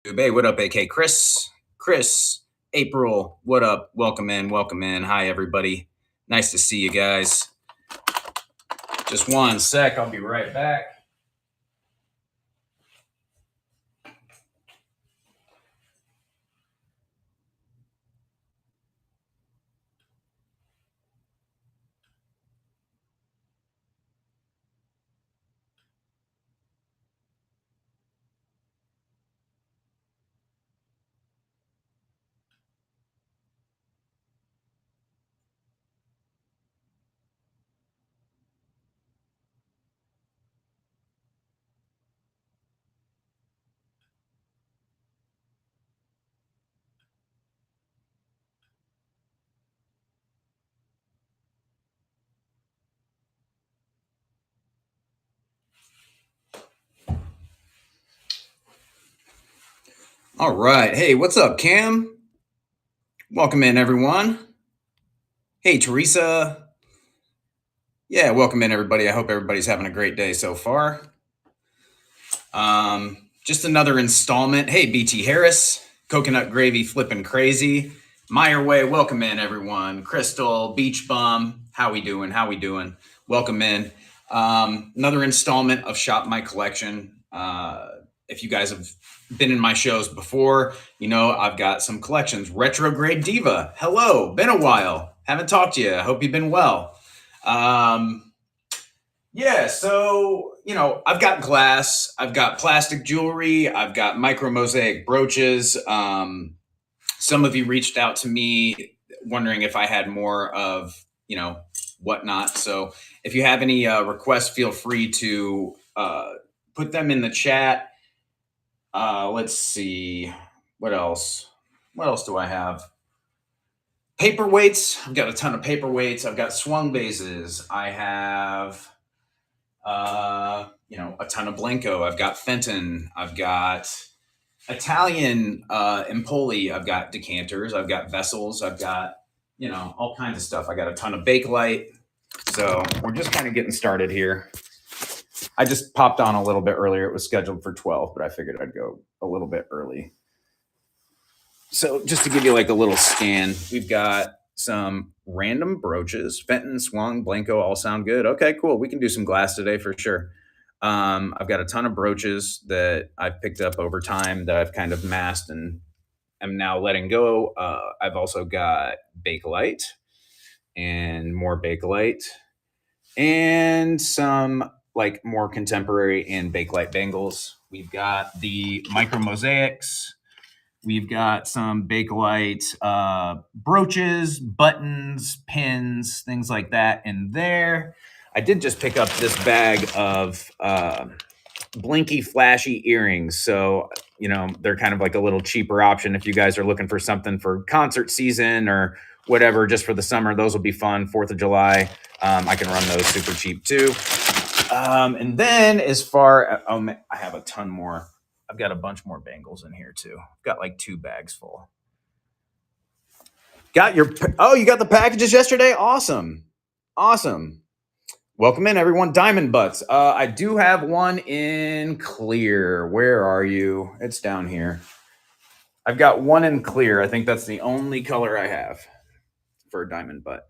Hey, what up, AK Chris? Chris, April, what up? Welcome in, welcome in. Hi, everybody. Nice to see you guys. Just one sec, I'll be right back. All right. Hey, what's up, Cam? Welcome in, everyone. Hey, Teresa. Yeah, welcome in, everybody. I hope everybody's having a great day so far. Just another installment. Hey, BT Harris, Coconut Gravy Flippin' Crazy. Meyer Way, welcome in, everyone. Crystal, Beach Bum, how we doing? How we doing? Welcome in. Another installment of Shop My Collection. If you guys have been in my shows before, you know I've got some collections. Retrograde Diva, hello, been a while. Haven't talked to you. I hope you've been well. Yeah, so I've got glass, I've got plastic jewelry, I've got micro mosaic brooches. Some of you reached out to me wondering if I had more of whatnot. So if you have any requests, feel free to put them in the chat. Let's see, what else? What else do I have? Paperweights. I've got a ton of paperweights. I've got swung vases. I have a ton of Blenko. I've got Fenton. I've got Italian Empoli. I've got decanters. I've got vessels. I've got, all kinds of stuff. I got a ton of Bakelite. So we're just kind of getting started here. I just popped on a little bit earlier. It was scheduled for 12, but I figured I'd go a little bit early. So just to give you like a little scan, we've got some random brooches. Fenton, Swung, Blenko all sound good. Okay, cool. We can do some glass today for sure. I've got a ton of brooches that I've picked up over time that I've kind of masked and am now letting go. I've also got Bakelite and more Bakelite and some like more contemporary and Bakelite bangles. We've got the micro mosaics. We've got some Bakelite brooches, buttons, pins, things like that in there. I did just pick up this bag of blinky, flashy earrings. So, they're kind of like a little cheaper option if you guys are looking for something for concert season or whatever, just for the summer. Those will be fun. 4th of July. I can run those super cheap too. And then as far, I have a ton more. I've got a bunch more bangles in here too. I've got like 2 bags full. You got the packages yesterday? Awesome. Welcome in, everyone. Diamond butts. I do have one in clear. Where are you? It's down here. I've got one in clear. I think that's the only color I have for a diamond butt.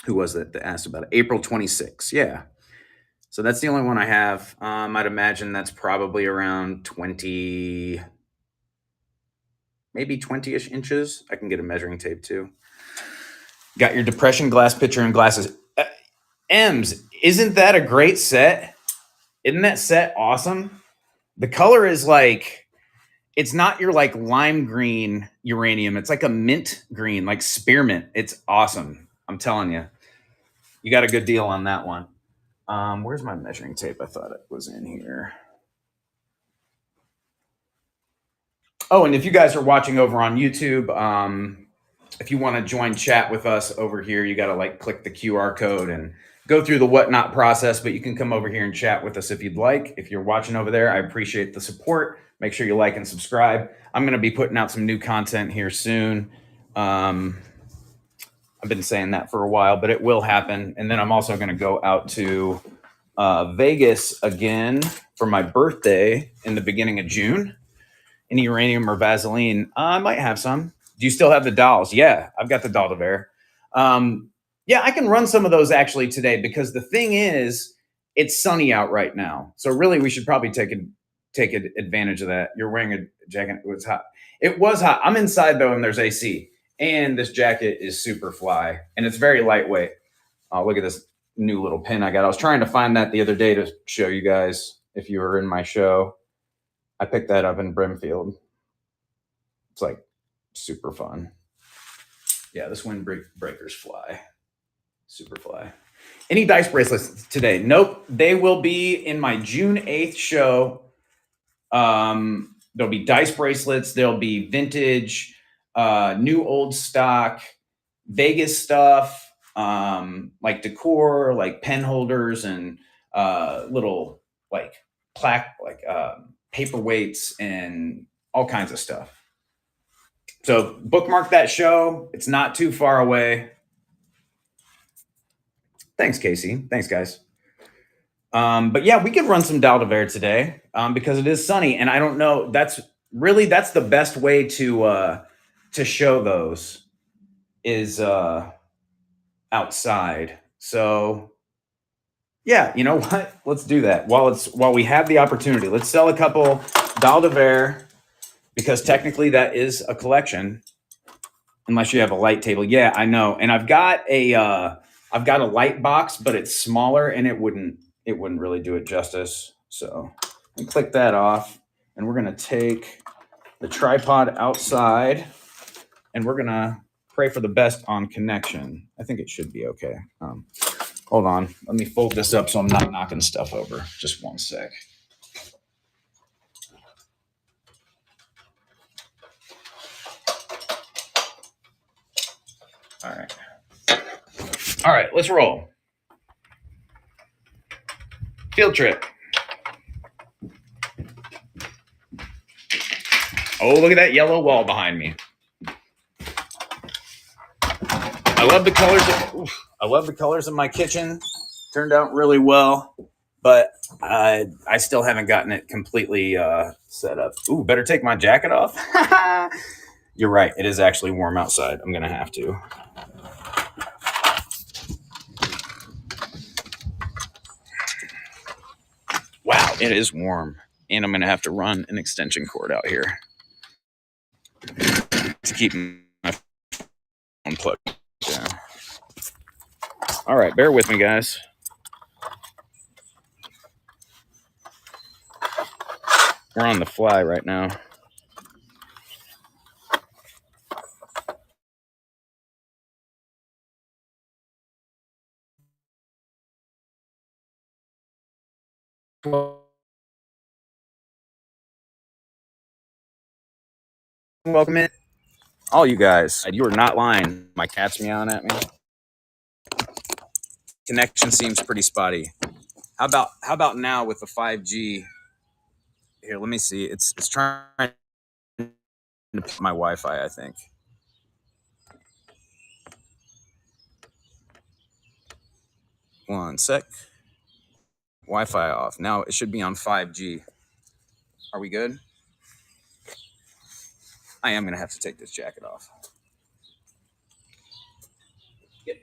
Who was it that asked about it? April 26th. Yeah. So that's the only one I have. I'd imagine that's probably around 20, maybe 20-ish inches. I can get a measuring tape too. Got your depression glass pitcher and glasses. Ems, isn't that a great set? Isn't that set awesome? The color is like, it's not your like lime green uranium. It's like a mint green, like spearmint. It's awesome. I'm telling you. You got a good deal on that one. Where's my measuring tape? I thought it was in here. Oh, and if you guys are watching over on YouTube, if you want to join chat with us over here, you got to like click the QR code and go through the whatnot process, but you can come over here and chat with us if you'd like. If you're watching over there, I appreciate the support. Make sure you like and subscribe. I'm going to be putting out some new content here soon. I've been saying that for a while, but it will happen. And then I'm also going to go out to Vegas again for my birthday in the beginning of June. any uranium or Vaseline. I might have some. Do you still have the dolls? Yeah, I've got the doll to bear. Yeah, I can run some of those actually today because the thing is, it's sunny out right now. So really, we should probably take advantage of that. You're wearing a jacket. It was hot. It was hot. I'm inside though, and there's AC. And this jacket is super fly, and it's very lightweight. Oh, look at this new little pin I got. I was trying to find that the other day to show you guys if you were in my show. I picked that up in Brimfield. It's like super fun. Yeah, this windbreakers fly. Super fly. Any dice bracelets today? Nope. They will be in my June 8th show. There'll be dice bracelets. There'll be vintage, new old stock, Vegas stuff, like decor, like pen holders and little like plaque, like paperweights and all kinds of stuff. So bookmark that show. It's not too far away. Thanks, Casey. Thanks, guys. But yeah, we could run some Daldaver today because it is sunny, and I don't know. That's the best way to show those is outside. So yeah, you know what? Let's do that while we have the opportunity. Let's sell a couple Daldaver because technically that is a collection, unless you have a light table. Yeah, I know, and I've got a light box, but it's smaller, and it wouldn't really do it justice. So I click that off, and we're gonna take the tripod outside, and we're gonna pray for the best on connection. I think it should be okay. Hold on, let me fold this up so I'm not knocking stuff over. Just one sec. All right, let's roll. Field trip. Oh, look at that yellow wall behind me. I love the colors. I love the colors of my kitchen. Turned out really well, but I still haven't gotten it completely set up. Ooh, better take my jacket off. You're right. It is actually warm outside. I'm gonna have to. Wow, it is warm, and I'm gonna have to run an extension cord out here to keep my phone plugged down. All right, bear with me, guys. We're on the fly right now. Welcome in, all you guys. You are not lying. My cat's meowing at me. Connection seems pretty spotty. How about now with the 5G? Here, let me see. It's trying to put my Wi-Fi, I think. One sec. Wi-Fi off. Now it should be on 5G. Are we good? I am gonna have to take this jacket off. Get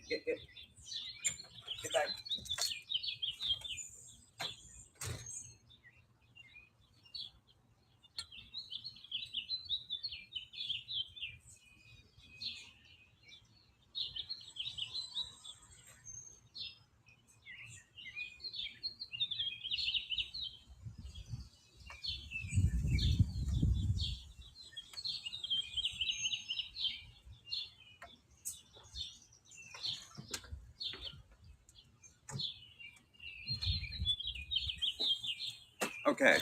back. Okay.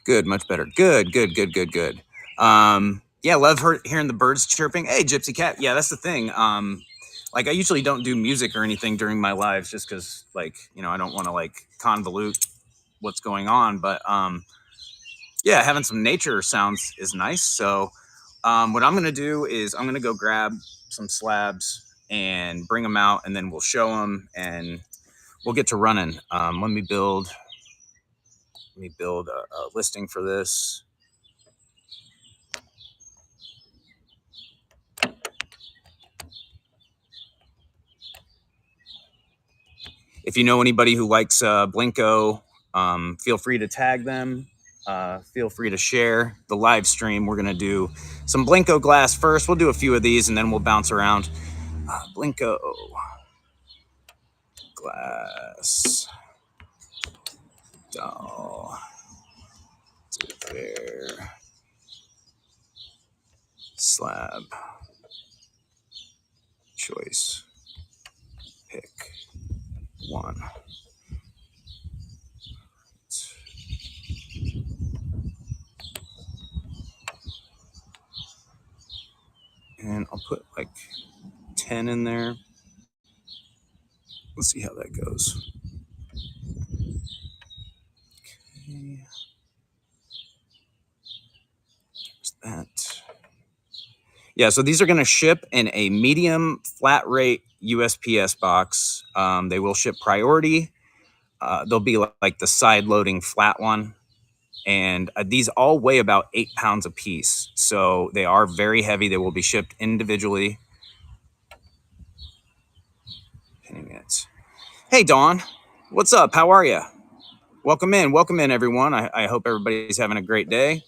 Good, much better. Good. Yeah, love hearing the birds chirping. Hey, Gypsy Cat. Yeah, that's the thing. Like I usually don't do music or anything during my lives just because, like, I don't want to like convolute what's going on. But yeah, having some nature sounds is nice. So what I'm gonna do is I'm gonna go grab some slabs and bring them out, and then we'll show them and we'll get to running. Let me build Let me build a listing for this. If you know anybody who likes Blenko, feel free to tag them. Feel free to share the live stream. We're going to do some Blenko glass first. We'll do a few of these and then we'll bounce around. Blenko glass doll. There. Slab. Choice. Pick one. And I'll put like 10 in there. Let's see how that goes. Okay. There's that. Yeah, so these are going to ship in a medium flat rate USPS box. They will ship priority. They'll be like the side loading flat one. And these all weigh about 8 pounds a piece. So they are very heavy. They will be shipped individually. Pinning it. Hey, Dawn. What's up? How are you? Welcome in. Welcome in, everyone. I hope everybody's having a great day.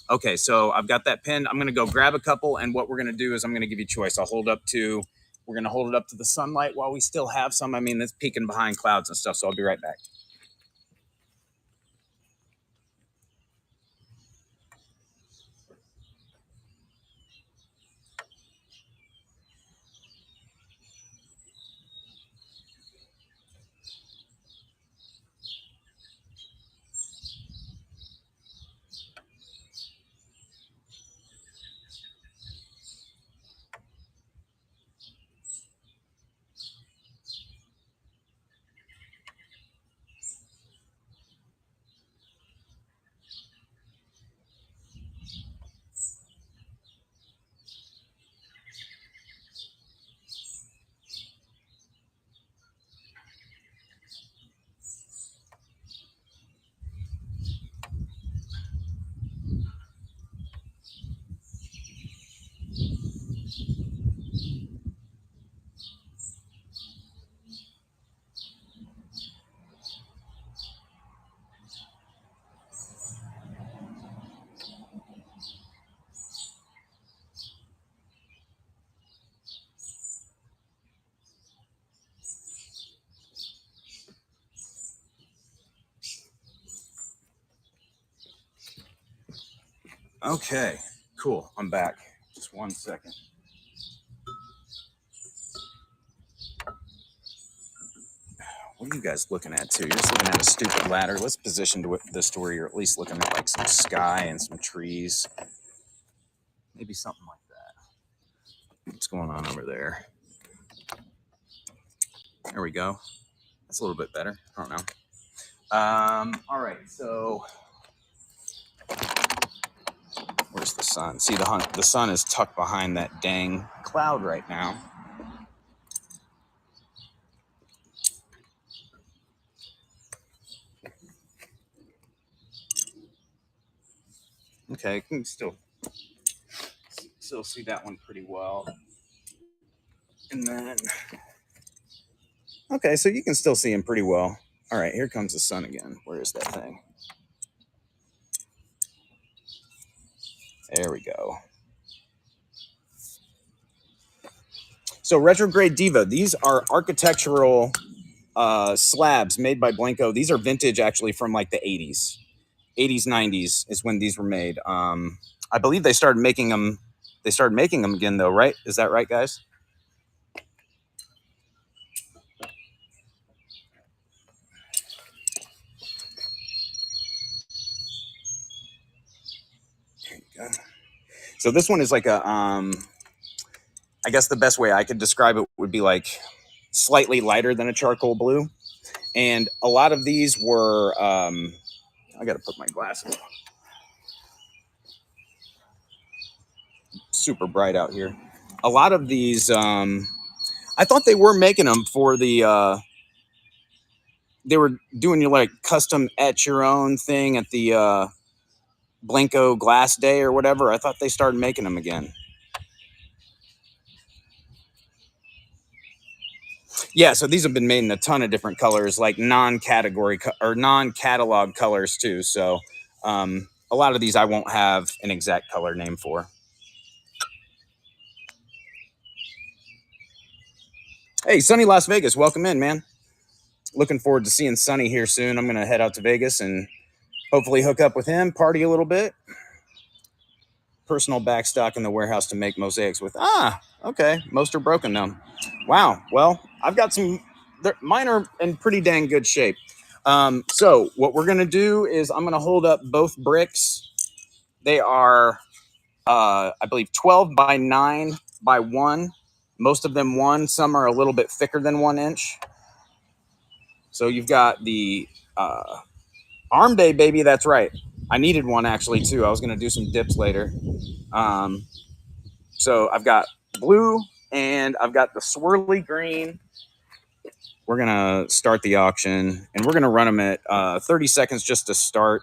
Okay, so I've got that pinned. I'm going to go grab a couple. And what we're going to do is I'm going to give you choice. We're going to hold it up to the sunlight while we still have some. I mean, it's peeking behind clouds and stuff. So I'll be right back. Okay, cool. I'm back. Just 1 second. What are you guys looking at too? You're just looking at a stupid ladder. Let's position this to where you're at least looking at like some sky and some trees. Maybe something like that. What's going on over there? There we go. That's a little bit better. I don't know. All right, so where's the sun? See, the sun is tucked behind that dang cloud right now. Okay, I can still see that one pretty well. And then, okay, so you can still see him pretty well. All right, here comes the sun again. Where is that thing? There we go. So Retrograde Diva, these are architectural slabs made by Blenko. These are vintage actually from like the 80s. 80s, 90s is when these were made. I believe they started making them again though, right? Is that right, guys? There you go. So this one is like a I guess the best way I could describe it would be like slightly lighter than a charcoal blue. And a lot of these were I got to put my glasses on. Super bright out here. A lot of these, I thought they were making them for the they were doing your like custom etch your own thing at the Blenko glass day or whatever. I thought they started making them again. Yeah, so these have been made in a ton of different colors, like non-category or non-catalog colors too. So a lot of these I won't have an exact color name for. Hey, Sunny Las Vegas, welcome in, man. Looking forward to seeing Sunny here soon. I'm gonna head out to Vegas and hopefully hook up with him, party a little bit. Personal backstock in the warehouse to make mosaics with. Ah, okay. Most are broken though. Wow. Well, I've got some. Mine are in pretty dang good shape. So what we're gonna do is I'm gonna hold up both bricks. They are, I believe, 12 by 9 by 1. Most of them 1. Some are a little bit thicker than 1 inch. So you've got the arm day, baby. That's right. I needed one actually too. I was gonna do some dips later. So I've got blue and I've got the swirly green. We're going to start the auction and we're going to run them at 30 seconds just to start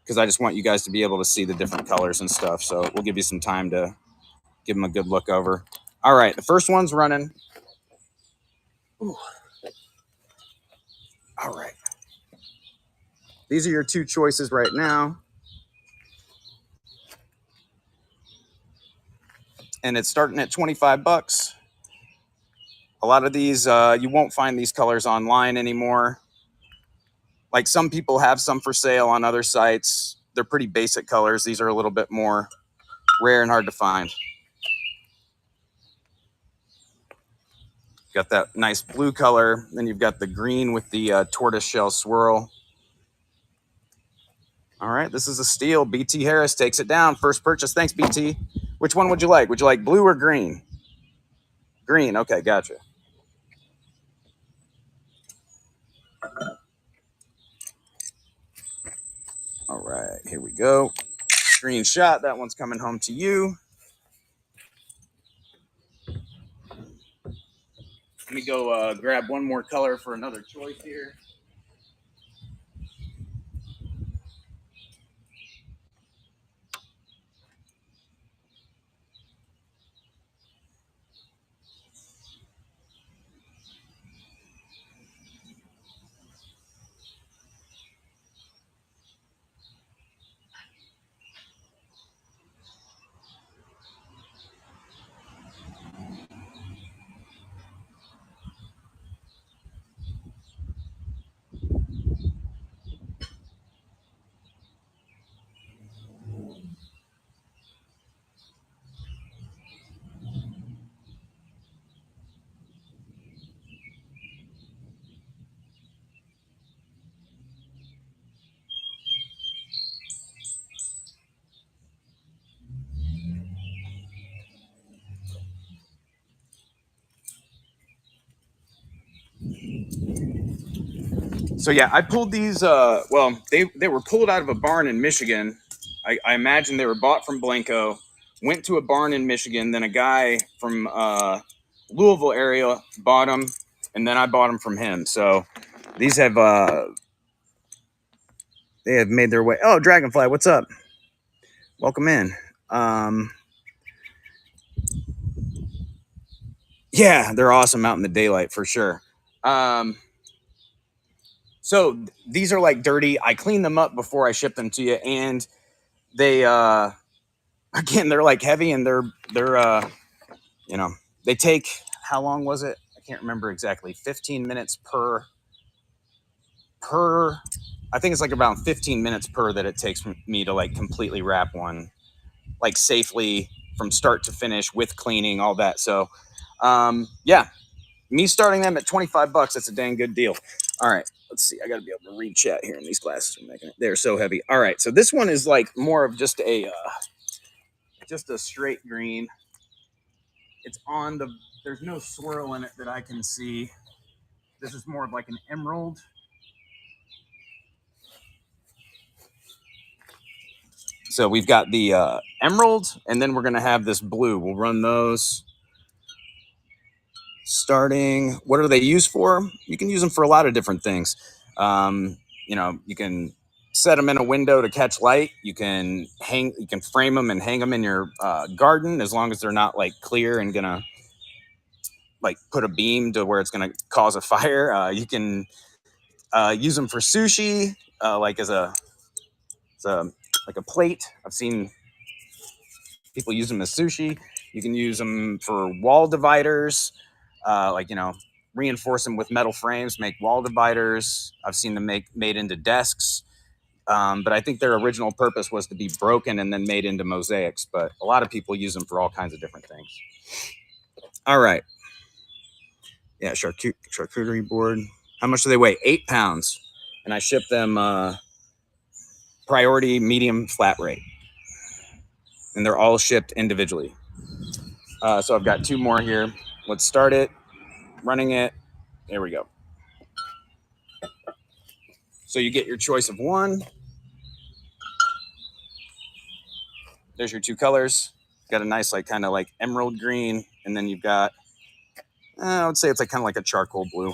because I just want you guys to be able to see the different colors and stuff. So we'll give you some time to give them a good look over. All right, the first one's running. Ooh. All right. These are your two choices right now. And it's starting at 25 bucks. A lot of these, you won't find these colors online anymore. Like some people have some for sale on other sites. They're pretty basic colors. These are a little bit more rare and hard to find. Got that nice blue color. Then you've got the green with the tortoise shell swirl. All right, this is a steal. BT Harris takes it down. First purchase. Thanks, BT. Which one would you like? Would you like blue or green? Green. Okay, gotcha. All right, here we go. Screenshot. That one's coming home to you. Let me go grab one more color for another choice here. So yeah, I pulled these. Well, they were pulled out of a barn in Michigan. I imagine they were bought from Blenko. Went to a barn in Michigan. Then a guy from Louisville area bought them, and then I bought them from him. So these have they have made their way. Oh, Dragonfly, what's up? Welcome in. Yeah, they're awesome out in the daylight for sure. So these are like dirty. I clean them up before I ship them to you, and they again they're like heavy and they're you know, they take, how long was it? I can't remember exactly. 15 minutes per I think it's like around 15 minutes per that it takes me to like completely wrap one like safely from start to finish with cleaning, all that. So yeah, me starting them at 25 bucks, that's a dang good deal. All right, let's see. I got to be able to read chat here, and these glasses are making it. They're so heavy. All right, so this one is like more of just a straight green. It's on the. There's no swirl in it that I can see. This is more of like an emerald. So we've got the emerald, and then we're gonna have this blue. We'll run those. starting. What are they used for? You can use them for a lot of different things. You can set them in a window to catch light. You can frame them and hang them in your garden, as long as they're not like clear and gonna like put a beam to where it's gonna cause a fire. You can use them for sushi, like as a like a plate. I've seen people use them as sushi. You can use them for wall dividers, reinforce them with metal frames, make wall dividers. I've seen them made into desks. But I think their original purpose was to be broken and then made into mosaics. But a lot of people use them for all kinds of different things. All right. Yeah, charcuterie board. How much do they weigh? 8 pounds. And I ship them priority, medium, flat rate. And they're all shipped individually. So I've got 2 more here. Let's start it. Running it. There we go. So you get your choice of 1. There's your 2 colors. Got a nice kind of emerald green, and then you've got I would say it's kind of like a charcoal blue.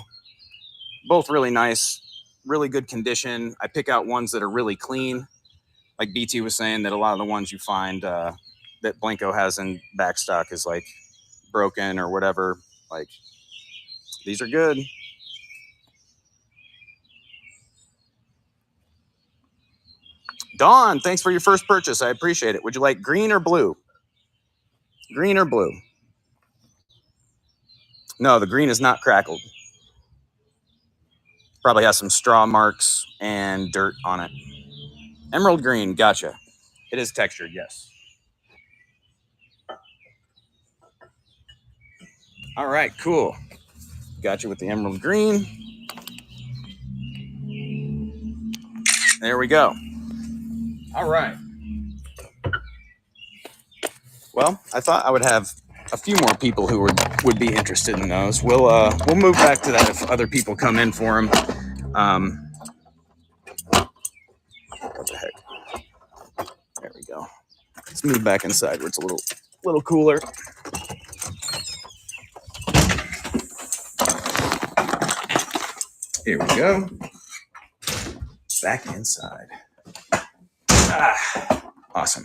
Both really nice, really good condition. I pick out ones that are really clean. Like BT was saying, that a lot of the ones you find that Blenko has in backstock is broken or whatever. These are good. Dawn, thanks for your first purchase. I appreciate it. Would you like green or blue? Green or blue? No, the green is not crackled. Probably has some straw marks and dirt on it. Emerald green, gotcha. It is textured, yes. All right, cool. Got you with the emerald green. There we go. All right. Well, I thought I would have a few more people who would be interested in those. We'll move back to that if other people come in for them. What the heck? There we go. Let's move back inside where it's a little cooler. Here we go. Back inside. Awesome.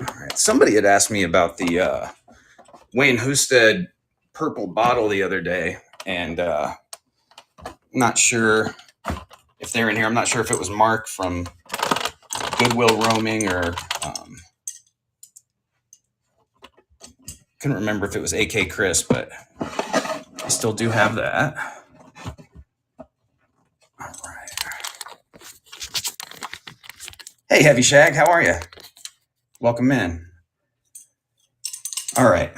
All right. Somebody had asked me about the Wayne Husted purple bottle the other day, and I'm not sure if they're in here. I'm not sure if it was Mark from Goodwill Roaming or couldn't remember if it was AK Chris, but I still do have that. All right. Hey, Heavy Shag, how are you? Welcome in. All right.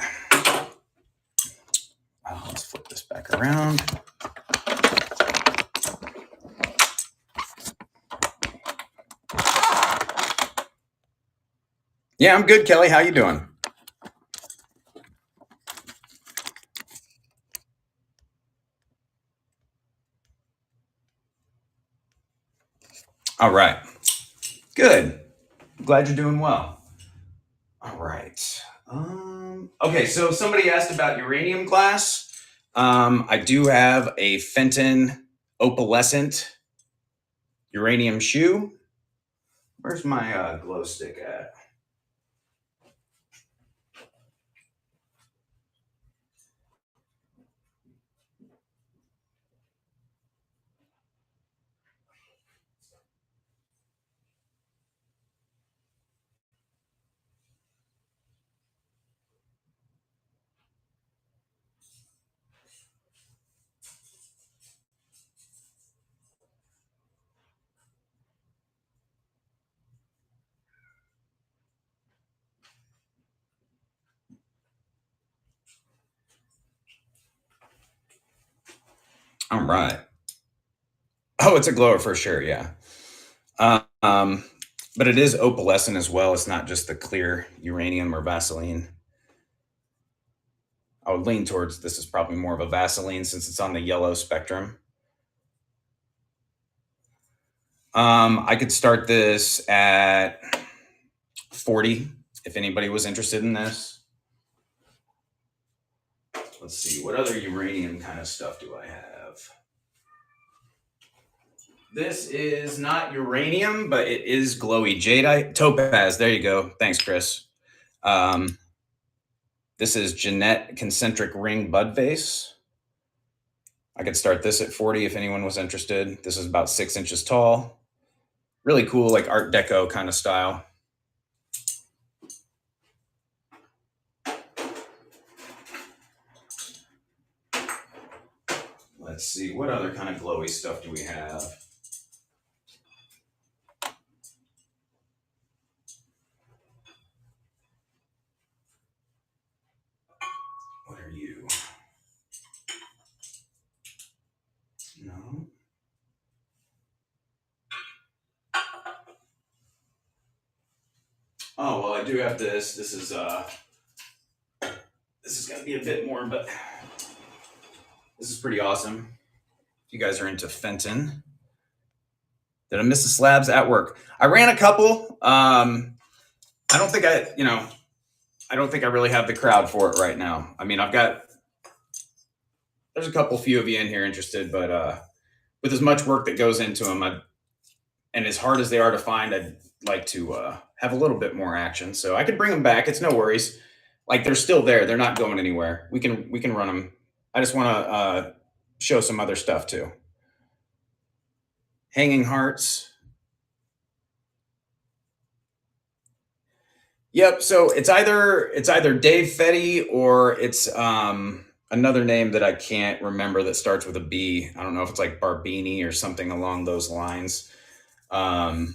Let's flip this back around. Yeah, I'm good, Kelly. How you doing? All right. Good. Glad you're doing well. All right. Okay, so somebody asked about uranium glass. I do have a Fenton opalescent uranium shoe. Where's my glow stick at? All right. Oh, it's a glower for sure. Yeah. But it is opalescent as well. It's not just the clear uranium or Vaseline. I would lean towards this is probably more of a Vaseline since it's on the yellow spectrum. I could start this at 40 if anybody was interested in this. Let's see, what other uranium kind of stuff do I have? This is not uranium, but it is glowy jadeite. Topaz, there you go. Thanks, Chris. This is Jeanette concentric ring bud vase. I could start this at 40 if anyone was interested. This is about 6 inches tall. Really cool, like Art Deco kind of style. Let's see, what other kind of glowy stuff do we have? What are you? No. Oh, well, I do have this. This is going to be a bit more, but this is pretty awesome. If you guys are into Fenton. Did I miss the slabs at work? I ran a couple. I don't think I really have the crowd for it right now. I mean, there's a few of you in here interested, but with as much work that goes into them, and as hard as they are to find, I'd like to have a little bit more action. So I could bring them back. It's no worries. Like, they're still there. They're not going anywhere. We can run them. I just want to show some other stuff too. Hanging hearts. Yep. So it's either Dave Fetty or it's another name that I can't remember that starts with a B. I don't know if it's like Barbini or something along those lines. But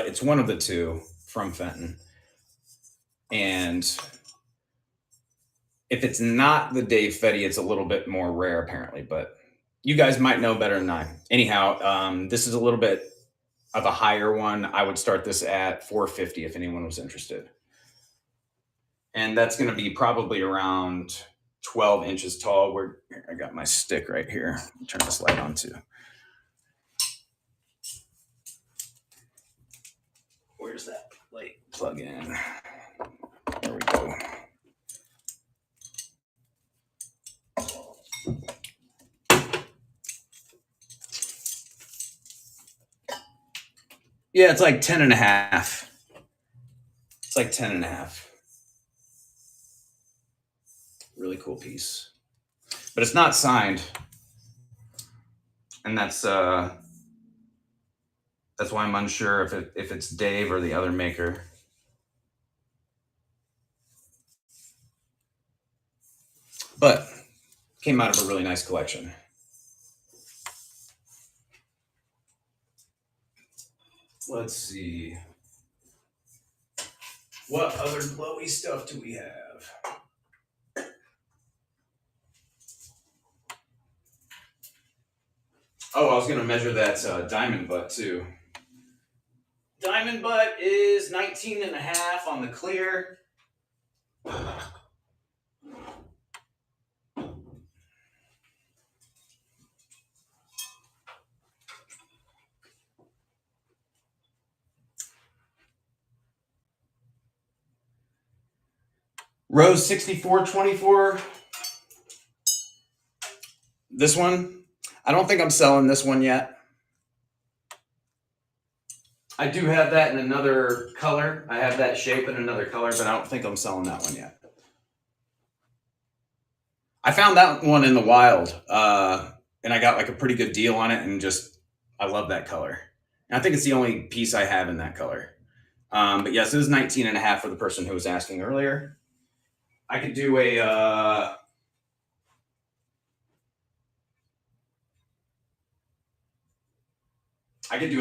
it's one of the two from Fenton. And if it's not the Dave Fetty, it's a little bit more rare apparently, but you guys might know better than I. Anyhow, this is a little bit of a higher one. I would start this at 450 if anyone was interested. And that's going to be probably around 12 inches tall. I got my stick right here. Turn this light on too. Where's that light plug in? There we go. Yeah, it's like 10 and a half. It's like 10 and a half. Really cool piece. But it's not signed. And that's why I'm unsure if it's Dave or the other maker. But came out of a really nice collection. Let's see. What other glowy stuff do we have? Oh, I was going to measure that diamond butt too. Diamond butt is 19 and a half on the clear. Rose 6424. This one, I don't think I'm selling this one yet. I do have that in another color. I have that shape in another color, but I don't think I'm selling that one yet. I found that one in the wild, and I got like a pretty good deal on it, and I love that color. And I think it's the only piece I have in that color. But yes, it is 19 and a half for the person who was asking earlier. I could do a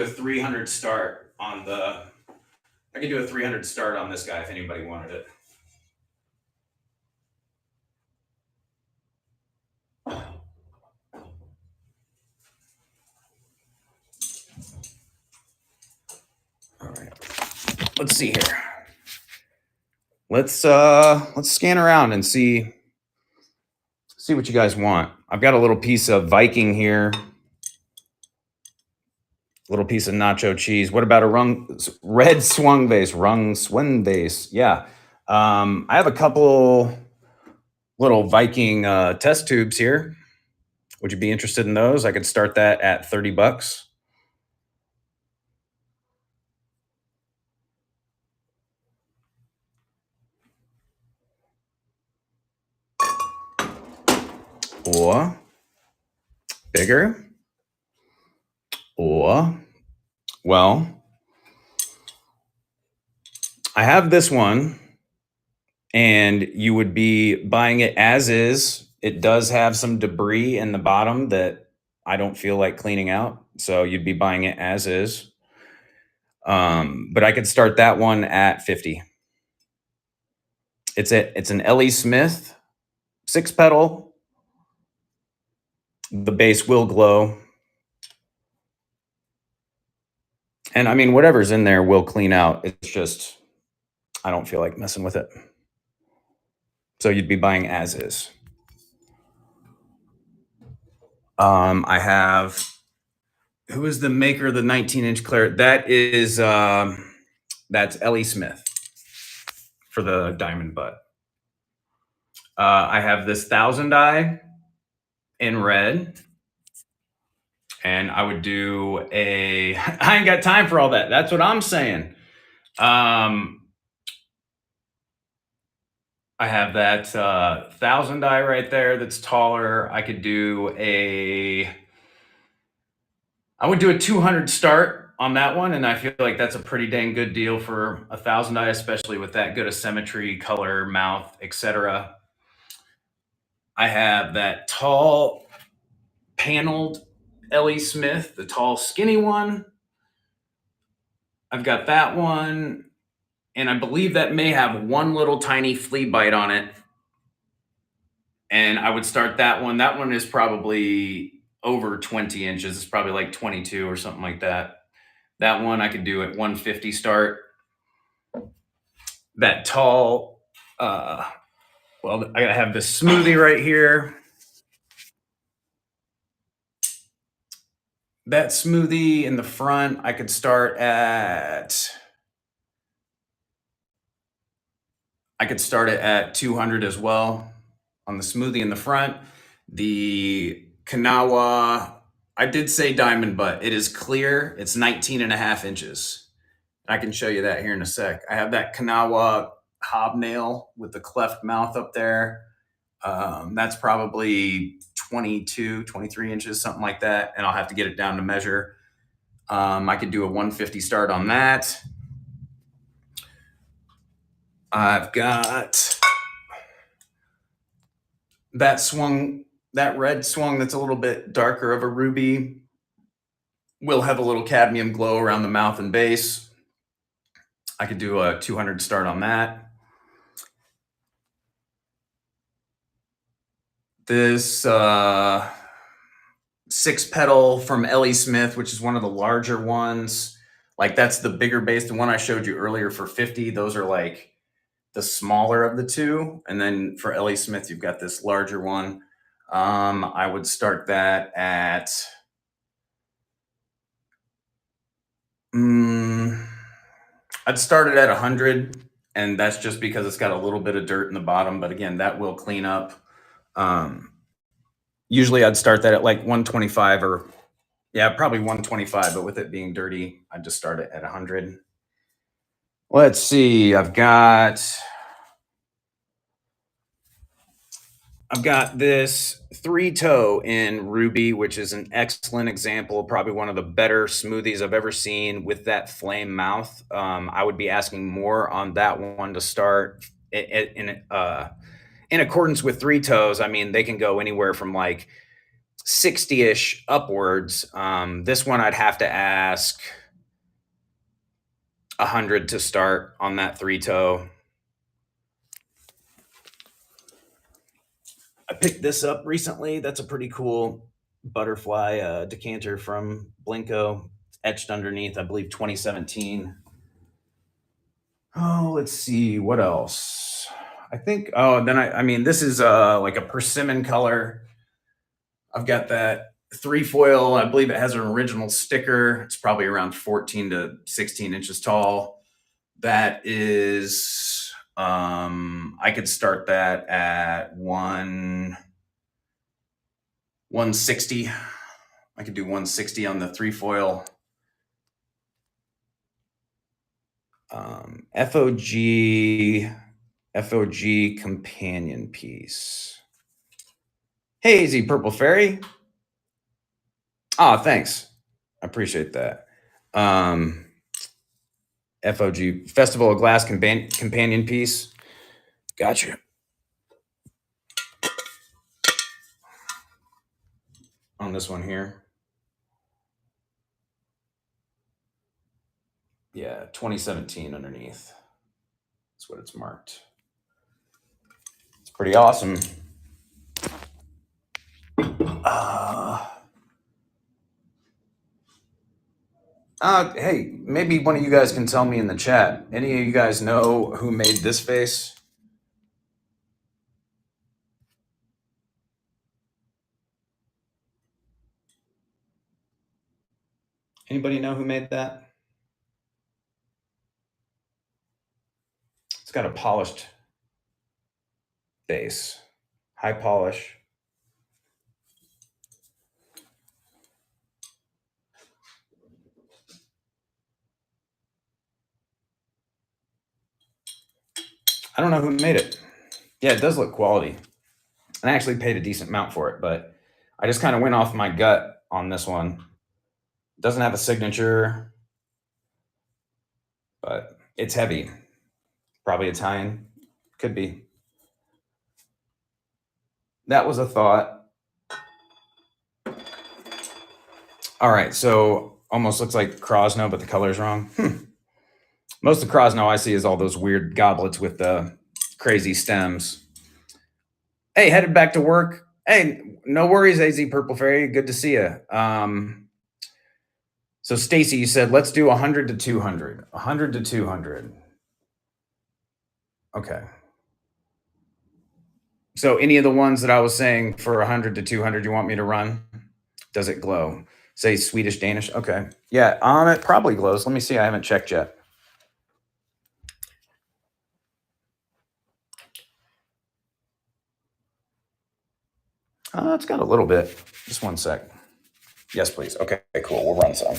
300 start on this guy if anybody wanted it. All right. Let's see here. Let's scan around and see what you guys want. I've got a little piece of Viking here. Little piece of nacho cheese. What about a red swung vase? Rung swing vase. Yeah. I have a couple little Viking test tubes here. Would you be interested in those? I could start that at 30 bucks. Or bigger. Or, well, I have this one, and you would be buying it as is. It does have some debris in the bottom that I don't feel like cleaning out. So you'd be buying it as is. But I could start that one at 50. It's an Ellie Smith 6 pedal. The base will glow. And I mean, whatever's in there will clean out. It's just, I don't feel like messing with it. So you'd be buying as is. I have, who is the maker of the 19-inch claret? That's Ellie Smith for the diamond butt. I have this 1000 in red. And I would do I ain't got time for all that. That's what I'm saying. I have that 1000 right there that's taller. I would do a 200 start on that one, and I feel like that's a pretty dang good deal for 1000, especially with that good of symmetry, color, mouth, etc. I have that tall paneled Ellie Smith, the tall skinny one. I've got that one, and I believe that may have one little tiny flea bite on it. And I would start that one. That one is probably over 20 inches. It's probably like 22 or something like that. That one I could do at 150 start. That tall, well, I gotta have this smoothie right here. That smoothie in the front, I could start at 200 as well on the smoothie in the front. The Kanawa, I did say diamond butt. It is clear. It's 19 and a half inches. I can show you that here in a sec. I have that Kanawa hobnail with the cleft mouth up there. That's probably 22, 23 inches, something like that. And I'll have to get it down to measure. I could do a 150 start on that. I've got that swung, that red swung that's a little bit darker of a ruby. Will have a little cadmium glow around the mouth and base. I could do a 200 start on that. This 6 pedal from Ellie Smith, which is one of the larger ones. Like that's the bigger base. The one I showed you earlier for 50, those are like the smaller of the two. And then for Ellie Smith, you've got this larger one. I would start that at I'd start it at 100, and that's just because it's got a little bit of dirt in the bottom. But again, that will clean up. Usually I'd start that at like 125 or probably 125, but with it being dirty, I'd just start it at 100. Let's see. I've got this 3-toe in ruby, which is an excellent example, probably one of the better smoothies I've ever seen with that flame mouth. I would be asking more on that one to start in accordance with 3-toes. I mean, they can go anywhere from like 60-ish upwards. This one I'd have to ask 100 to start on that 3-toe. I picked this up recently. That's a pretty cool butterfly decanter from Blenko, etched underneath, I believe 2017. Oh, let's see what else. I think. Oh, then I mean, this is like a persimmon color. I've got that 3 foil. I believe it has an original sticker. It's probably around 14 to 16 inches tall. That is, I could start that at 160. I could do 160 on the 3 foil. FOG companion piece. Hey, Easy Purple Fairy. Oh, thanks. I appreciate that. FOG Festival of Glass companion piece. Gotcha. On this one here. Yeah, 2017 underneath. That's what it's marked. It's pretty awesome. Hey, maybe one of you guys can tell me in the chat. Any of you guys know who made this vase? Anybody know who made that? It's got a polished base, high polish. I don't know who made it. Yeah, it does look quality. And I actually paid a decent amount for it, but I just kind of went off my gut on this one. It doesn't have a signature, but it's heavy. Probably Italian. Could be. That was a thought. All right, so almost looks like Krosno, but the color's wrong. Most of the Krosno I see is all those weird goblets with the crazy stems. Hey, headed back to work. Hey, no worries, AZ Purple Fairy. Good to see you. So Stacy, you said let's do 100 to 200. 100 to 200. Okay. So any of the ones that I was saying for 100 to 200, you want me to run? Does it glow? Say Swedish, Danish. Okay. Yeah, it probably glows. Let me see. I haven't checked yet. It's got a little bit. Just one sec. Yes, please. Okay, cool. We'll run some.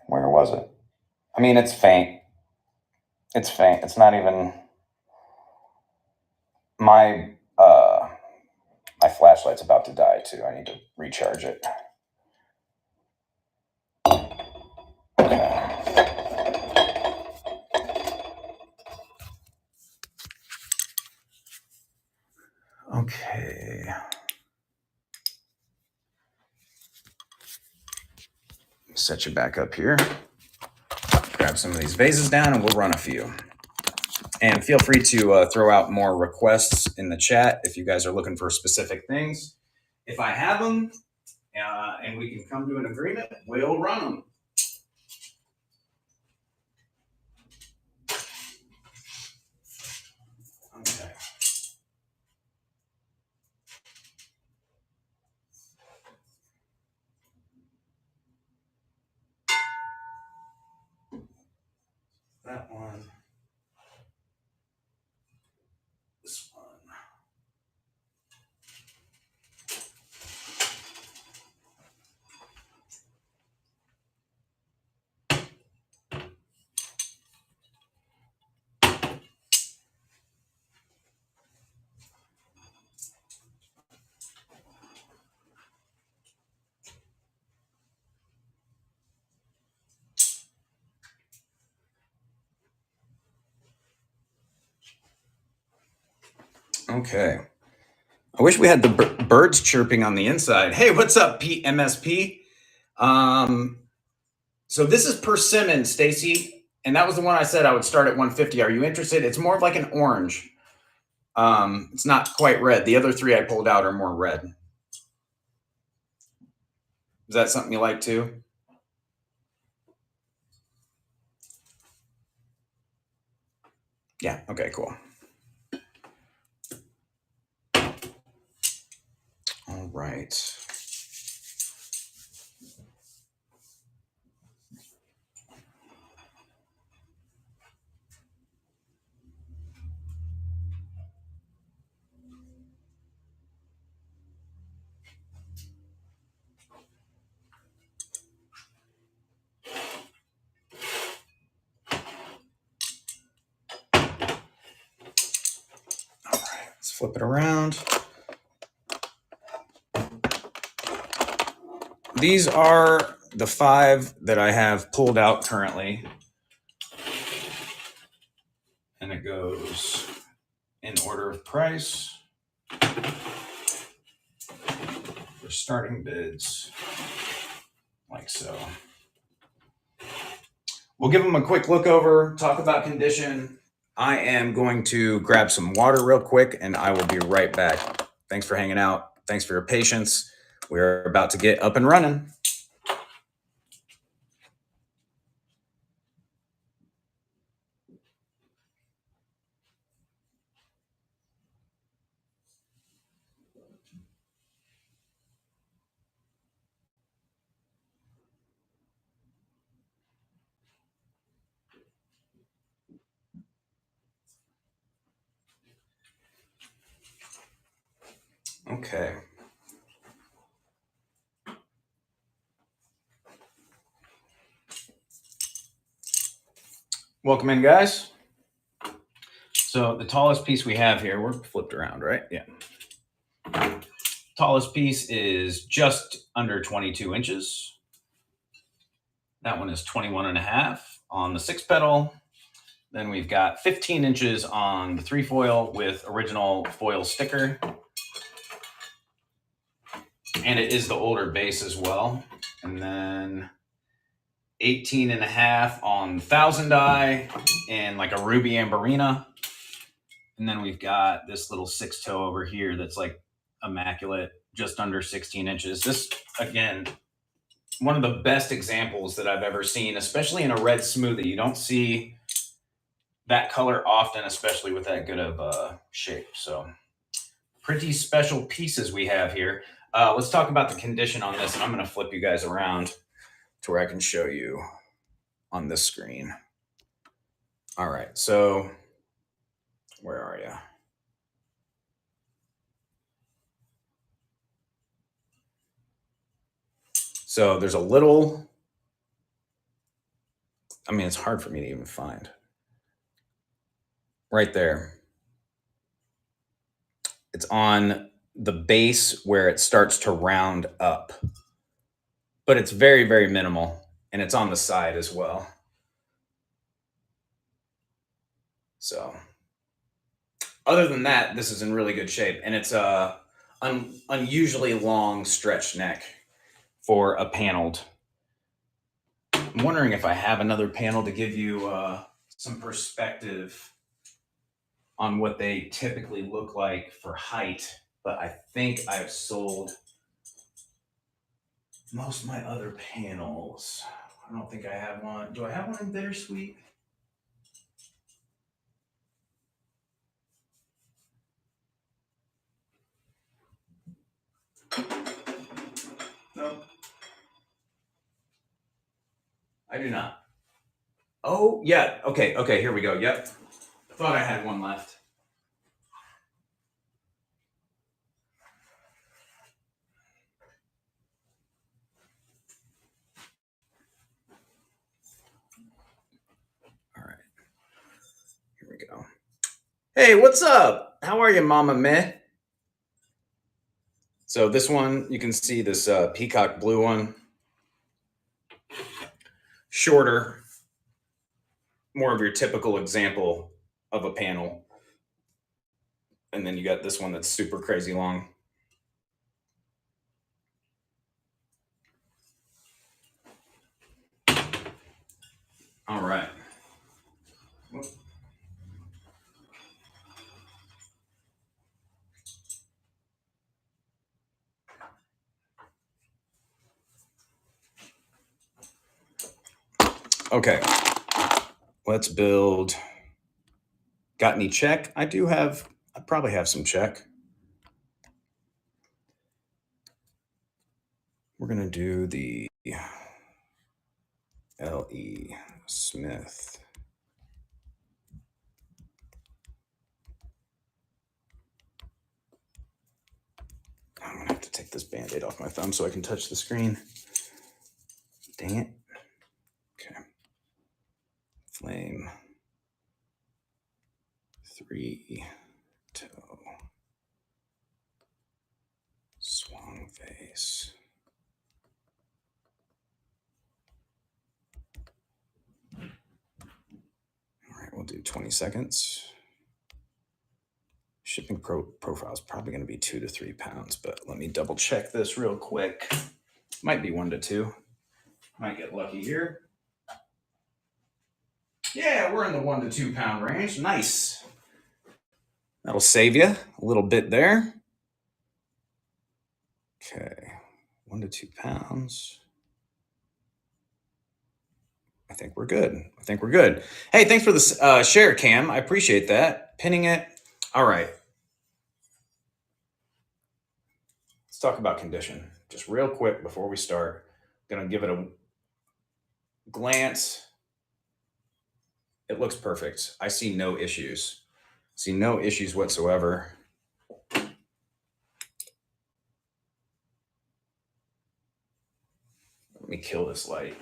Where was it? I mean, it's faint. It's faint. It's not even my my flashlight's about to die too. I need to recharge it. Okay. Set you back up here. Grab some of these vases down and we'll run a few. And feel free to throw out more requests in the chat if you guys are looking for specific things. If I have them and we can come to an agreement, we'll run them. Okay. That one. This one. Okay. I wish we had the birds chirping on the inside. Hey, what's up, MSP? So this is persimmon, Stacy, and that was the one I said I would start at 150. Are you interested? It's more of like an orange. It's not quite red. The other three I pulled out are more red. Is that something you like too? Yeah. Okay, cool. All right. Let's flip it around. These are the 5 that I have pulled out currently. And it goes in order of price. For starting bids, like so. We'll give them a quick look over, talk about condition. I am going to grab some water real quick and I will be right back. Thanks for hanging out. Thanks for your patience. We're about to get up and running. Okay. Welcome in, guys. So the tallest piece we have here, we're flipped around, right? Yeah. Tallest piece is just under 22 inches. That one is 21 and a half on the 6 pedal. Then we've got 15 inches on the 3 foil with original foil sticker. And it is the older base as well. And then 18 and a half on 1,000 die in like a ruby amberina. And then we've got this little 6 toe over here that's like immaculate, just under 16 inches. This, again, one of the best examples that I've ever seen, especially in a red smoothie. You don't see that color often, especially with that good of shape. So pretty special pieces we have here. Let's talk about the condition on this, and I'm going to flip you guys around to where I can show you on this screen. All right, so where are you? So there's a little, I mean, it's hard for me to even find. Right there. It's on the base where it starts to round up. But it's very, very minimal. And it's on the side as well. So other than that, this is in really good shape. And it's a unusually long stretch neck for a paneled. I'm wondering if I have another panel to give you some perspective on what they typically look like for height. But I think I've sold most of my other panels. I don't think I have one. Do I have one in bittersweet? No. I do not. Oh, yeah. Okay. Okay. Here we go. Yep. I thought I had one left. All right. Here we go. Hey, what's up? How are you, Mama Meh? So this one, you can see this peacock blue one. Shorter. More of your typical example of a panel. And then you got this one that's super crazy long. All right. Okay. Let's build Got any check? I probably have some check. We're going to do the L.E. Smith. I'm going to have to take this Band-Aid off my thumb so I can touch the screen. Dang it. Okay. Flame. 3 toe. Swung vase. All right, we'll do 20 seconds. Shipping profile is probably going to be 2 to 3 pounds, but let me double check this real quick. Might be 1 to 2. Might get lucky here. Yeah, we're in the 1 to 2 pound range. Nice. That'll save you a little bit there. Okay, 1 to 2 pounds. I think we're good. Hey, thanks for the share, Cam. I appreciate that. Pinning it. All right. Let's talk about condition. Just real quick before we start. Gonna give it a glance. It looks perfect. I see no issues. See no issues whatsoever. Let me kill this light.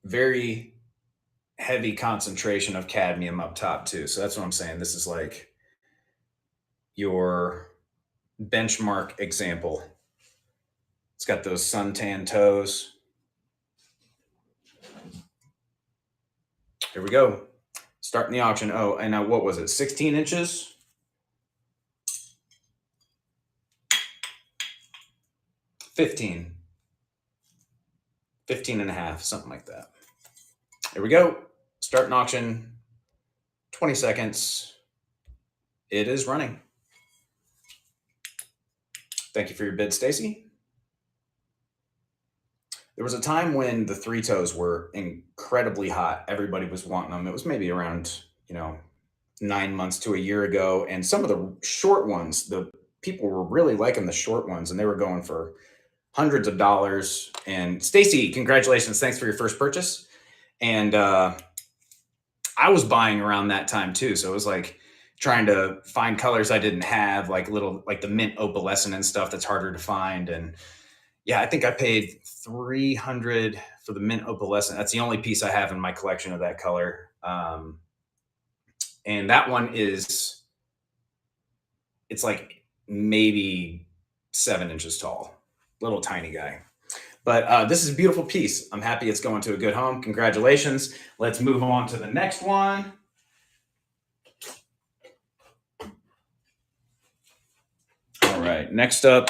Very heavy concentration of cadmium up top too. So that's what I'm saying. This is like your benchmark example. It's got those suntan toes. Here we go. Starting the auction. Oh, and now what was it? 16 inches? 15. 15 and a half, something like that. Here we go. Starting auction. 20 seconds. It is running. Thank you for your bid, Stacy. There was a time when the 3 toes were incredibly hot. Everybody was wanting them. It was maybe around, 9 months to a year ago. And some of the short ones, the people were really liking the short ones, and they were going for hundreds of dollars. And Stacy, congratulations. Thanks for your first purchase. And I was buying around that time too. So it was like trying to find colors I didn't have, like the mint opalescent and stuff that's harder to find. And yeah, I think I paid $300 for the mint opalescent. That's the only piece I have in my collection of that color. And that one it's like maybe 7 inches tall, little tiny guy. But this is a beautiful piece. I'm happy it's going to a good home. Congratulations. Let's move on to the next one. All right, next up,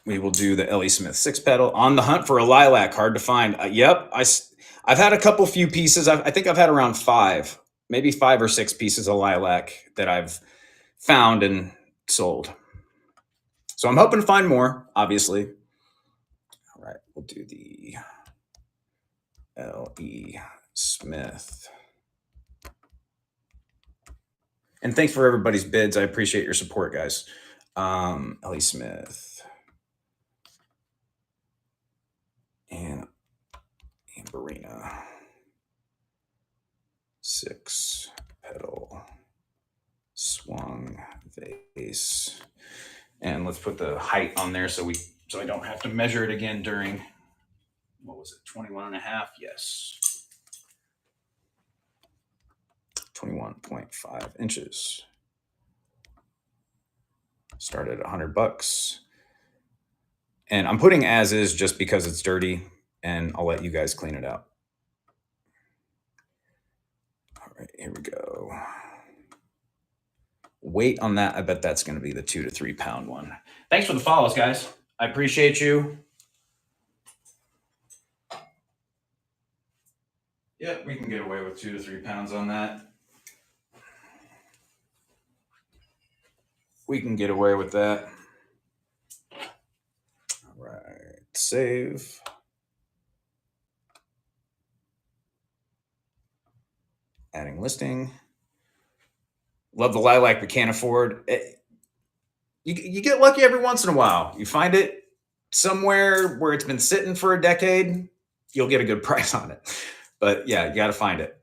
we will do the L.E. Smith 6-pedal. On the hunt for a lilac, hard to find. Yep, I've had a couple few pieces. I think I've had around 5, maybe 5 or 6 pieces of lilac that I've found and sold. So I'm hoping to find more, obviously. All right, we'll do the L.E. Smith. And thanks for everybody's bids. I appreciate your support, guys. L.E. Smith. And Amberina. 6-pedal. Swung vase. And let's put the height on there so I don't have to measure it again during, what was it, 21 and a half? Yes. 21.5 inches. Started at $100. And I'm putting as is just because it's dirty, and I'll let you guys clean it out. All right, here we go. Weight on that, I bet that's going to be the 2 to 3 pound one. Thanks for the follows, guys. I appreciate you. Yep, we can get away with 2 to 3 pounds on that. We can get away with that. All right. Save. Adding listing. Love the lilac, but can't afford it. You get lucky every once in a while. You find it somewhere where it's been sitting for a decade, you'll get a good price on it. But yeah, you got to find it.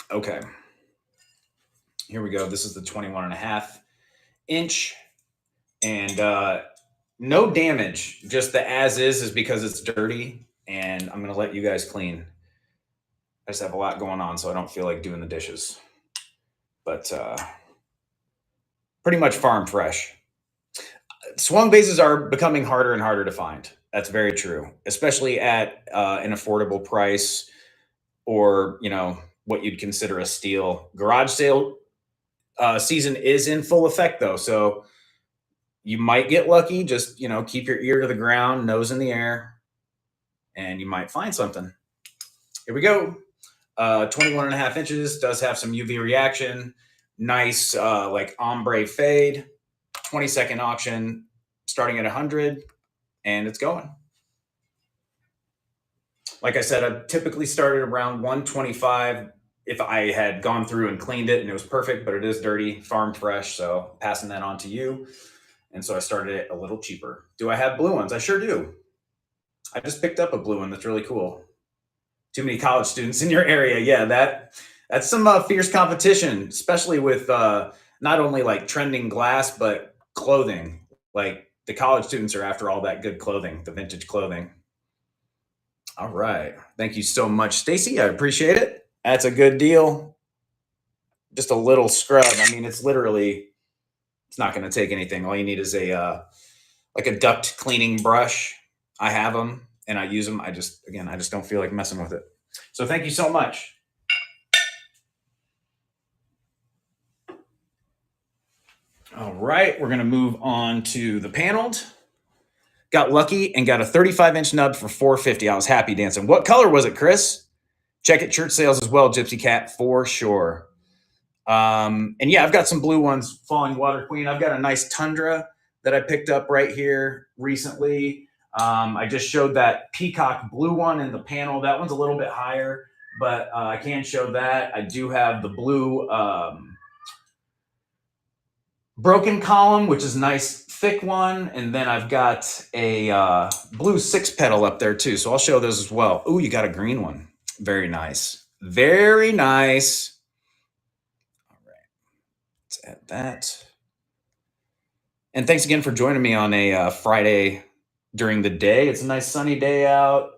Okay. Here we go. This is the 21.5 inch. And no damage. Just the as is because it's dirty. And I'm going to let you guys clean. I just have a lot going on, so I don't feel like doing the dishes. But pretty much farm fresh. Swung vases are becoming harder and harder to find. That's very true, especially at an affordable price, or what you'd consider a steal. Garage sale season is in full effect though, so you might get lucky. Just keep your ear to the ground, nose in the air, and you might find something. Here we go. 21.5 inches, does have some UV reaction. Nice like ombre fade. 20-second auction, starting at 100, and it's going. Like I said, I typically started around 125 if I had gone through and cleaned it and it was perfect, but it is dirty, farm fresh, so passing that on to you. And so I started it a little cheaper. Do I have blue ones? I sure do. I just picked up a blue one that's really cool. Too many college students in your area. Yeah, that's some fierce competition, especially with not only like trending glass, but clothing. Like the college students are after all that good clothing, the vintage clothing. All right. Thank you so much, Stacy. I appreciate it. That's a good deal. Just a little scrub. I mean, it's not going to take anything. All you need is a like a duct cleaning brush. I have them and I use them. I just don't feel like messing with it. So thank you so much. All right, we're going to move on to the paneled. Got lucky and got a 35-inch nub for $450. I was happy dancing. What color was it, Chris? Check at church sales as well, Gypsy Cat, for sure. And yeah, I've got some blue ones, Falling Water Queen. I've got a nice Tundra that I picked up right here recently. I just showed that peacock blue one in the panel. That one's a little bit higher, but I can show that. I do have the blue broken column, which is a nice thick one. And then I've got a blue 6-petal up there too. So I'll show those as well. Ooh, you got a green one. Very nice. Very nice. All right. Let's add that. And thanks again for joining me on a Friday during the day. It's a nice sunny day out.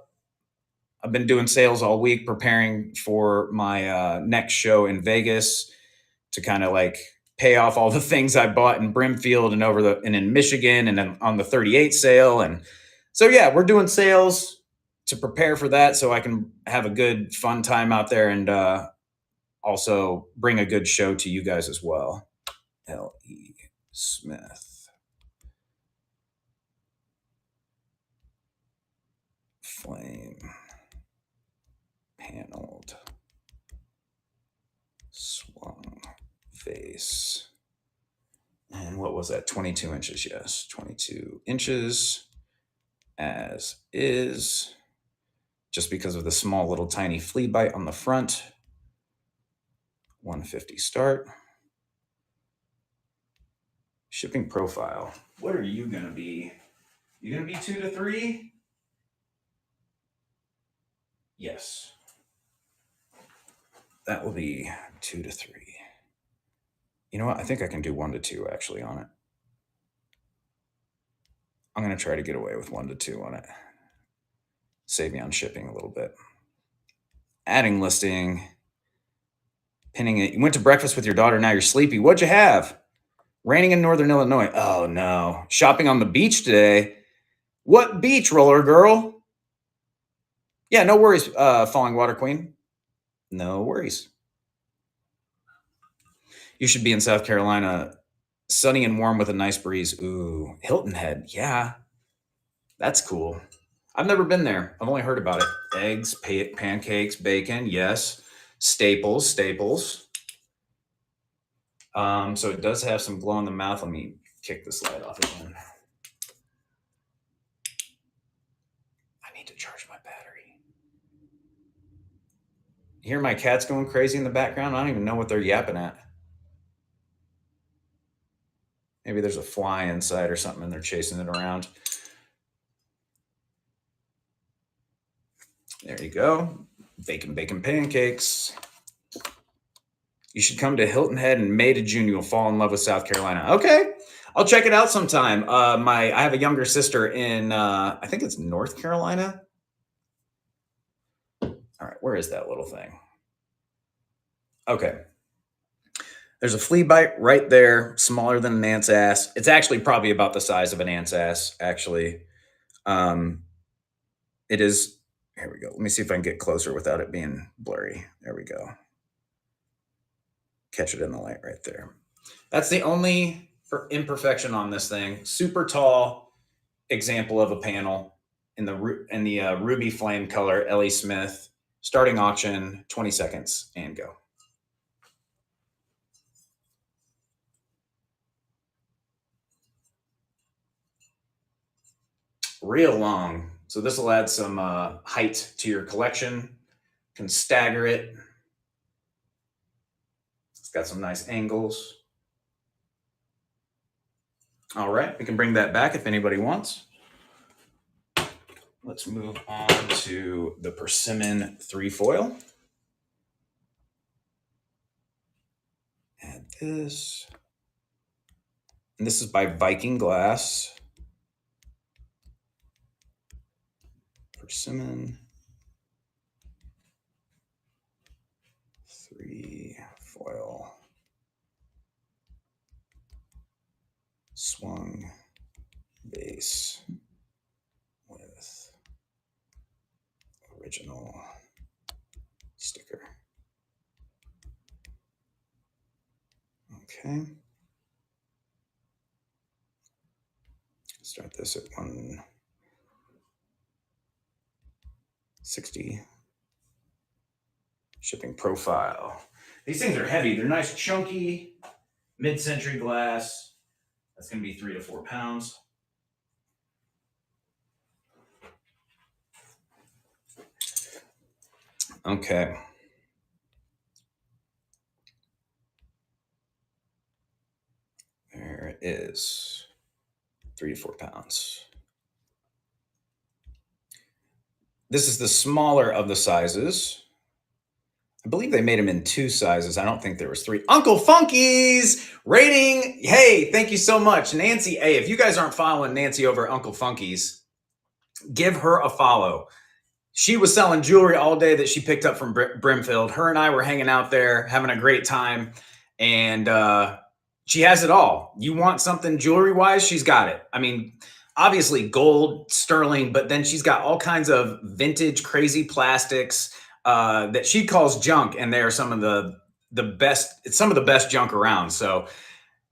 I've been doing sales all week, preparing for my next show in Vegas to kind of like pay off all the things I bought in Brimfield and in Michigan and then on the 38 sale. And so, yeah, we're doing sales to prepare for that so I can have a good fun time out there and also bring a good show to you guys as well. L.E. Smith. Flame. Paneled. Swung. Vase. And what was that? 22 inches. Yes, 22 inches as is. Just because of the small little tiny flea bite on the front. 150 start. Shipping profile. What are you going to be? You going to be 2 to 3? Yes. That will be 2 to 3. You know what? I think I can do 1 to 2 actually on it. I'm going to try to get away with 1 to 2 on it. Save me on shipping a little bit. Adding listing. Pinning it. You went to breakfast with your daughter. Now you're sleepy. What'd you have? Raining in Northern Illinois. Oh, no. Shopping on the beach today. What beach, roller girl? Yeah, no worries, Falling Water Queen. No worries. You should be in South Carolina, sunny and warm with a nice breeze. Ooh, Hilton Head. Yeah, that's cool. I've never been there. I've only heard about it. Eggs, pancakes, bacon. Yes. Staples. So it does have some glow in the mouth. Let me kick this light off again. hear my cats going crazy in the background? I don't even know what they're yapping at. Maybe there's a fly inside or something and they're chasing it around. There you go. Bacon pancakes. You should come to Hilton Head in May to June. You'll fall in love with South Carolina. Okay. I'll check it out sometime. I have a younger sister in I think it's North Carolina. All right, where is that little thing? Okay. There's a flea bite right there, smaller than an ant's ass. It's actually probably about the size of an ant's ass, actually. Um, it is. Here we go. Let me see if I can get closer without it being blurry. There we go. Catch it in the light right there. That's the only imperfection on this thing. Super tall example of a panel in the ruby flame color, Ellie Smith. Starting auction, 20 seconds, and go. Real long. So this will add some height to your collection. Can stagger it. It's got some nice angles. All right, we can bring that back if anybody wants. Let's move on to the Persimmon 3-foil. Add this. And this is by Viking Glass. Persimmon 3-foil. Swung base with original sticker. Okay. Start this at 160. Shipping profile. These things are heavy. They're nice, chunky, mid-century glass. That's going to be 3 to 4 pounds. Okay. There it is. 3 to 4 pounds. This is the smaller of the sizes. I believe they made them in 2 sizes. I don't think there was 3. Uncle Funky's rating. Hey, thank you so much. Nancy A. If you guys aren't following Nancy over at Uncle Funky's, give her a follow. She was selling jewelry all day that she picked up from Brimfield. Her and I were hanging out there, having a great time. And she has it all. You want something jewelry-wise, she's got it. I mean, obviously gold, sterling, but then she's got all kinds of vintage, crazy plastics that she calls junk, and they are some of the best. It's some of the best junk around. So,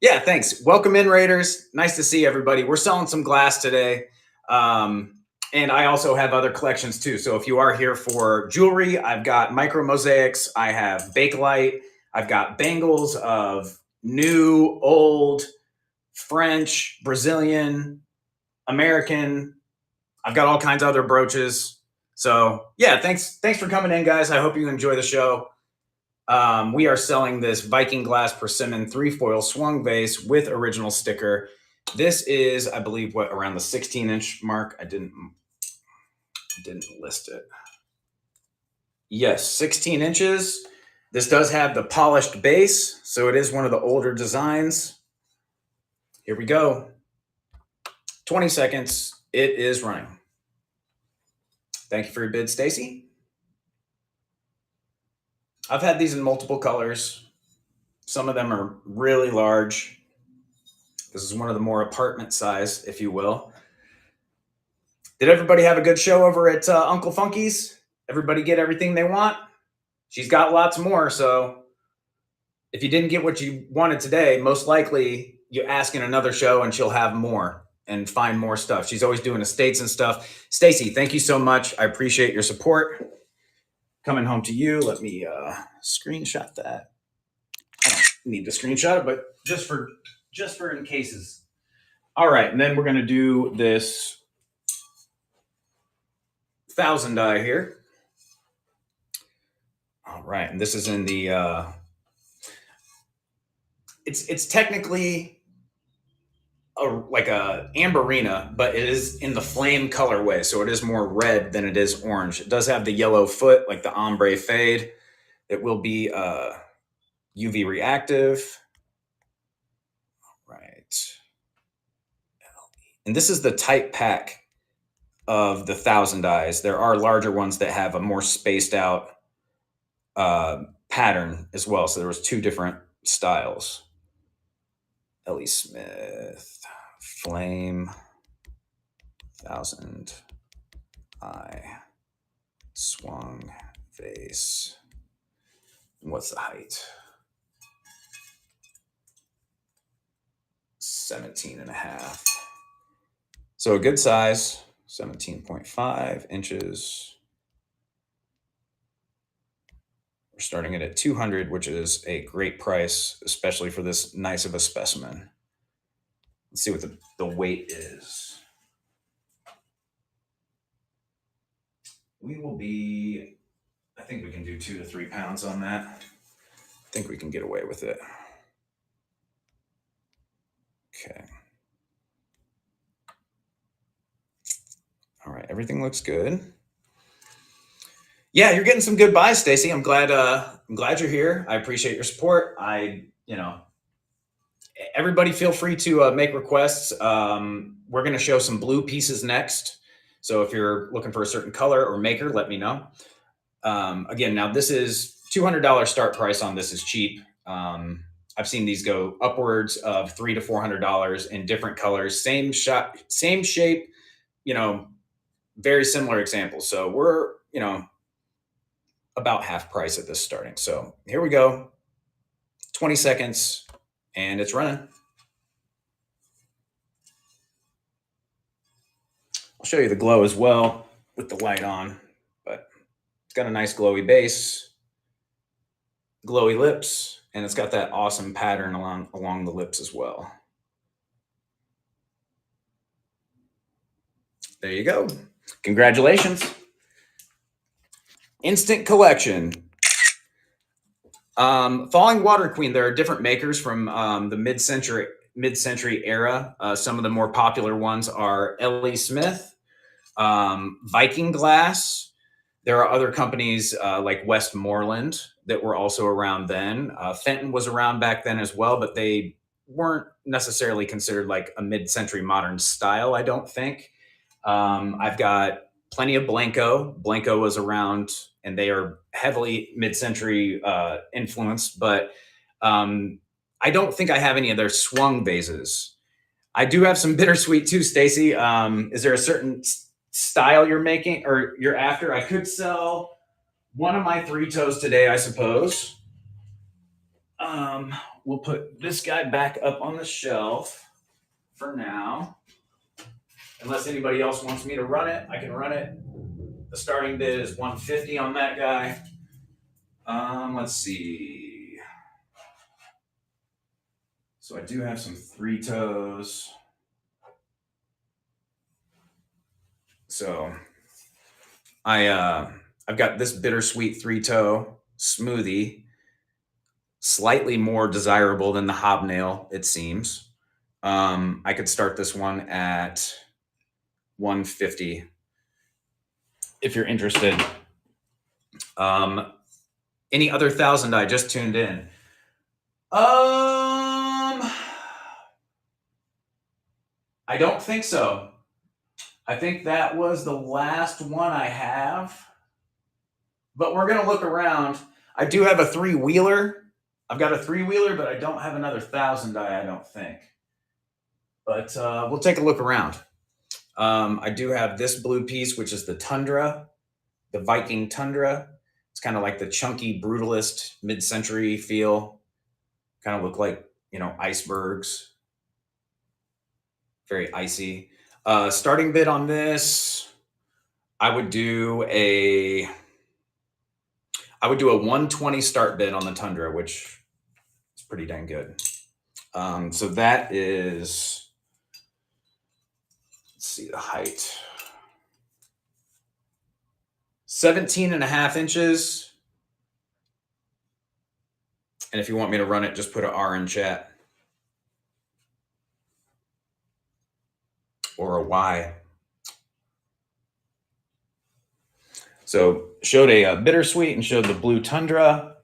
yeah, thanks. Welcome in, Raiders. Nice to see everybody. We're selling some glass today, and I also have other collections too. So if you are here for jewelry, I've got micro mosaics. I have bakelite. I've got bangles of new, old, French, Brazilian, American. I've got all kinds of other brooches. So yeah, thanks for coming in, guys. I hope you enjoy the show. We are selling this Viking Glass Persimmon 3-foil swung vase with original sticker. This is, I believe, what, around the 16-inch mark. I didn't list it. Yes, 16 inches. This does have the polished base, so it is one of the older designs. Here we go. 20 seconds. It is running. Thank you for your bid, Stacy. I've had these in multiple colors. Some of them are really large. This is one of the more apartment size, if you will. Did everybody have a good show over at Uncle Funky's? Everybody get everything they want? She's got lots more, so if you didn't get what you wanted today, most likely you ask in another show and she'll have more and find more stuff. She's always doing estates and stuff. Stacy, thank you so much. I appreciate your support. Coming home to you. Let me screenshot that. I don't need to screenshot it, but just for in cases. All right, and then we're going to do this 1,000 die here. All right, and this is in the. It's technically like a amberina, but it is in the flame colorway, so it is more red than it is orange. It does have the yellow foot, like the ombre fade. It will be UV reactive. Right. And this is the type pack of the 1,000 dyes. There are larger ones that have a more spaced out pattern as well. So there was two different styles. Ellie Smith, Flame, 1,000 eye, Swung, vase. What's the height? 17.5. So a good size, 17.5 inches. We're starting it at 200, which is a great price, especially for this nice of a specimen. Let's see what the weight is. We will be, I think we can do 2 to 3 pounds on that. I think we can get away with it. Okay. All right, everything looks good. Yeah, you're getting some good buys, Stacy. I'm glad you're here. I appreciate your support. Everybody feel free to make requests. We're going to show some blue pieces next. So if you're looking for a certain color or maker, let me know. Again, now this is $200 start price on this is cheap. I've seen these go upwards of $300 to $400 in different colors, same shot, same shape, very similar examples. So we're, about half price at this starting. So here we go. 20 seconds and it's running. I'll show you the glow as well with the light on, but it's got a nice glowy base, glowy lips, and it's got that awesome pattern along the lips as well. There you go. Congratulations. Instant collection. Falling Water Queen. There are different makers from the mid-century era. Some of the more popular ones are Ellie Smith, Viking Glass. There are other companies like Westmoreland that were also around then. Fenton was around back then as well, but they weren't necessarily considered like a mid-century modern style, I don't think. I've got plenty of Blenko. Blenko was around, and they are heavily mid-century influenced, but I don't think I have any of their Swung vases. I do have some bittersweet too, Stacy. Is there a certain style you're making or you're after? I could sell one of my 3 toes today, I suppose. We'll put this guy back up on the shelf for now. Unless anybody else wants me to run it, I can run it. The starting bid is 150 on that guy. Let's see. So I do have some 3 toes. So I've got this bittersweet 3 toe smoothie, slightly more desirable than the hobnail, it seems. I could start this one at 150 if you're interested. Any other 1,000 I just tuned in? I don't think so. I think that was the last one I have. But we're going to look around. I do have a 3-wheeler. I've got a 3-wheeler, but I don't have another 1,000 die, I don't think. But we'll take a look around. I do have this blue piece, which is the Tundra, the Viking Tundra. It's kind of like the chunky brutalist mid-century feel. Kind of look like, icebergs. Very icy. Starting bid on this, I would do a 120 start bid on the Tundra, which is pretty dang good. So that is, let's see the height. 17.5 inches. And if you want me to run it, just put an R in chat. Or a Y. So showed a bittersweet and showed the blue tundra.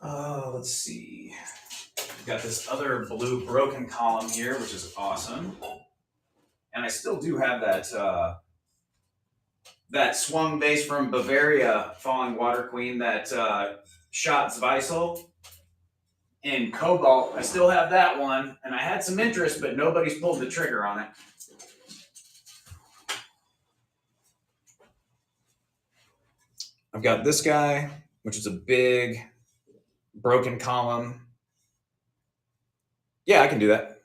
Let's see. We've got this other blue broken column here, which is awesome. And I still do have that that Swung vase from Bavaria, Falling Water Queen, that shot Zweisel in cobalt. I still have that one, and I had some interest, but nobody's pulled the trigger on it. I've got this guy, which is a big broken column. Yeah, I can do that.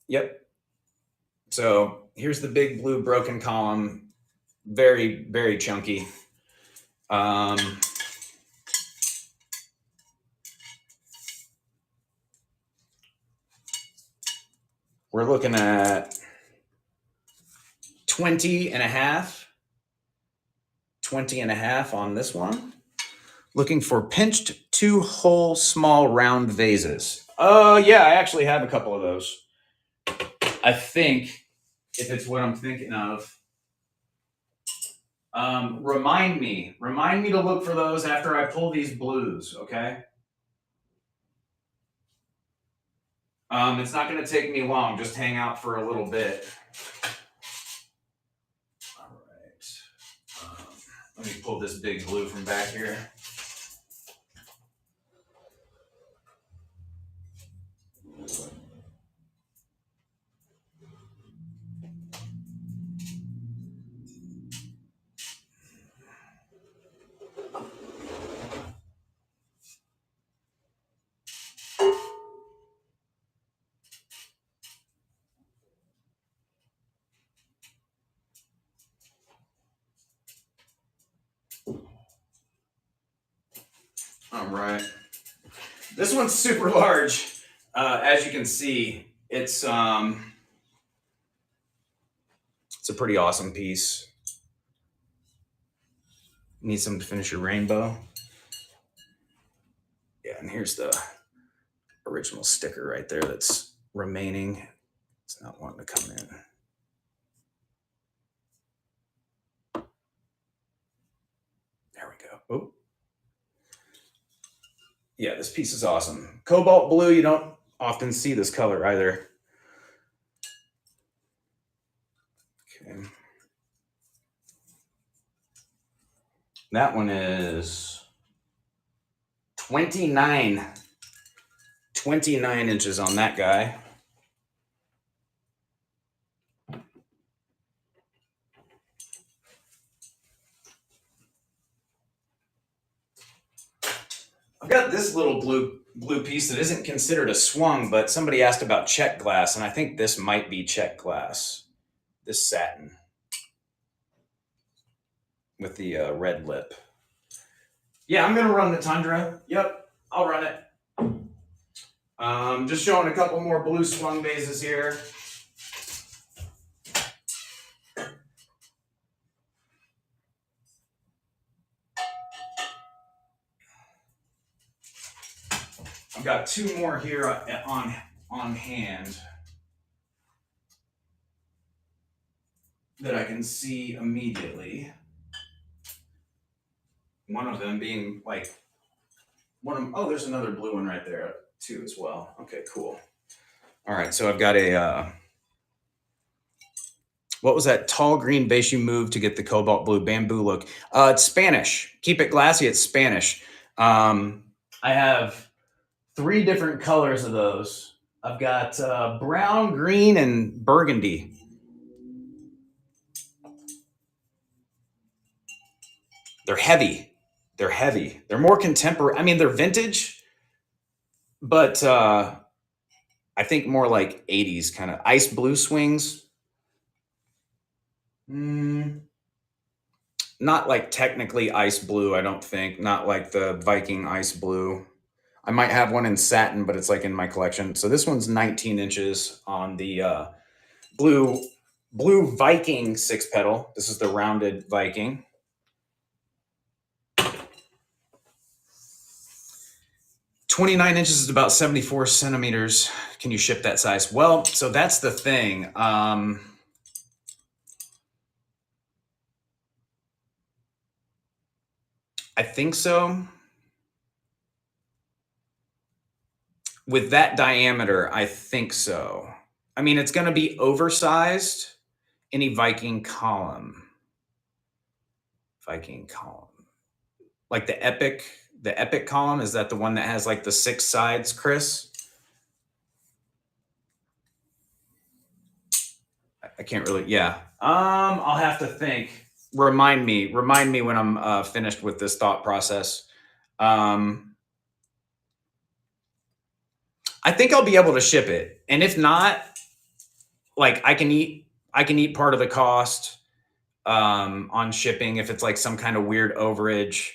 Yep. So here's the big blue broken column. Very, very chunky. We're looking at 20 and a half. 20 and a half on this one. Looking for pinched 2-hole small round vases. Yeah, I actually have a couple of those. I think, if it's what I'm thinking of. Remind me to look for those after I pull these blues, okay? It's not going to take me long. Just hang out for a little bit. All right. Let me pull this big blue from back here. All right. This one's super large. As you can see, it's a pretty awesome piece. Need some to finish your rainbow. Yeah, and here's the original sticker right there that's remaining. It's not wanting to come in. There we go. Oh. Yeah, this piece is awesome. Cobalt blue, you don't often see this color either. Okay. That one is 29 inches on that guy. I've got this little blue piece that isn't considered a swung, but somebody asked about check glass, and I think this might be check glass. This satin with the red lip. Yeah, I'm gonna run the Tundra. Yep, I'll run it. Just showing a couple more blue swung vases here. I've got two more here on hand that I can see immediately. One of them being like oh, there's another blue one right there too as well. Okay, cool. All right, so I've got a what was that tall green vase you moved to get the cobalt blue bamboo look? It's Spanish. Keep it glassy. It's Spanish. I have 3 different colors of those. I've got brown, green, and burgundy. They're heavy. They're heavy. They're more contemporary. I mean, they're vintage, but I think more like 80s kind of ice blue swings. Not like technically ice blue, I don't think. Not like the Viking ice blue. I might have one in satin, but it's like in my collection. So this one's 19 inches on the blue Viking 6-petal. This is the rounded Viking. 29 inches is about 74 centimeters. Can you ship that size? Well, so that's the thing. I think so. With that diameter, I think so. I mean, it's going to be oversized. Any Viking column. Viking column. Like the epic column, is that the one that has like the 6 sides, Chris? I can't really, yeah. I'll have to think. Remind me when I'm finished with this thought process. I think I'll be able to ship it. And if not, like I can eat part of the cost on shipping if it's like some kind of weird overage.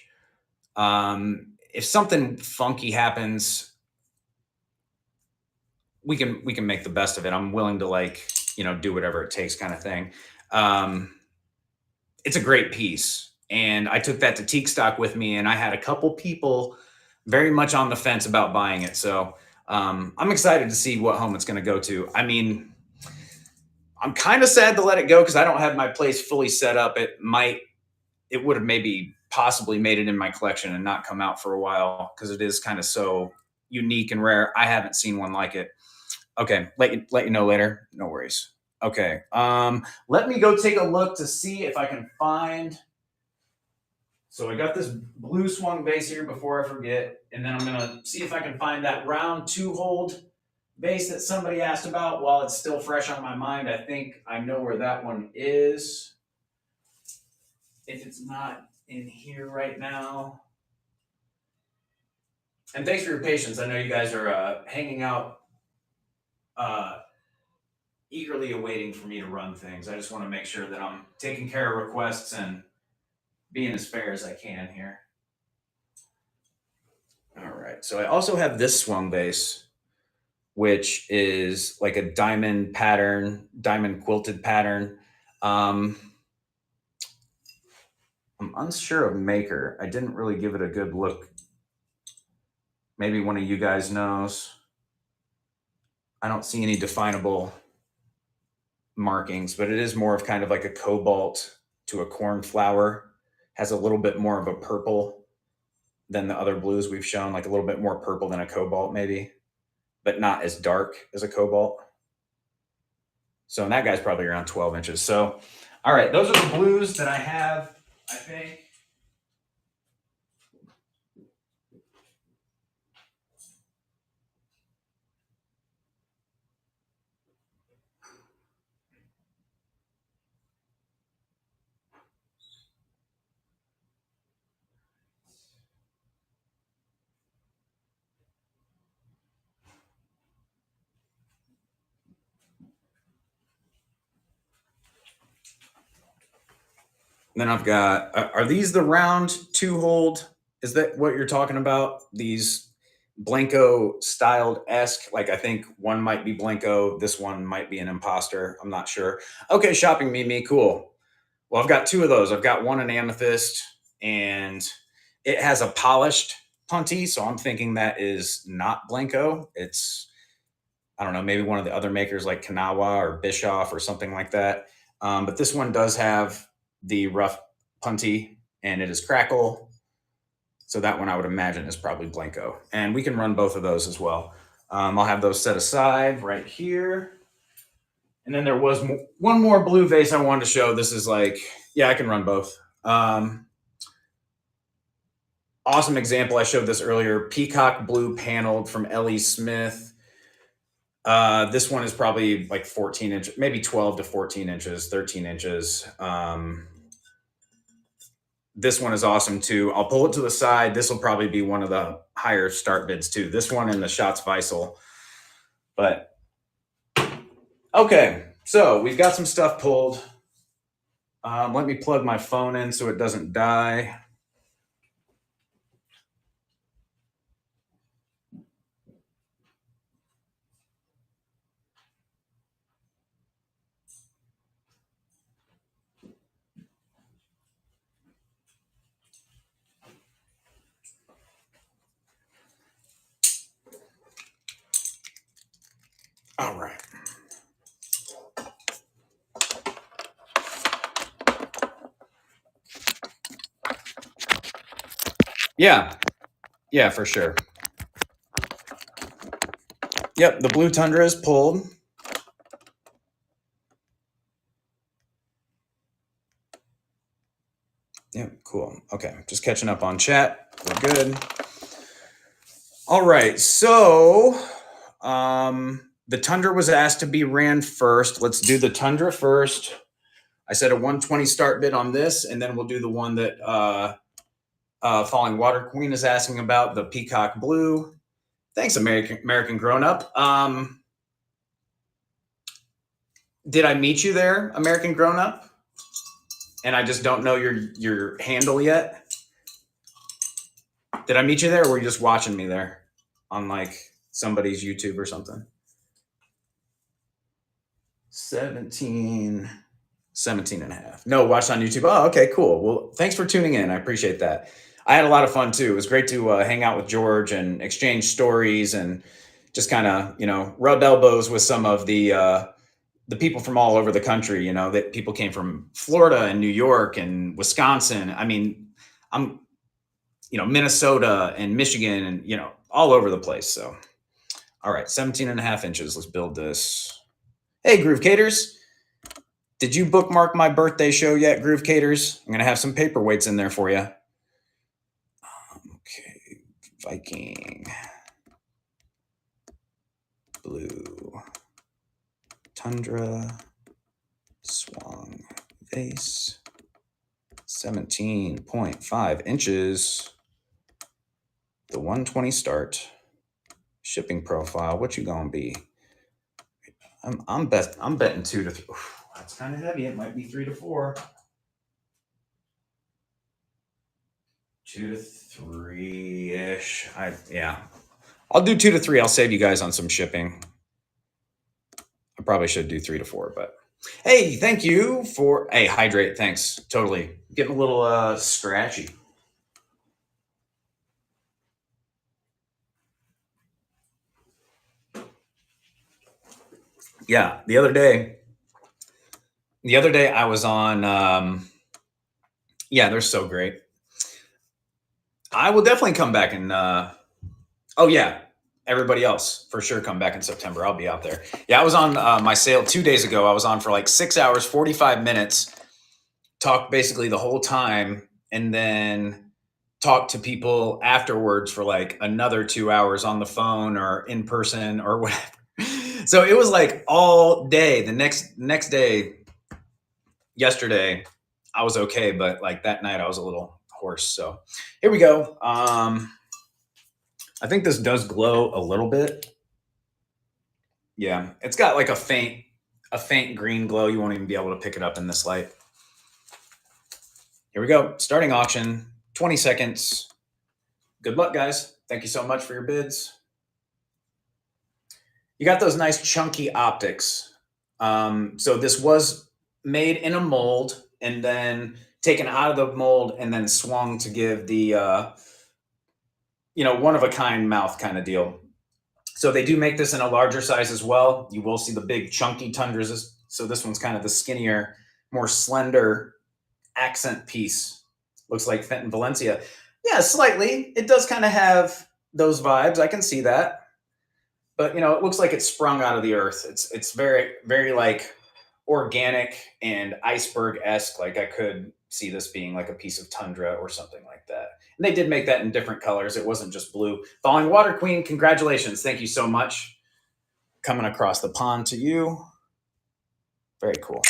If something funky happens, we can make the best of it. I'm willing to like, do whatever it takes kind of thing. It's a great piece. And I took that to Teak Stock with me, and I had a couple people very much on the fence about buying it. So I'm excited to see what home it's going to go to. I mean, I'm kind of sad to let it go because I don't have my place fully set up. It would have maybe possibly made it in my collection and not come out for a while because it is kind of so unique and rare. I haven't seen one like it. Okay, let you know later. No worries. Okay, let me go take a look to see if I can find. So I got this blue Swung vase here before I forget, and then I'm gonna see if I can find that round 2-hold vase that somebody asked about while it's still fresh on my mind. I think I know where that one is. If it's not in here right now. And thanks for your patience. I know you guys are hanging out, eagerly awaiting for me to run things. I just want to make sure that I'm taking care of requests and being as fair as I can here. All right. So I also have this Swung vase, which is like a diamond quilted pattern. I'm unsure of maker. I didn't really give it a good look. Maybe one of you guys knows. I don't see any definable markings, but it is more of kind of like a cobalt to a cornflower. Has a little bit more of a purple than the other blues we've shown, like a little bit more purple than a cobalt maybe, but not as dark as a cobalt. So, and that guy's probably around 12 inches. So, all right, those are the blues that I have, I think. Then I've got, are these the round 2-hold? Is that what you're talking about? These Blenko styled esque, like I think one might be Blenko, this one might be an imposter. I'm not sure. Okay, shopping Mimi, cool. Well, I've got 2 of those. I've got one in amethyst, and it has a polished punty, so I'm thinking that is not Blenko. It's, I don't know, maybe one of the other makers like Kanawa or Bischoff or something like that. But this one does have the rough punty, and it is crackle. So that one I would imagine is probably Blenko. And we can run both of those as well. I'll have those set aside right here. And then there was one more blue vase I wanted to show. This is like, yeah, I can run both. Awesome example. I showed this earlier. Peacock blue paneled from L.E. Smith. This one is probably like 14 inches, maybe 12 to 14 inches, 13 inches. This one is awesome too. I'll pull it to the side. This will probably be one of the higher start bids too. This one and the Schatz Weissel. But okay, so we've got some stuff pulled. Let me plug my phone in so it doesn't die. Yeah. Yeah, for sure. Yep. The blue tundra is pulled. Yep. Cool. Okay. Just catching up on chat. We're good. All right. So, the tundra was asked to be ran first. Let's do the tundra first. I said a 120 start bid on this, and then we'll do the one that Falling Water Queen is asking about, the peacock blue. Thanks, American grown up. Did I meet you there, American grown up? And I just don't know your handle yet. Did I meet you there, or were you just watching me there on like somebody's YouTube or something? 17, 17 and a half. No, watched on YouTube. Oh, okay, cool. Well, thanks for tuning in. I appreciate that. I had a lot of fun too. It was great to hang out with George and exchange stories and just kind of, rub elbows with some of the people from all over the country. That people came from Florida and New York and Wisconsin. I mean, I'm, Minnesota and Michigan and, all over the place. So, all right, 17 and a half inches. Let's build this. Hey, Groove Caters. Did you bookmark my birthday show yet, Groove Caters? I'm going to have some paperweights in there for you. Okay, Viking. Blue. Tundra. Swung. Vase. 17.5 inches. The 120 start. Shipping profile. What you gonna be? I'm betting 2 to 3. Oof, that's kind of heavy. It might be 3 to 4. 2 to 3 ish. I'll do 2 to 3. I'll save you guys on some shipping. I probably should do 3 to 4, but hey, thank you for hydrate. Thanks. Totally. Getting a little scratchy. Yeah, the other day I was on yeah, they're so great. I will definitely come back and oh yeah, everybody else for sure come back in September. I'll be out there. Yeah, I was on my sale 2 days ago. I was on for like 6 hours 45 minutes, talked basically the whole time, and then talked to people afterwards for like another 2 hours on the phone or in person or whatever. So it was like all day. The next day, yesterday, I was okay, but like that night I was a little hoarse. So here we go. I think this does glow a little bit. Yeah, it's got like a faint green glow. You won't even be able to pick it up in this light. Here we go. Starting auction, 20 seconds. Good luck, guys. Thank you so much for your bids. You got those nice chunky optics. So this was made in a mold and then taken out of the mold and then swung to give the one of a kind mouth kind of deal. So they do make this in a larger size as well. You will see the big chunky tundras. So this one's kind of the skinnier, more slender accent piece. Looks like Fenton Valencia. Yeah, slightly. It does kind of have those vibes. I can see that. But it looks like it's sprung out of the earth. It's very, very like organic and iceberg-esque. Like I could see this being like a piece of tundra or something like that. And they did make that in different colors. It wasn't just blue. Falling Water Queen, congratulations. Thank you so much. Coming across the pond to you. Very cool.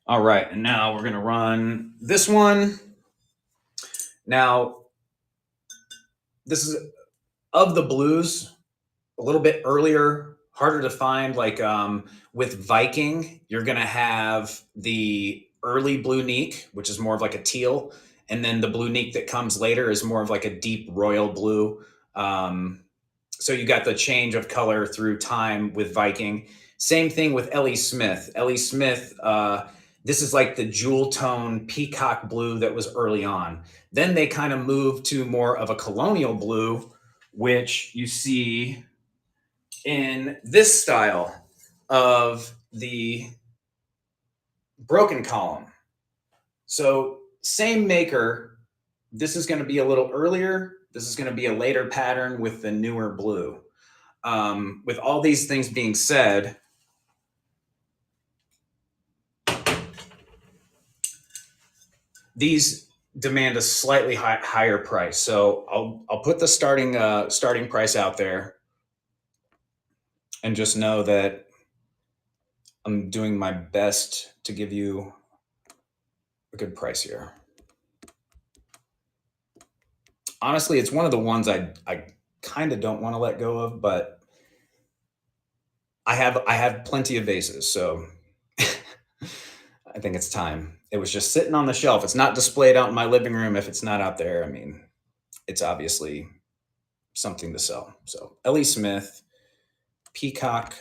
All right, and now we're gonna run this one. Now, this is of the blues, a little bit earlier, harder to find. Like with Viking, you're gonna have the early blue neek, which is more of like a teal, and then the blue neek that comes later is more of like a deep royal blue. So you got the change of color through time with Viking. Same thing with Ellie Smith. Ellie Smith, this is like the jewel tone peacock blue that was early on. Then they kind of moved to more of a colonial blue, which you see in this style of the broken column. So same maker. This is going to be a little earlier. This is going to be a later pattern with the newer blue. With all these things being said, these demand a slightly higher price. So I'll put the starting price out there, and just know that I'm doing my best to give you a good price here. Honestly, it's one of the ones I kind of don't want to let go of, but I have plenty of vases, so I think it's time. It was just sitting on the shelf. It's not displayed out in my living room. If it's not out there, I mean, it's obviously something to sell. So L.E. Smith, Peacock,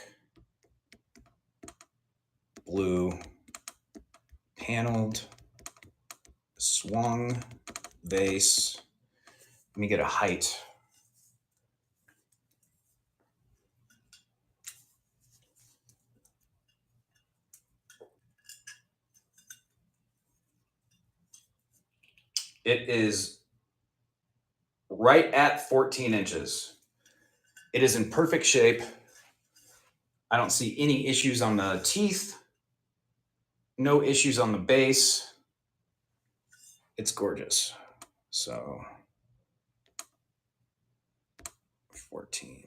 blue, paneled, swung, vase. Let me get a height. It is right at 14 inches. It is in perfect shape. I don't see any issues on the teeth. No issues on the base. It's gorgeous. So 14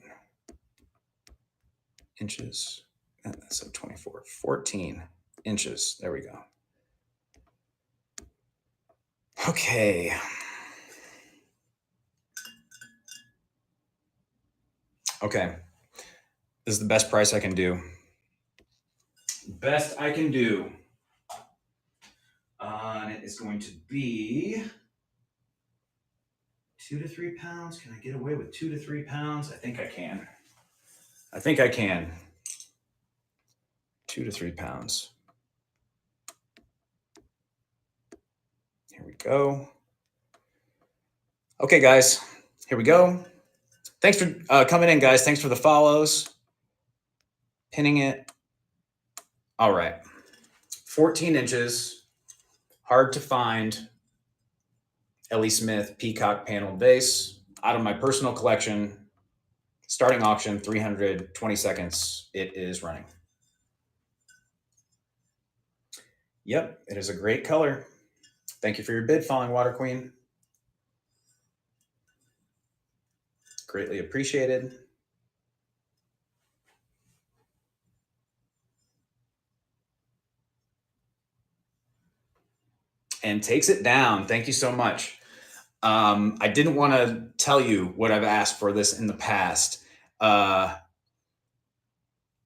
inches. That's a 24. 14 inches. There we go. Okay. Okay. This is the best price I can do. Best I can do. And it is going to be 2 to 3 pounds. Can I get away with 2 to 3 pounds? I think I can. I think I can. 2 to 3 pounds. Here we go. Okay, guys, here we go. Thanks for coming in, guys. Thanks for the follows. Pinning it. All right. 14 inches. Hard to find. L.E. Smith Peacock paneled vase. Out of my personal collection. Starting auction, 320 seconds. It is running. Yep, it is a great color. Thank you for your bid, Falling Water Queen. Greatly appreciated. And takes it down. Thank you so much. I didn't want to tell you what I've asked for this in the past. Yeah,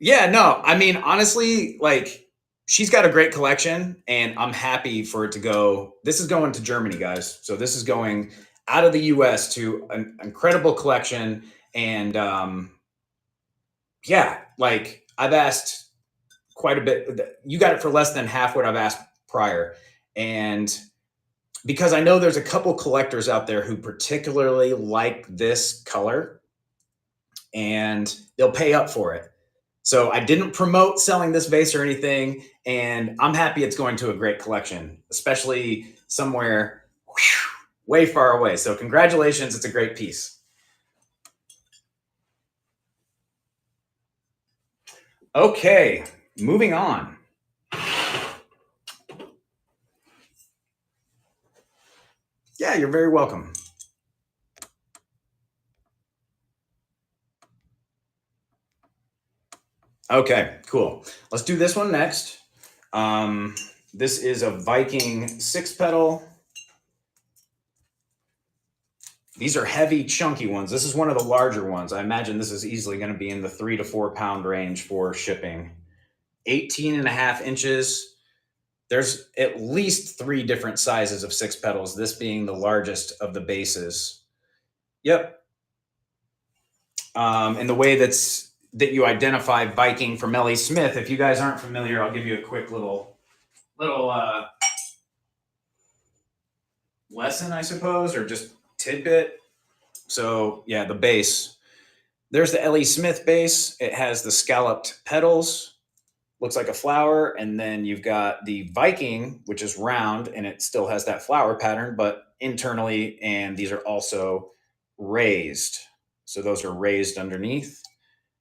no, I mean, honestly, like, she's got a great collection, and I'm happy for it to go. This is going to Germany, guys. So this is going out of the US to an incredible collection. And yeah, like, I've asked quite a bit. You got it for less than half what I've asked prior. And because I know there's a couple collectors out there who particularly like this color, and they'll pay up for it. So I didn't promote selling this vase or anything, and I'm happy it's going to a great collection, especially somewhere way far away. So congratulations, it's a great piece. Okay, moving on. Yeah, you're very welcome. Okay, cool. Let's do this one next. This is a Viking 6-petal. These are heavy, chunky ones. This is one of the larger ones. I imagine this is easily going to be in the 3 to 4 pound range for shipping. 18.5 inches. There's at least 3 different sizes of 6-petals, this being the largest of the bases. Yep. And the way that you identify Viking from L.E. Smith, if you guys aren't familiar, I'll give you a quick little lesson, I suppose, or just tidbit. So yeah, the base. There's the L.E. Smith base. It has the scalloped petals looks like a flower, and then you've got the Viking, which is round and it still has that flower pattern, but internally, and these are also raised. So those are raised underneath,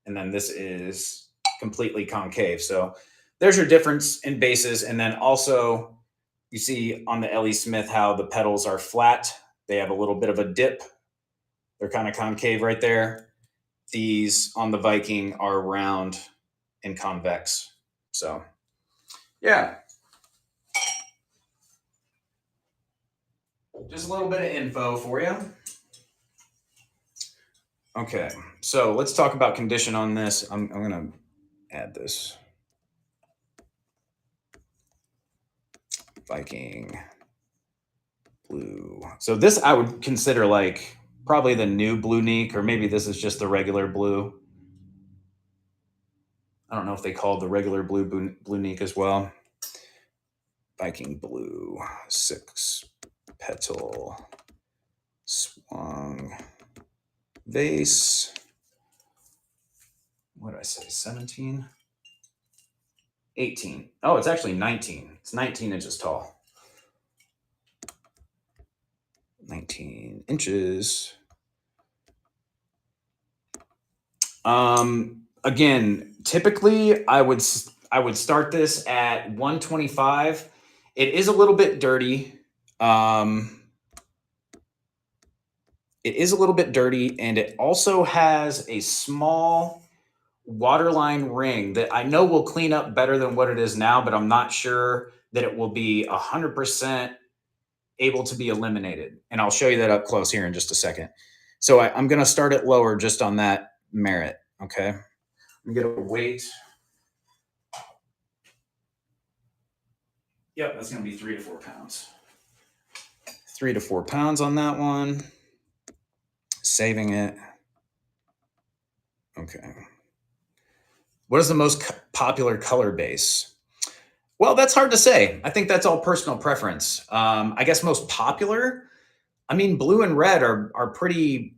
and then this is completely concave. So there's your difference in bases. And then also you see on the Ellie Smith how the petals are flat. They have a little bit of a dip. They're kind of concave right there. These on the Viking are round and convex. So yeah, just a little bit of info for you. Okay, so let's talk about condition on this. I'm going to add this Viking blue. So this I would consider like probably the new blue Neek, or maybe this is just the regular blue. I don't know if they call the regular blue Neek as well. Viking blue, 6 petal, swung, vase. What did I say? 17? 18. Oh, it's actually 19. It's 19 inches tall. 19 inches. Again, typically I would start this at 125. It is a little bit dirty. It is a little bit dirty, and it also has a small waterline ring that I know will clean up better than what it is now, but I'm not sure that it will be 100% able to be eliminated. And I'll show you that up close here in just a second. So I'm going to start it lower just on that merit. Okay. I'm going to get a weight. Yep, that's going to be 3 to 4 pounds. 3 to 4 pounds on that one. Saving it. Okay. What is the most popular color base? Well, that's hard to say. I think that's all personal preference. I guess most popular, I mean, blue and red are pretty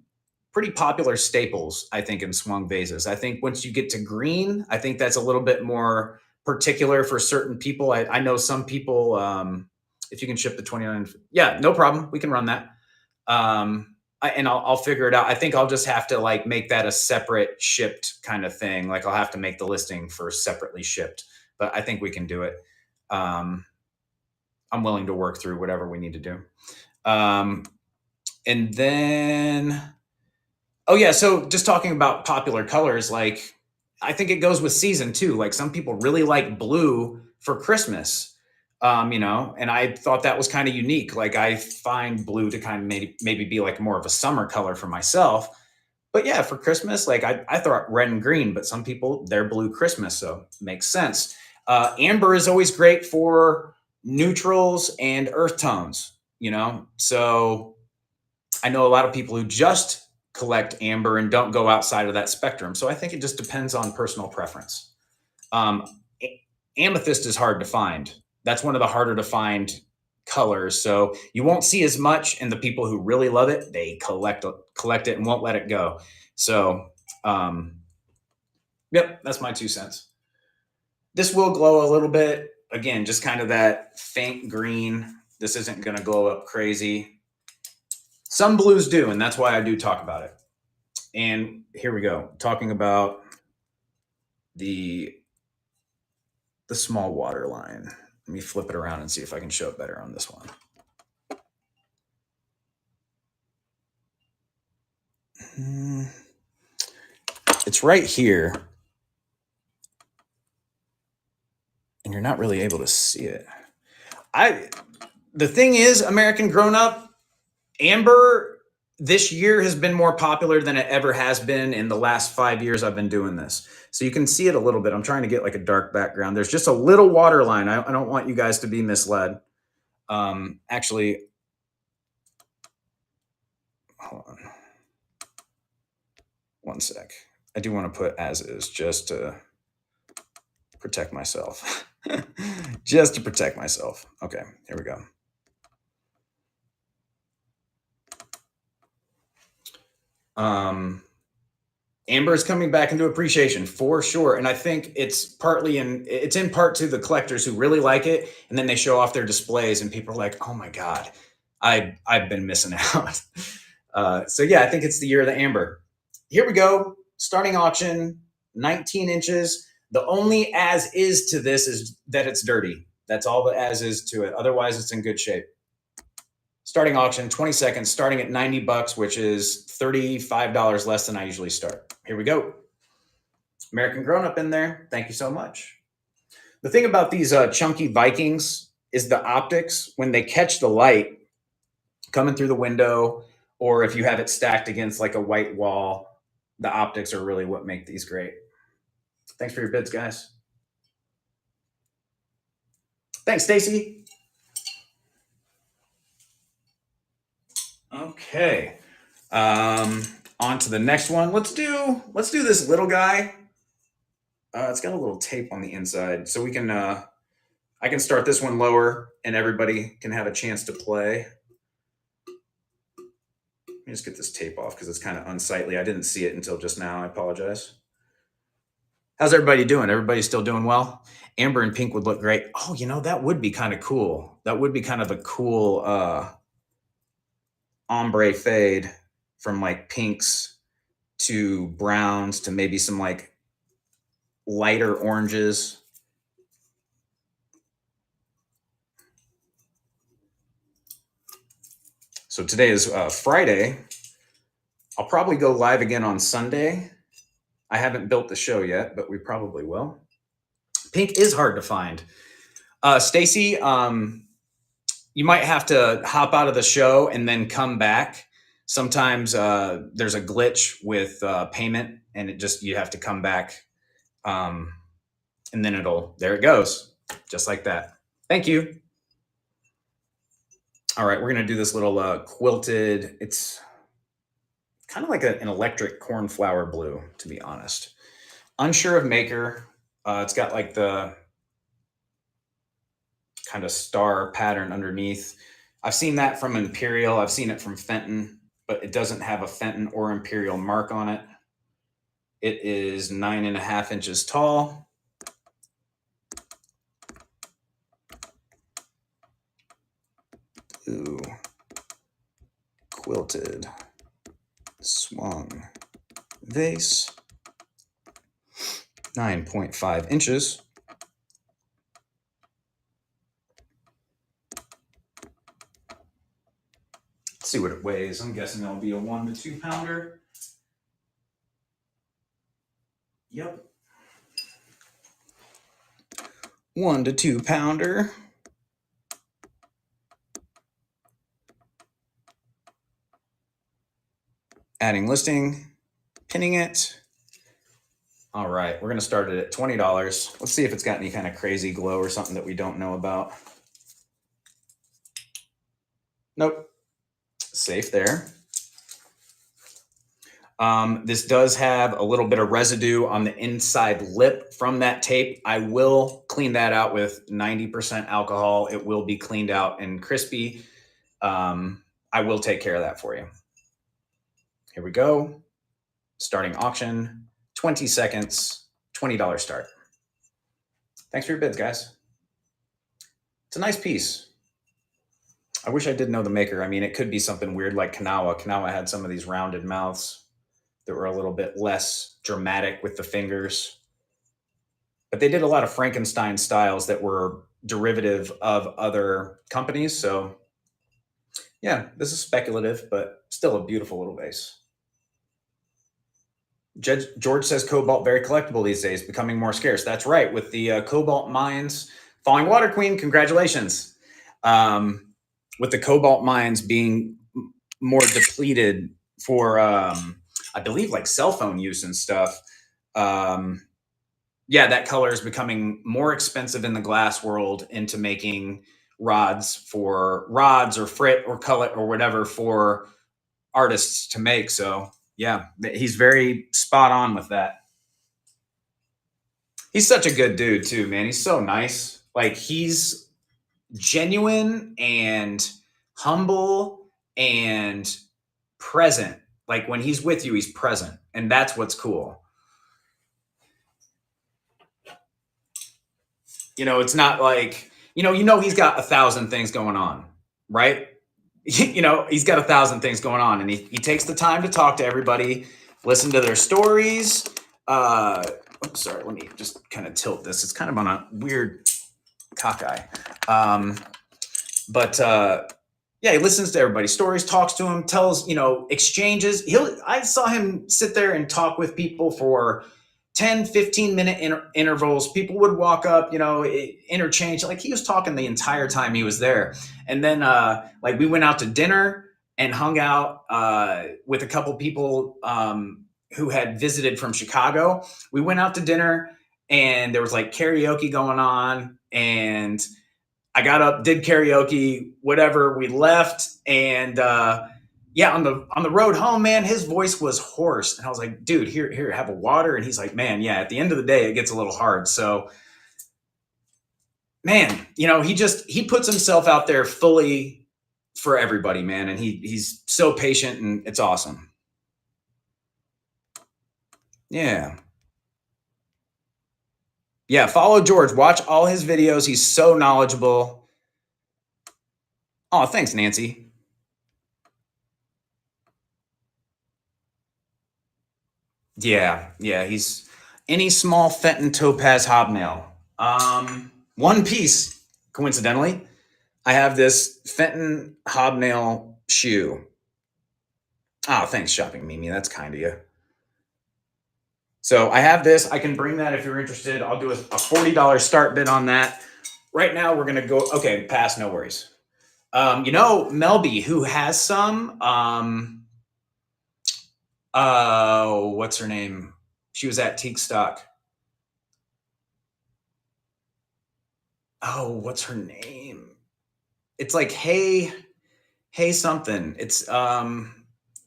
popular staples, I think, in swung vases. I think once you get to green, I think that's a little bit more particular for certain people. I know some people, if you can ship the 29, yeah, no problem. We can run that. And I'll figure it out. I think I'll just have to like make that a separate shipped kind of thing. Like I'll have to make the listing for separately shipped, but I think we can do it. I'm willing to work through whatever we need to do. And then, oh yeah, so just talking about popular colors, like I think it goes with season too. Like some people really like blue for Christmas. And I thought that was kind of unique. Like I find blue to kind of maybe be like more of a summer color for myself. But yeah, for Christmas, like I thought red and green, but some people, they're blue Christmas, so makes sense. Amber is always great for neutrals and earth tones, So I know a lot of people who just collect amber and don't go outside of that spectrum. So I think it just depends on personal preference. Amethyst is hard to find. That's one of the harder to find colors. So you won't see as much, and the people who really love it, they collect it and won't let it go. So, yep, that's my 2 cents. This will glow a little bit. Again, just kind of that faint green. This isn't going to glow up crazy. Some blues do, and that's why I do talk about it. And here we go, talking about the small water line. Let me flip it around and see if I can show it better on this one. It's right here. And you're not really able to see it. The thing is, American Grown Up, amber this year has been more popular than it ever has been in the last 5 years I've been doing this. So you can see it a little bit. I'm trying to get like a dark background. There's just a little water line. I don't want you guys to be misled. Actually, hold on. One sec. I do want to put as is just to protect myself. Just to protect myself. Okay, here we go. Amber is coming back into appreciation for sure, and I think it's in part to the collectors who really like it, and then they show off their displays, and people are like, "Oh my god, I've been missing out." So yeah, I think it's the year of the amber. Here we go, starting auction, 19 inches. The only as is to this is that it's dirty. That's all the as is to it. Otherwise, it's in good shape. Starting auction, 20 seconds, starting at $90, which is $35 less than I usually start. Here we go. American Grown Up in there. Thank you so much. The thing about these chunky Vikings is the optics. When they catch the light coming through the window, or if you have it stacked against like a white wall, the optics are really what make these great. Thanks for your bids, guys. Thanks, Stacy. Okay. On to the next one. Let's do this little guy. It's got a little tape on the inside, so we can I can start this one lower, and everybody can have a chance to play. Let me just get this tape off because it's kind of unsightly. I didn't see it until just now. I apologize. How's everybody doing? Everybody still doing well? Amber and pink would look great. Oh, you know, that would be kind of cool. That would be kind of a cool ombre fade from like pinks to browns to maybe some like lighter oranges. So today is Friday. I'll probably go live again on Sunday. I haven't built the show yet, but we probably will. Pink is hard to find. Stacy, you might have to hop out of the show and then come back. Sometimes there's a glitch with payment, and you have to come back, and then there it goes, just like that. Thank you. All right, we're gonna do this little quilted. It's kind of like an electric cornflower blue, to be honest. Unsure of maker. It's got like the kind of star pattern underneath. I've seen that from Imperial. I've seen it from Fenton, but it doesn't have a Fenton or Imperial mark on it. It is 9.5 inches tall. Ooh, quilted swung vase, 9.5 inches. Let's see what it weighs. I'm guessing that'll be a 1 to 2 pounder. Yep. 1 to 2 pounder. Adding listing, pinning it. All right, we're gonna start it at $20. Let's see if it's got any kind of crazy glow or something that we don't know about. Nope, safe there. This does have a little bit of residue on the inside lip from that tape. I will clean that out with 90% alcohol. It will be cleaned out and crispy. I will take care of that for you. Here we go. Starting auction, 20 seconds, $20 start. Thanks for your bids, guys. It's a nice piece. I wish I did know the maker. I mean, it could be something weird like Kanawa. Kanawa had some of these rounded mouths that were a little bit less dramatic with the fingers. But they did a lot of Frankenstein styles that were derivative of other companies. So yeah, this is speculative, but still a beautiful little vase. George says cobalt very collectible these days, becoming more scarce. That's right. With the cobalt mines, Falling Water Queen, congratulations. With the cobalt mines being more depleted for, I believe, like cell phone use and stuff. Yeah, that color is becoming more expensive in the glass world into making rods or frit or color or whatever for artists to make. So yeah, he's very spot on with that. He's such a good dude too, man. He's so nice. Like, he's genuine and humble and present Like when he's with you, he's present. And that's what's cool. It's not like, he's got 1,000 things going on, right? He's got 1,000 things going on, and he takes the time to talk to everybody, listen to their stories. Sorry, let me just kind of tilt this. It's kind of on a weird cockeye. But yeah, he listens to everybody's stories, talks to them, tells, exchanges. I saw him sit there and talk with people for 10, 15-minute intervals. People would walk up, interchange. Like he was talking the entire time he was there. And then like we went out to dinner and hung out with a couple people who had visited from Chicago. We went out to dinner and there was like karaoke going on, and I got up, did karaoke, whatever. We left, and yeah, on the road home, man, his voice was hoarse, and I was like, "Dude, here, have a water." And he's like, "Man, yeah, at the end of the day, it gets a little hard." So, man, he puts himself out there fully for everybody, man, and he's so patient, and it's awesome. Yeah. Yeah, follow George. Watch all his videos. He's so knowledgeable. Oh, thanks, Nancy. Yeah. He's any small Fenton topaz hobnail. One piece, coincidentally. I have this Fenton hobnail shoe. Oh, thanks, Shopping Mimi. That's kind of you. So I have this. I can bring that if you're interested. I'll do a $40 start bid on that. Right now, we're going to go. Okay, pass, no worries. Melby, who has some. What's her name? She was at Teak Stock. Oh, what's her name? It's like hey something. It's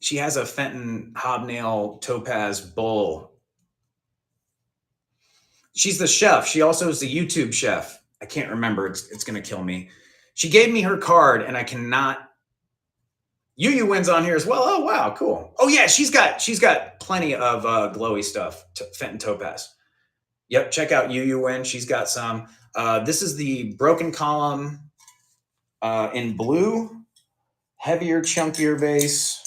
she has a Fenton hobnail topaz bowl. She's the chef. She also is the YouTube chef. I can't remember. It's gonna kill me. She gave me her card, and I cannot. Yu wins on here as well. Oh wow, cool. Oh yeah, she's got plenty of glowy stuff. Fenton topaz. Yep, check out Yu win. She's got some. This is the broken column in blue, heavier, chunkier vase.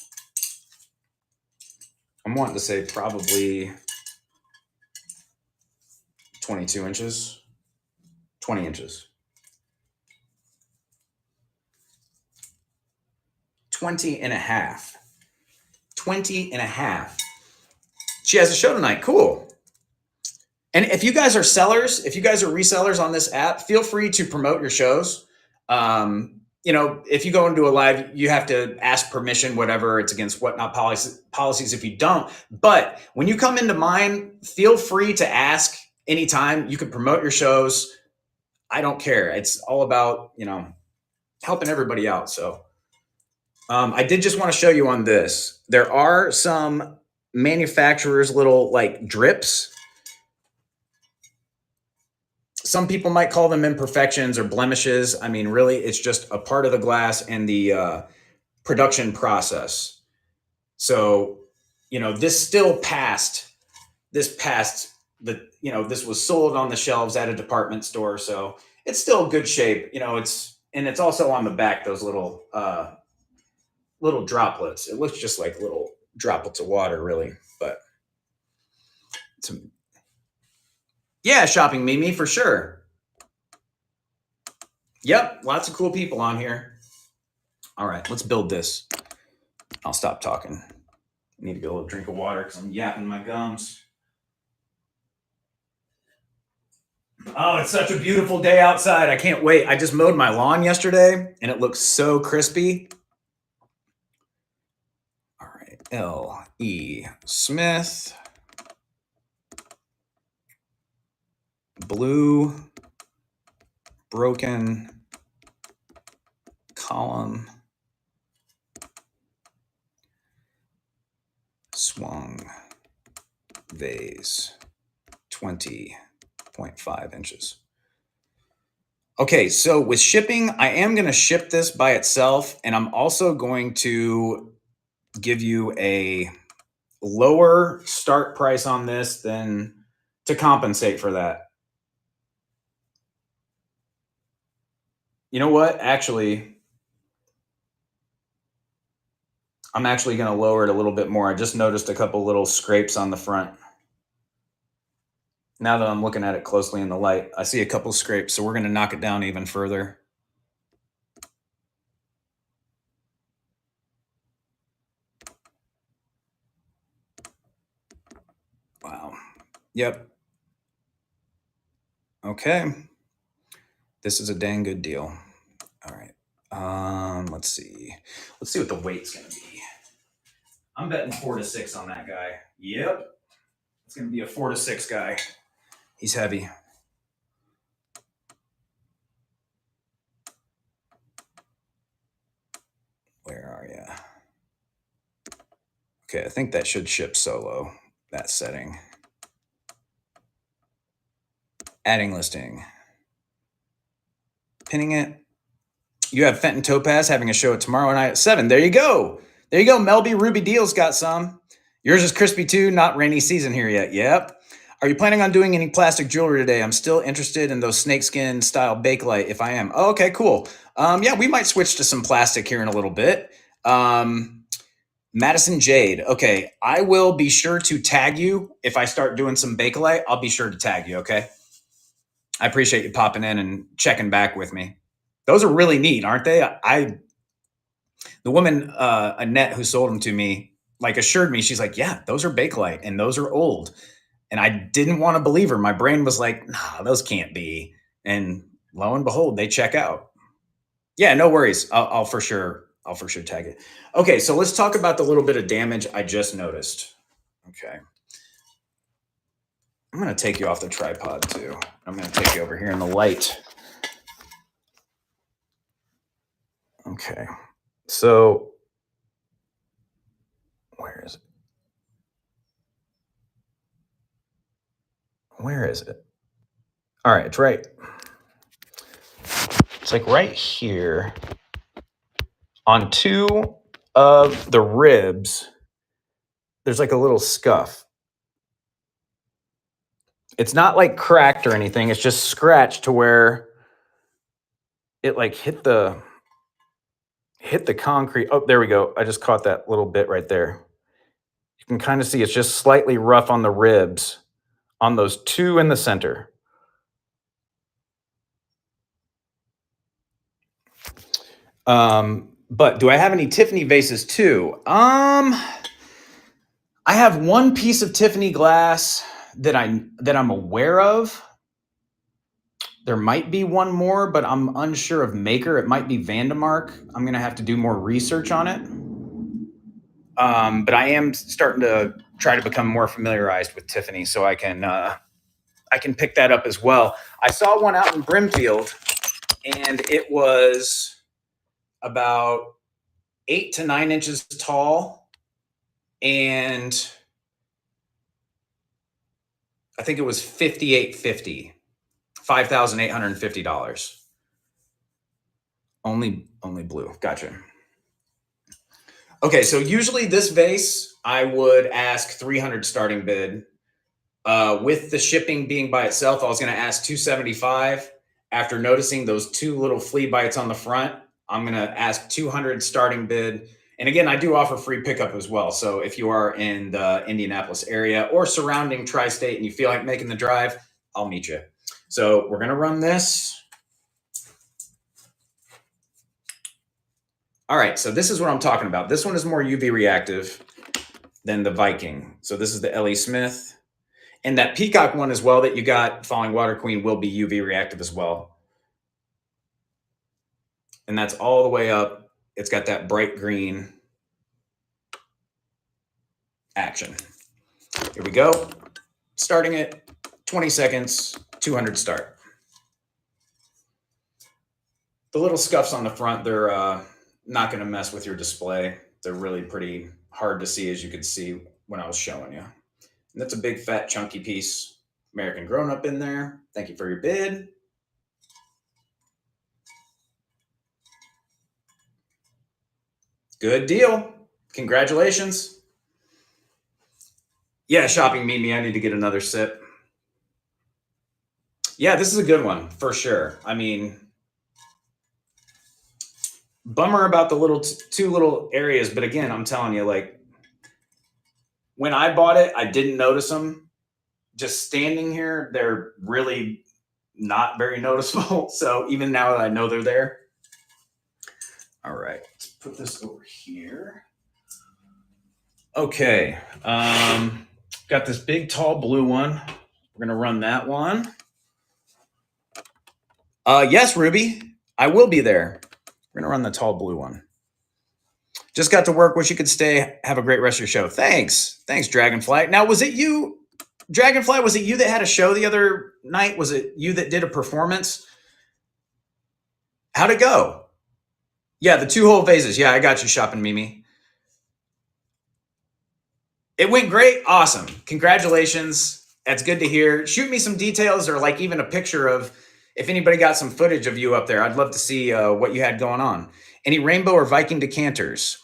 I'm wanting to say probably 22 inches, 20 inches. 20 and a half. 20 and a half. She has a show tonight. Cool. And if you guys are sellers, if you guys are resellers on this app, feel free to promote your shows. If you go into a live, you have to ask permission, whatever. It's against whatnot policies if you don't. But when you come into mine, feel free to ask anytime. You can promote your shows. I don't care. It's all about, helping everybody out. So I did just want to show you on this. There are some manufacturers' little like drips. Some people might call them imperfections or blemishes. I mean, really, it's just a part of the glass and the production process. So, this still passed. This was sold on the shelves at a department store. So it's still good shape. It's also on the back, those little droplets. It looks just like little droplets of water, really. But yeah, Shopping Mimi for sure. Yep, lots of cool people on here. All right, let's build this. I'll stop talking. I need to get a little drink of water because I'm yapping my gums. Oh, it's such a beautiful day outside. I can't wait. I just mowed my lawn yesterday and it looks so crispy. All right, L.E. Smith. Blue broken column swung vase 20.5 inches. Okay, so with shipping, I am going to ship this by itself, and I'm also going to give you a lower start price on this than to compensate for that. You know what? Actually, I'm actually going to lower it a little bit more. I just noticed a couple little scrapes on the front. Now that I'm looking at it closely in the light, I see a couple scrapes, so we're going to knock it down even further. Wow. Yep. Okay. This is a dang good deal. All right. Let's see. Let's see what the weight's going to be. I'm betting 4 to 6 on that guy. Yep. It's going to be a 4 to 6 guy. He's heavy. Where are you? Okay, I think that should ship solo, that setting. Adding listing. Pinning it. You have Fenton Topaz having a show tomorrow night at 7. There you go. There you go. Melby Ruby Deal's got some. Yours is crispy too. Not rainy season here yet. Yep. Are you planning on doing any plastic jewelry today? I'm still interested in those snakeskin style bakelite if I am. Oh, okay, cool. Yeah, we might switch to some plastic here in a little bit. Madison Jade. Okay, I will be sure to tag you if I start doing some bakelite. I'll be sure to tag you, okay? I appreciate you popping in and checking back with me. Those are really neat, aren't they? The woman Annette who sold them to me like assured me, she's like, yeah, those are bakelite and those are old. And I didn't want to believe her. My brain was like, nah, those can't be. And lo and behold, they check out. Yeah, no worries. I'll for sure tag it. Okay, so let's talk about the little bit of damage I just noticed. Okay. I'm going to take you off the tripod too. I'm going to take you over here in the light. Okay. So where is it? Where is it? All right, it's right. It's like right here on two of the ribs. There's like a little scuff. It's not like cracked or anything. It's just scratched to where it like hit the concrete. Oh, there we go. I just caught that little bit right there. You can kind of see it's just slightly rough on the ribs on those two in the center. But do I have any Tiffany vases too? I have one piece of Tiffany glass that I'm aware of. There might be one more, but I'm unsure of maker. It might be Vandemark. I'm gonna have to do more research on it. But I am starting to try to become more familiarized with Tiffany, so I can pick that up as well. I saw one out in Brimfield, and it was about 8 to 9 inches tall, and I think it was $5,850, $5,850. Only blue. Gotcha. Okay, so usually this vase I would ask 300 starting bid. With the shipping being by itself, I was going to ask 275. After noticing those two little flea bites on the front, I'm going to ask 200 starting bid. And again, I do offer free pickup as well. So if you are in the Indianapolis area or surrounding tri-state and you feel like making the drive, I'll meet you. So we're going to run this. All right, so this is what I'm talking about. This one is more UV reactive than the Viking. So this is the L.E. Smith. And that Peacock one as well that you got, Falling Water Queen, will be UV reactive as well. And that's all the way up. It's got that bright green action. Here we go. Starting it, 20 seconds, 200 start. The little scuffs on the front, they're not going to mess with your display. They're really pretty hard to see, as you could see when I was showing you. And that's a big, fat, chunky piece. American Grown Up in there. Thank you for your bid. Good deal. Congratulations. Yeah, shopping Mimi. I need to get another sip. Yeah, this is a good one for sure. I mean, bummer about the two little areas, but again, I'm telling you, like when I bought it, I didn't notice them. Just standing here, they're really not very noticeable. So even now that I know they're there. All right, let's put this over here. Okay, got this big tall blue one. We're gonna run that one. Yes, Ruby, I will be there. We're gonna run the tall blue one. Just got to work. Wish you could stay. Have a great rest of your show. Thanks, Dragonfly. Now, was it you, Dragonfly? Was it you that had a show the other night? Was it you that did a performance? How'd it go? Yeah, the 2-hole vases. Yeah, I got you, shopping Mimi. It went great. Awesome. Congratulations. That's good to hear. Shoot me some details or like even a picture of if anybody got some footage of you up there. I'd love to see what you had going on. Any rainbow or Viking decanters?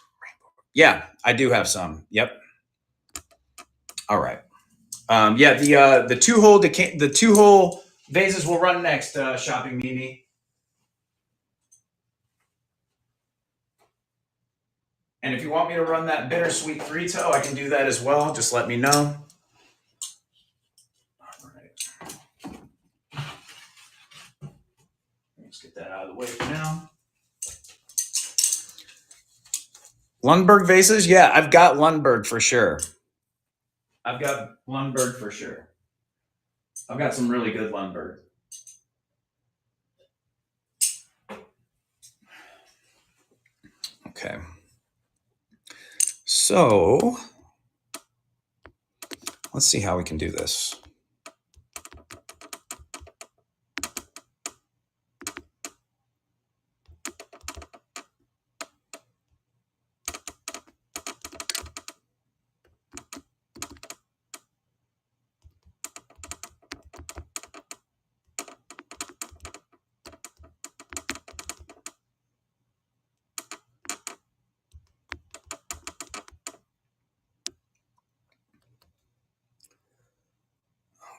Yeah, I do have some. Yep. All right. Yeah, the 2-hole vases will run next. Shopping Mimi. And if you want me to run that bittersweet 3-toe, I can do that as well. Just let me know. All right. Let's get that out of the way for now. Lundberg vases? Yeah, I've got Lundberg for sure. I've got some really good Lundberg. Okay. So let's see how we can do this.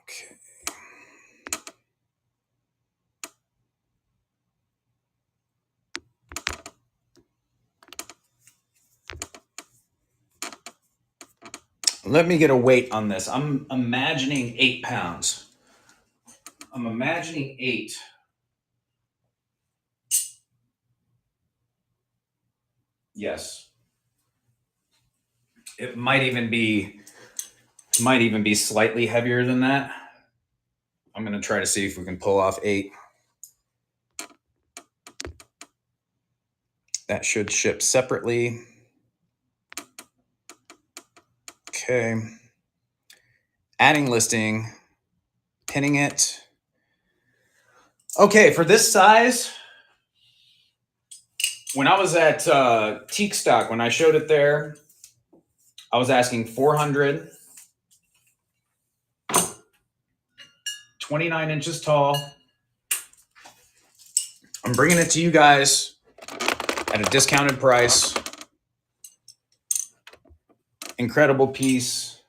Okay. Let me get a weight on this. I'm imagining 8 pounds. I'm imagining 8. Yes. It might even be slightly heavier than that. I'm going to try to see if we can pull off 8. That should ship separately. Okay. Adding listing, pinning it. Okay, for this size, when I was at Teak Stock, when I showed it there, I was asking 400, 29 inches tall. I'm bringing it to you guys at a discounted price. Incredible piece.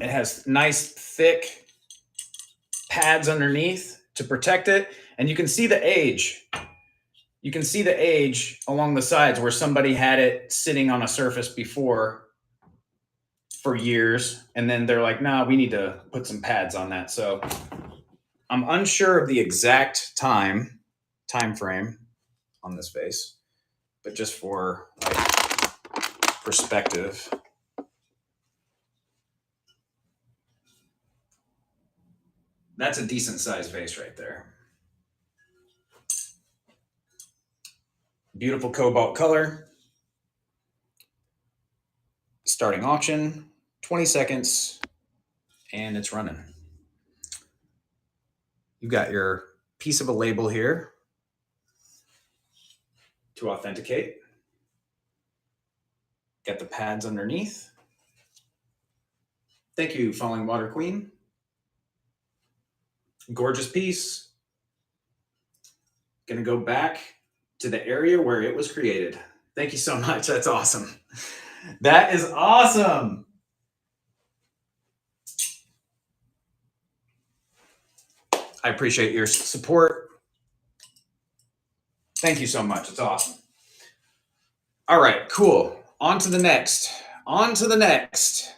It has nice, thick pads underneath to protect it. And you can see the age. You can see the age along the sides where somebody had it sitting on a surface before for years. And then they're like, nah, we need to put some pads on that. So I'm unsure of the exact time frame on this vase, but just for perspective. That's a decent sized vase right there. Beautiful cobalt color. Starting auction, 20 seconds, and it's running. You've got your piece of a label here to authenticate. Got the pads underneath. Thank you, Falling Water Queen. Gorgeous piece. Gonna go back to the area where it was created. Thank you so much. That's awesome. That is awesome. I appreciate your support. Thank you so much. It's awesome. All right, cool. On to the next. On to the next.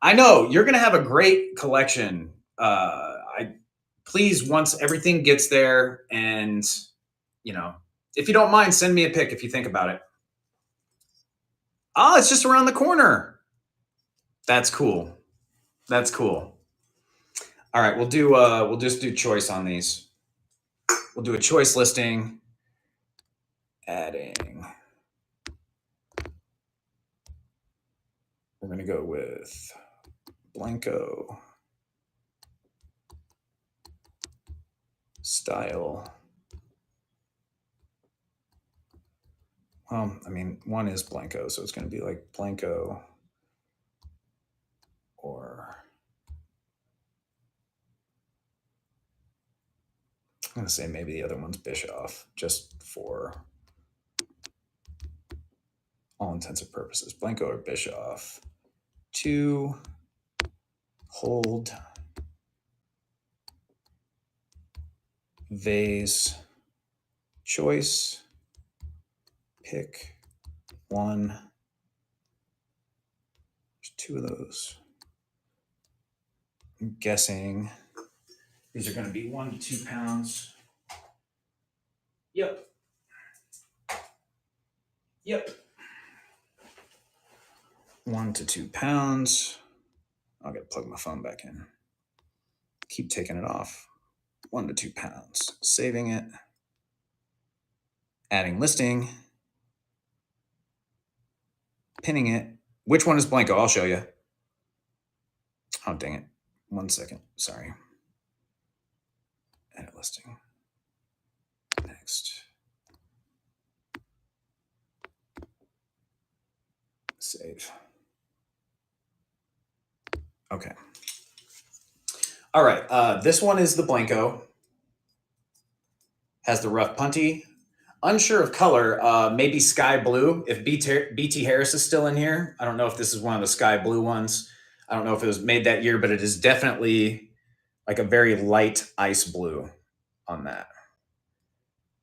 I know you're going to have a great collection. I please, once everything gets there, and you know, if you don't mind, send me a pic if you think about it. Oh, it's just around the corner. That's cool. That's cool. All right, we'll just do choice on these. We'll do a choice listing. Adding. We're going to go with Blenko style. I mean, one is Blenko, so it's going to be like Blenko or I'm going to say maybe the other one's Bischoff, just for all intents and purposes. Blenko or Bischoff. 2, hold, vase, choice, pick 1. There's 2 of those. I'm guessing these are going to be 1 to 2 pounds. Yep. 1 to 2 pounds. I'll get to plug my phone back in. Keep taking it off. 1 to 2 pounds. Saving it. Adding listing. Pinning it. Which one is Blenko? I'll show you. Oh, dang it. 1 second. Sorry. Edit listing. Next. Save. Okay. All right. This one is the Blenko. Has the rough punty. Unsure of color. Maybe sky blue. If BT Harris is still in here. I don't know if this is one of the sky blue ones. I don't know if it was made that year, but it is definitely like a very light ice blue on that.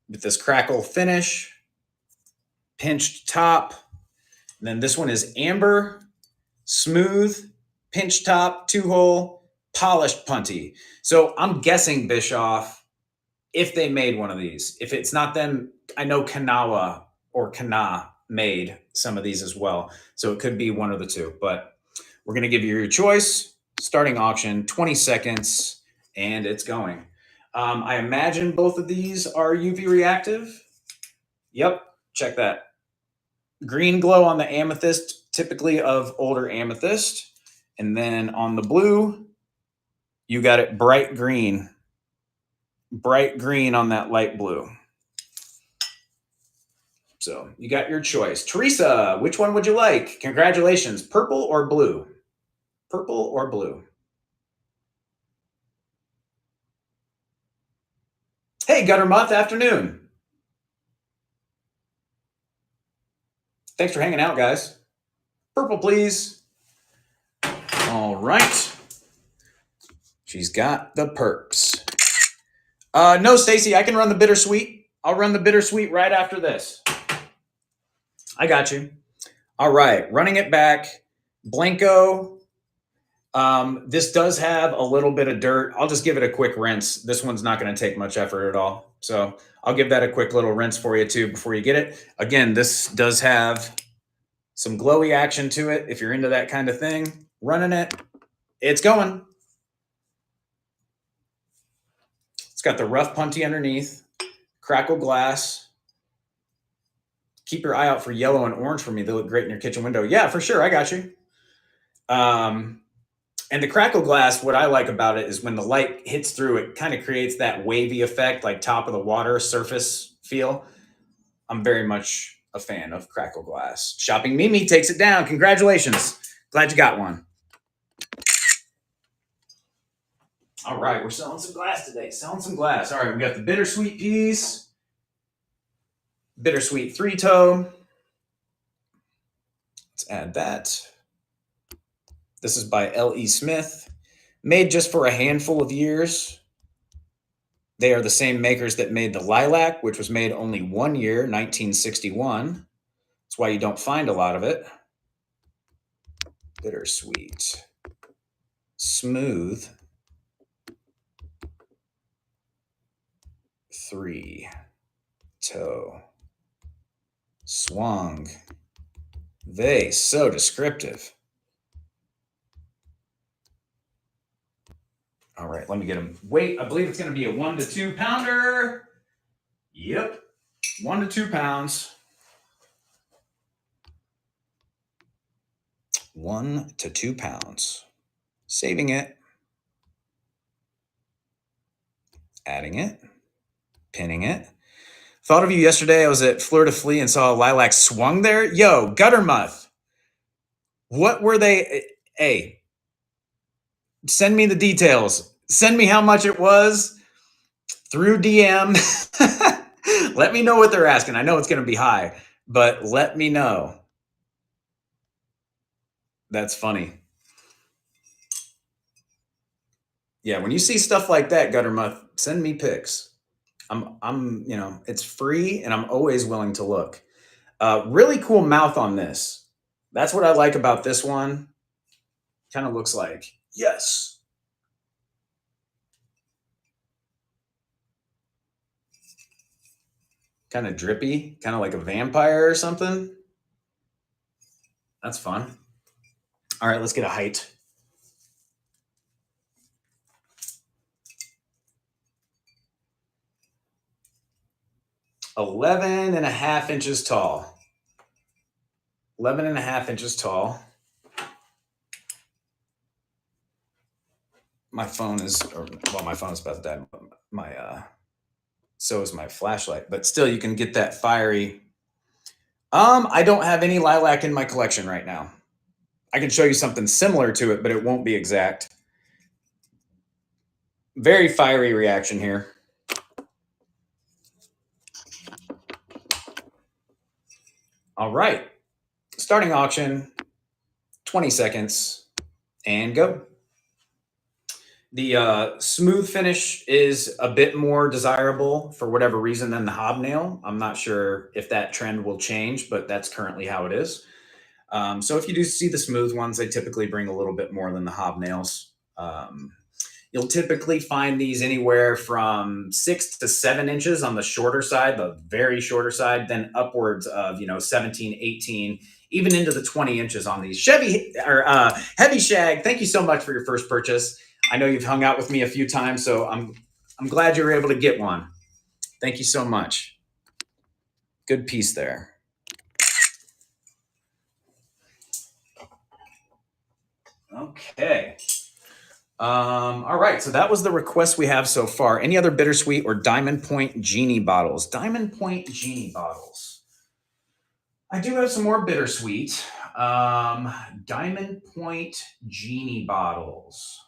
With this crackle finish. Pinched top. And then this one is amber, smooth, pinch top, 2-hole, polished punty. So I'm guessing Bischoff, if they made one of these. If it's not them, I know Kanawa or Kana made some of these as well. So it could be one of the two. But we're going to give you your choice. Starting auction, 20 seconds, and it's going. I imagine both of these are UV reactive. Yep, check that. Green glow on the amethyst, typically of older amethyst. And then on the blue, you got it bright green. Bright green on that light blue. So you got your choice. Teresa, which one would you like? Congratulations. Purple or blue? Purple or blue? Hey, Guttermuth, afternoon. Thanks for hanging out, guys. Purple, please. All right. She's got the perps. No, Stacy, I can run the bittersweet. I'll run the bittersweet right after this. I got you. All right, running it back. Blenko. This does have a little bit of dirt. I'll just give it a quick rinse. This one's not going to take much effort at all. So I'll give that a quick little rinse for you too before you get it. Again, this does have some glowy action to it. If you're into that kind of thing, running it, it's going. It's got the rough punty underneath, crackle glass. Keep your eye out for yellow and orange for me. They look great in your kitchen window. Yeah, for sure. I got you. And the crackle glass, what I like about it is when the light hits through, it kind of creates that wavy effect, like top of the water surface feel. I'm very much a fan of crackle glass. Shopping Mimi takes it down. Congratulations. Glad you got one. All right, we're selling some glass today. Selling some glass. All right, we got the bittersweet piece. Bittersweet 3-toe. Let's add that. This is by L.E. Smith, made just for a handful of years. They are the same makers that made the Lilac, which was made only 1 year, 1961. That's why you don't find a lot of it. Bittersweet. Smooth. 3 toe. Swung. Vase. So descriptive. All right, let me get them. Weight, I believe it's going to be a 1 to 2 pounder. Yep, 1 to 2 pounds. 1 to 2 pounds. Saving it. Adding it. Pinning it. Thought of you yesterday. I was at Fleur de Flea and saw a lilac swung there. Yo, Guttermuth. What were they? Hey, send me the details. Send me how much it was through DM. Let me know what they're asking. I know it's going to be high, but let me know. That's funny. Yeah, when you see stuff like that, Guttermuth, send me pics. I'm, it's free and I'm always willing to look. Really cool mouth on this. That's what I like about this one. Kind of looks like, yes. Kind of drippy, kind of like a vampire or something. That's fun. All right, let's get a height. Eleven and a half inches tall. 11 and a half inches tall. My phone is about to die. So is my flashlight, but still you can get that fiery. I don't have any lilac in my collection right now. I can show you something similar to it, but it won't be exact. Very fiery reaction here. All right. Starting auction, 20 seconds, and go. The smooth finish is a bit more desirable for whatever reason than the hobnail. I'm not sure if that trend will change, but that's currently how it is. So if you do see the smooth ones, they typically bring a little bit more than the hobnails. You'll typically find these anywhere from 6 to 7 inches on the shorter side, the very shorter side, then upwards of 17, 18, even into the 20 inches on these. Heavy Shag, thank you so much for your first purchase. I know you've hung out with me a few times, so I'm glad you were able to get one. Thank you so much. Good piece there. Okay. All right, so that was the request we have so far. Any other bittersweet or Diamond Point Genie bottles? Diamond Point Genie bottles. I do have some more bittersweet. Diamond Point Genie bottles.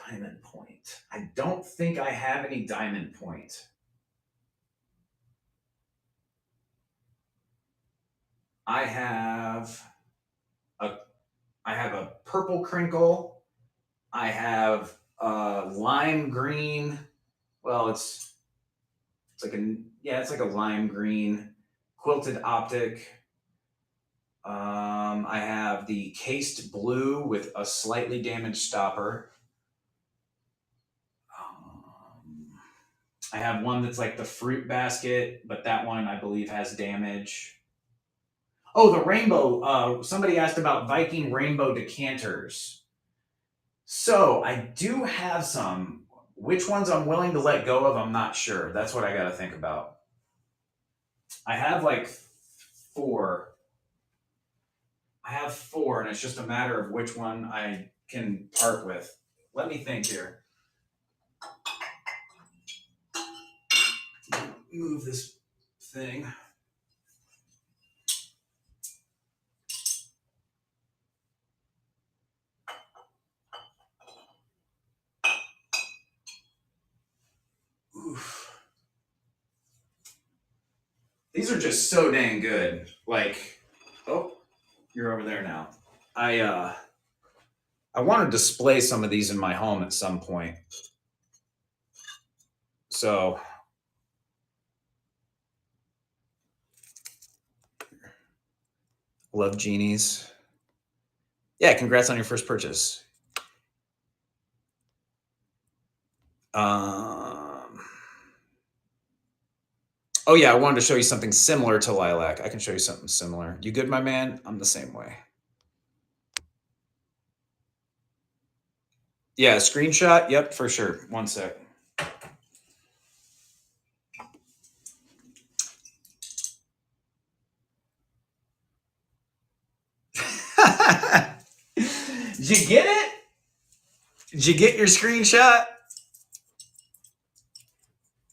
Diamond Point. I don't think I have any Diamond Point. I have a purple crinkle. I have a lime green. Well, it's like a lime green quilted optic. I have the cased blue with a slightly damaged stopper. I have one that's like the fruit basket, but that one I believe has damage. Oh, the rainbow. Somebody asked about Viking rainbow decanters. So I do have some. Which ones I'm willing to let go of, I'm not sure. That's what I got to think about. I have like 4. I have 4, and it's just a matter of which one I can part with. Let me think here. Move this thing. Oof. These are just so dang good. Like, Oh, you're over there now. I want to display some of these in my home at some point. So love genies. Yeah, congrats on your first purchase. Oh yeah, I wanted to show you something similar to lilac. I can show you something similar. You good, my man? I'm the same way. Yeah, screenshot. Yep, for sure. One sec. Did you get it? Did you get your screenshot?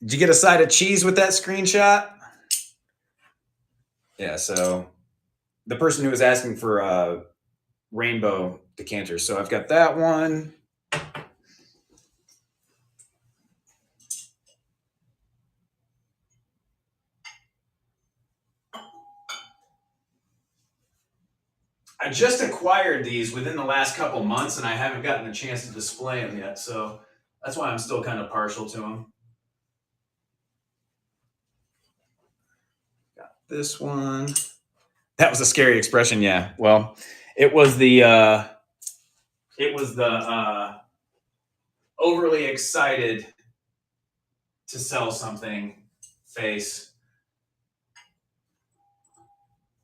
Did you get a side of cheese with that screenshot? Yeah, so the person who was asking for rainbow decanters. So I've got that one. I just acquired these within the last couple months, and I haven't gotten a chance to display them yet. So that's why I'm still kind of partial to them. Got this one. That was a scary expression. Yeah. Well, it was the overly excited to sell something face.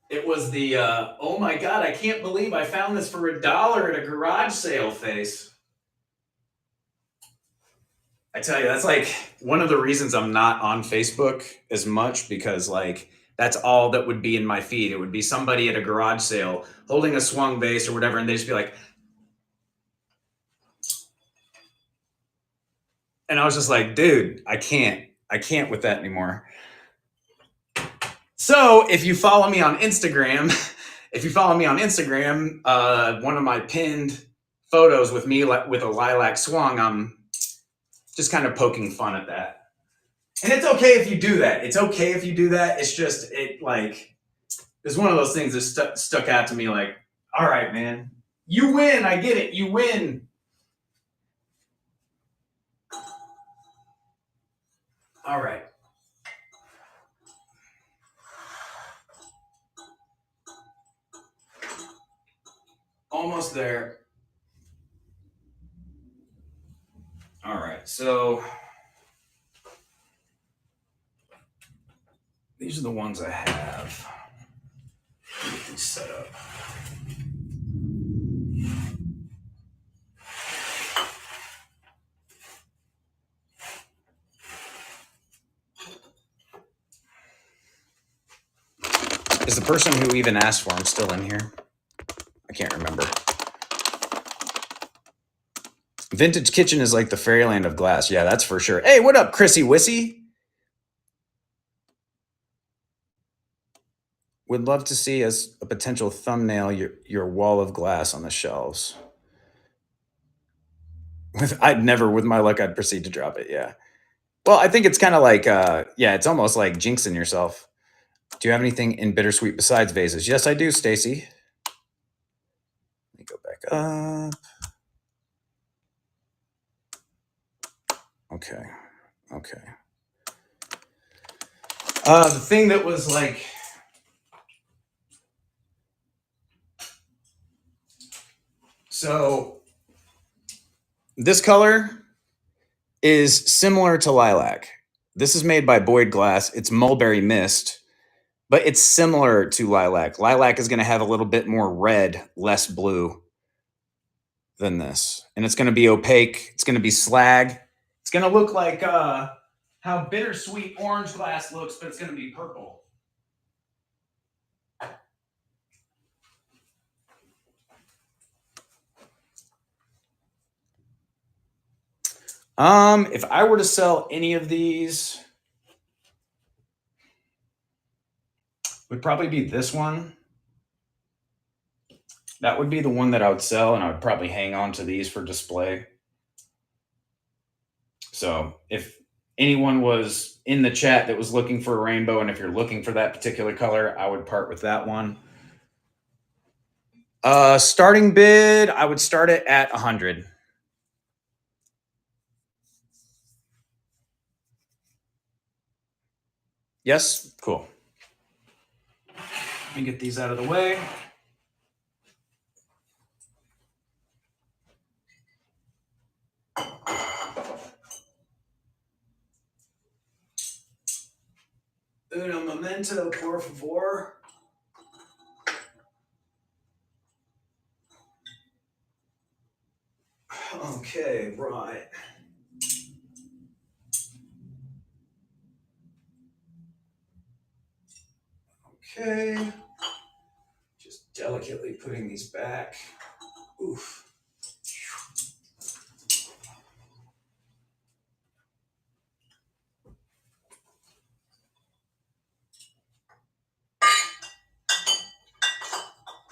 It was the oh my god, I can't believe I found this for $1 at a garage sale face. I tell you, that's like one of the reasons I'm not on Facebook as much, because like that's all that would be in my feed. It would be somebody at a garage sale holding a swung vase or whatever, and they'd just be like, and I was just like, dude, I can't with that anymore. So if you follow me on Instagram, one of my pinned photos with me with a lilac swung, I'm just kind of poking fun at that. And it's okay if you do that. It's okay if you do that. It's just, it's one of those things that stuck out to me like, all right, man, you win. I get it. You win. All right. Almost there. All right. So these are the ones I have. Get these set up. Is the person who even asked for them still in here? I can't remember. Vintage kitchen is like the fairyland of glass. Yeah, that's for sure. Hey, what up, Chrissy Wissy? Would love to see as a potential thumbnail your wall of glass on the shelves. I'd never, with my luck, I'd proceed to drop it. Yeah. Well, I think it's kind of like, yeah, it's almost like jinxing yourself. Do you have anything in bittersweet besides vases? Yes, I do, Stacy. Let me go back up. Okay. Okay. The thing that was like, so this color is similar to lilac. This is made by Boyd Glass. It's mulberry mist, but it's similar to lilac. Lilac is going to have a little bit more red, less blue than this. And it's going to be opaque. It's going to be slag. It's going to look like how bittersweet orange glass looks, but it's going to be purple. If I were to sell any of these, would probably be this one. That would be the one that I would sell, and I would probably hang on to these for display. So if anyone was in the chat that was looking for a rainbow, and if you're looking for that particular color, I would part with that one. Starting bid, I would start it at 100. Yes? Cool. Let me get these out of the way. Uno momento, por favor. Okay, right. Okay. Just delicately putting these back. Oof.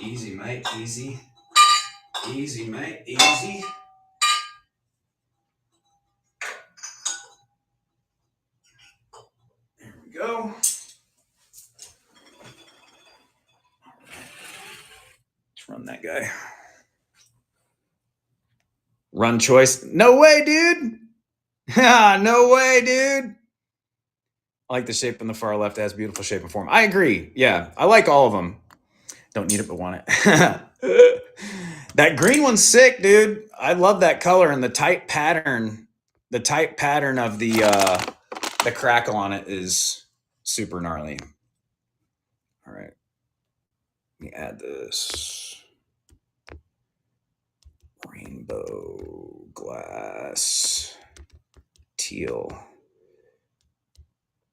Easy, mate, easy. Easy, mate, easy. There we go. Let's run that guy. Run choice. No way, dude. No way, dude. I like the shape on the far left. It has beautiful shape and form. I agree. Yeah, I like all of them. Don't need it, but want it. That green one's sick, dude. I love that color and the tight pattern. The tight pattern of the crackle on it is super gnarly. All right. Let me add this rainbow glass teal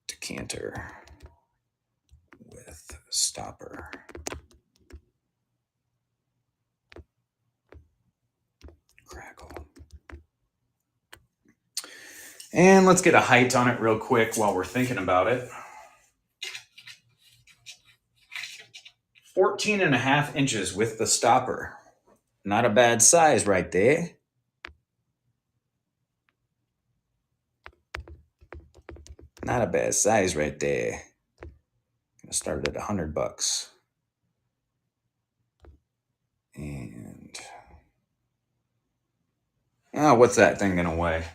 decanter with stopper. Crackle. And let's get a height on it real quick while we're thinking about it. 14.5 inches with the stopper. Not a bad size right there. Not a bad size right there. Gonna start it at $100. And what's that thing gonna weigh?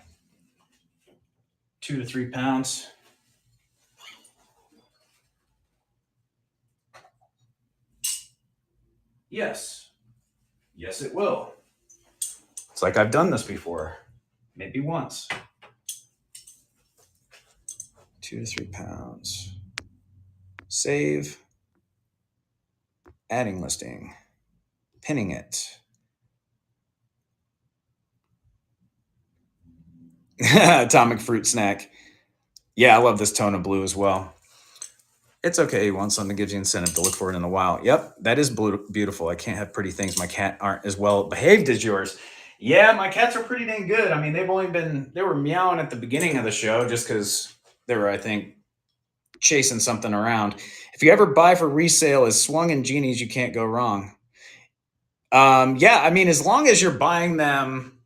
2 to 3 pounds. Yes. Yes, it will. It's like I've done this before. Maybe once. 2 to 3 pounds. Save. Adding listing. Pinning it. Atomic fruit snack. Yeah, I love this tone of blue as well. It's okay. You want something that gives you incentive to look for it in the wild. Yep, that is beautiful. I can't have pretty things. My cat aren't as well behaved as yours. Yeah, my cats are pretty dang good. I mean, they were meowing at the beginning of the show just because they were, I think, chasing something around. If you ever buy for resale as Swung and Genies, you can't go wrong. Yeah, I mean, as long as you're buying them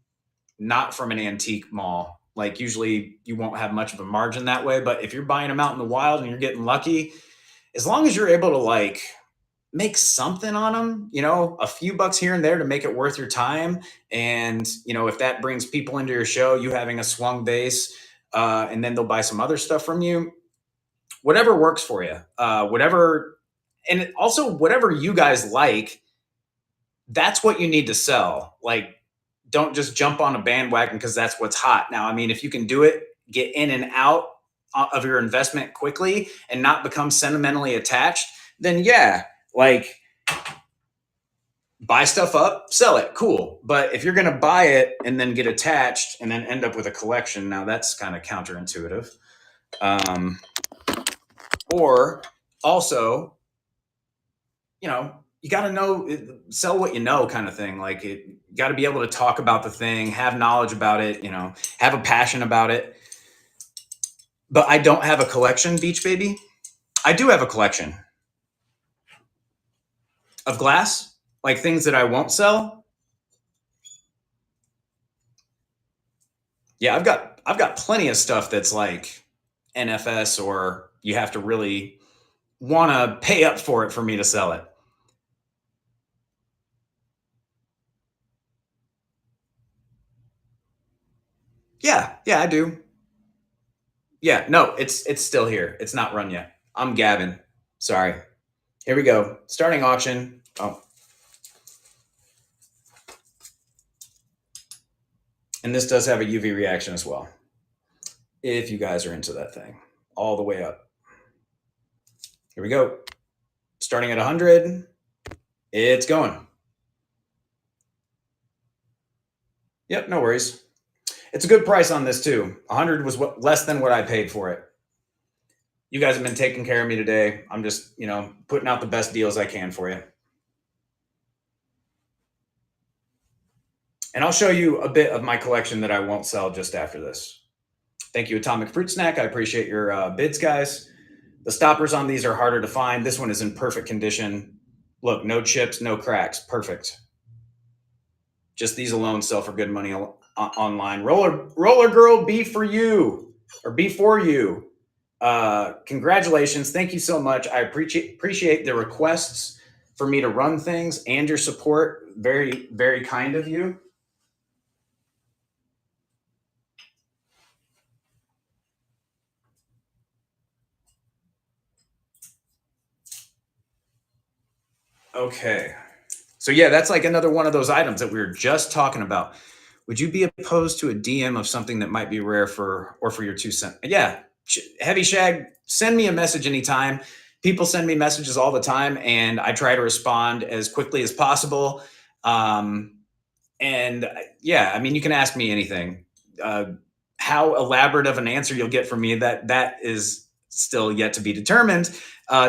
not from an antique mall, like usually you won't have much of a margin that way. But if you're buying them out in the wild and you're getting lucky, as long as you're able to like make something on them, a few bucks here and there to make it worth your time. And, if that brings people into your show, you having a Swung vase, and then they'll buy some other stuff from you, whatever works for you, and also whatever you guys like, that's what you need to sell. Like, don't just jump on a bandwagon because that's what's hot. Now, I mean, if you can do it, get in and out of your investment quickly and not become sentimentally attached, then yeah, like buy stuff up, sell it, cool. But if you're going to buy it and then get attached and then end up with a collection, now that's kind of counterintuitive. Or also, you got to know, sell what you know kind of thing. Like you got to be able to talk about the thing, have knowledge about it, have a passion about it. But I don't have a collection, Beach Baby. I do have a collection of glass, like things that I won't sell. Yeah, I've got plenty of stuff that's like NFS, or you have to really want to pay up for it for me to sell it. Yeah, I do. Yeah, no, it's still here. It's not run yet. I'm Gavin. Sorry. Here we go. Starting auction. Oh, and this does have a UV reaction as well. If you guys are into that thing, all the way up. Here we go. Starting at 100. It's going. Yep, no worries. It's a good price on this too. 100 was less than what I paid for it. You guys have been taking care of me today. I'm just, putting out the best deals I can for you. And I'll show you a bit of my collection that I won't sell just after this. Thank you, Atomic Fruit Snack. I appreciate your bids, guys. The stoppers on these are harder to find. This one is in perfect condition. Look, no chips, no cracks. Perfect. Just these alone sell for good money online. Roller Girl, be for you. Congratulations. Thank you so much. I appreciate the requests for me to run things and your support. Very, very kind of you. Okay. So yeah, that's like another one of those items that we were just talking about. Would you be opposed to a DM of something that might be rare for your 2 cents? Yeah, Heavy Shag, send me a message anytime. People send me messages all the time, and I try to respond as quickly as possible. And yeah, I mean, you can ask me anything. How elaborate of an answer you'll get from me, that is still yet to be determined,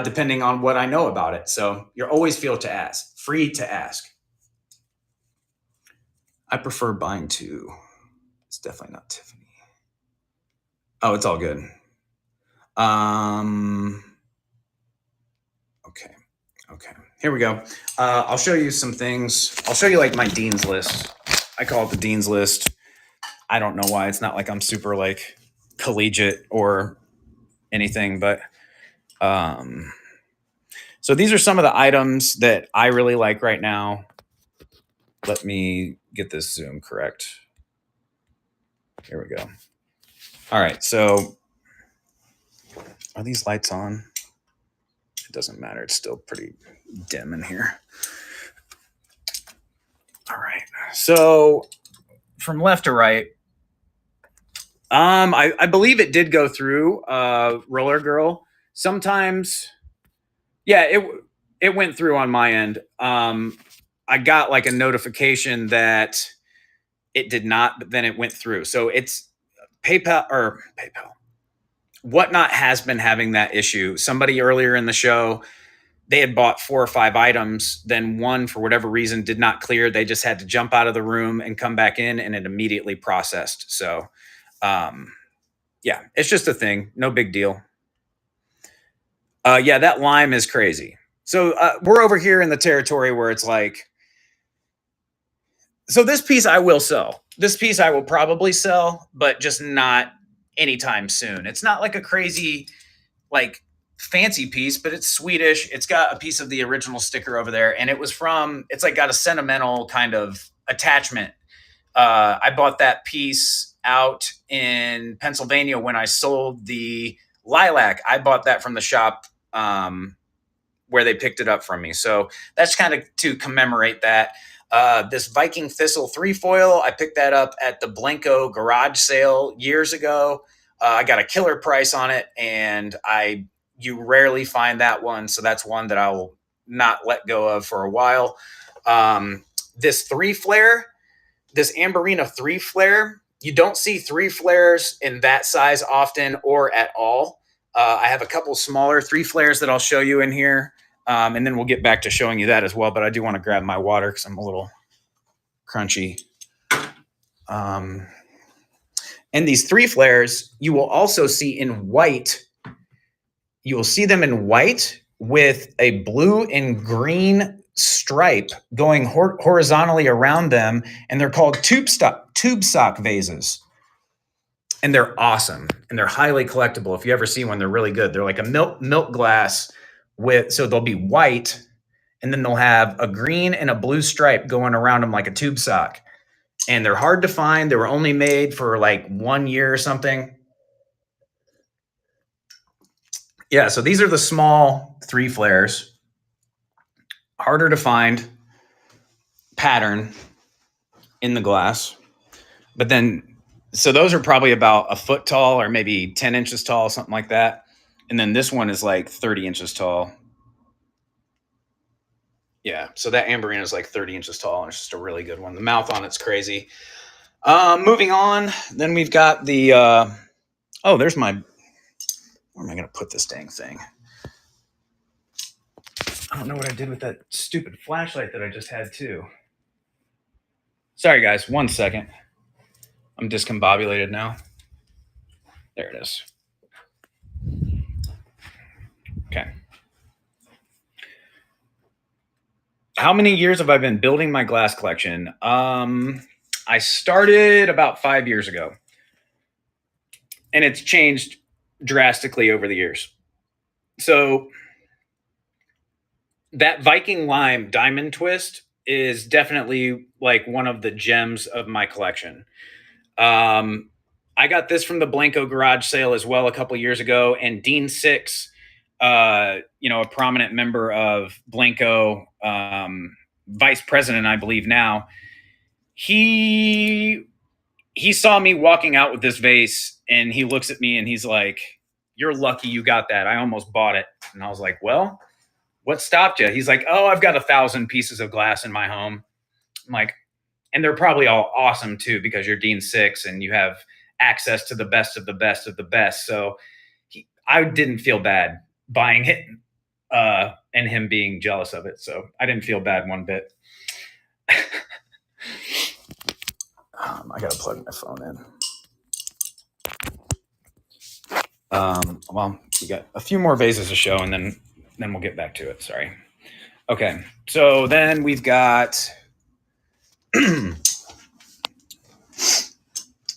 depending on what I know about it. So you're always free to ask. I prefer buying two. It's definitely not Tiffany. Oh, it's all good. Okay. Here we go. I'll show you some things. I'll show you like my Dean's list. I call it the Dean's list. I don't know why. It's not like I'm super like collegiate or anything, but so these are some of the items that I really like right now. Let me get this zoom correct. Here we go. All right, so are these lights on? It doesn't matter. It's still pretty dim in here. All right. So from left to right, I believe it did go through Roller Girl. Sometimes, yeah, it went through on my end. I got like a notification that it did not, but then it went through. So it's PayPal. Whatnot has been having that issue. Somebody earlier in the show, they had bought 4 or 5 items. Then one, for whatever reason, did not clear. They just had to jump out of the room and come back in, and it immediately processed. So, yeah, it's just a thing. No big deal. Yeah, that lime is crazy. So we're over here in the territory where it's like, so this piece I will sell. This piece I will probably sell, but just not anytime soon. It's not like a crazy, like fancy piece, but it's Swedish. It's got a piece of the original sticker over there, and it's like got a sentimental kind of attachment. I bought that piece out in Pennsylvania when I sold the lilac. I bought that from the shop where they picked it up from me. So that's kind of to commemorate that. This Viking Thistle 3-foil, I picked that up at the Blenko garage sale years ago. I got a killer price on it, and you rarely find that one, so that's one that I will not let go of for a while. This 3-flare, this Amberina 3-flare, you don't see 3-flares in that size often or at all. I have a couple smaller 3-flares that I'll show you in here. And then we'll get back to showing you that as well. But I do want to grab my water because I'm a little crunchy. And these 3-flares, you will also see in white. You will see them in white with a blue and green stripe going horizontally around them. And they're called tube sock vases. And they're awesome. And they're highly collectible. If you ever see one, they're really good. They're like a milk glass so they'll be white, and then they'll have a green and a blue stripe going around them like a tube sock. and they're hard to find. They were only made for like 1 year or something. Yeah, so these are the small 3 flares. Harder to find pattern in the glass. But then, so those are probably about a foot tall or maybe 10 inches tall, something like that. And then this one is like 30 inches tall. Yeah, so that amberine is like 30 inches tall, and it's just a really good one. The mouth on it's crazy. Moving on, then we've got the, oh, there's my, where am I going to put this dang thing? I don't know what I did with that stupid flashlight that I just had too. Sorry guys, 1 second. I'm discombobulated now. There it is. Okay. How many years have I been building my glass collection? I started about 5 years ago, and it's changed drastically over the years. So that Viking Lime diamond twist is definitely like one of the gems of my collection. I got this from the Blenko garage sale as well a couple years ago, and Dean Six, a prominent member of Blenko, vice president, I believe now, he saw me walking out with this vase, and he looks at me and he's like, "You're lucky you got that. I almost bought it." And I was like, "Well, what stopped you?" He's like, "Oh, I've got 1,000 pieces of glass in my home." I'm like, and they're probably all awesome too, because you're Dean Six and you have access to the best of the best of the best. So I didn't feel bad buying it, and him being jealous of it. So I didn't feel bad one bit. I got to plug my phone in. Well, we got a few more vases to show, and then we'll get back to it. Sorry. Okay, so then we've got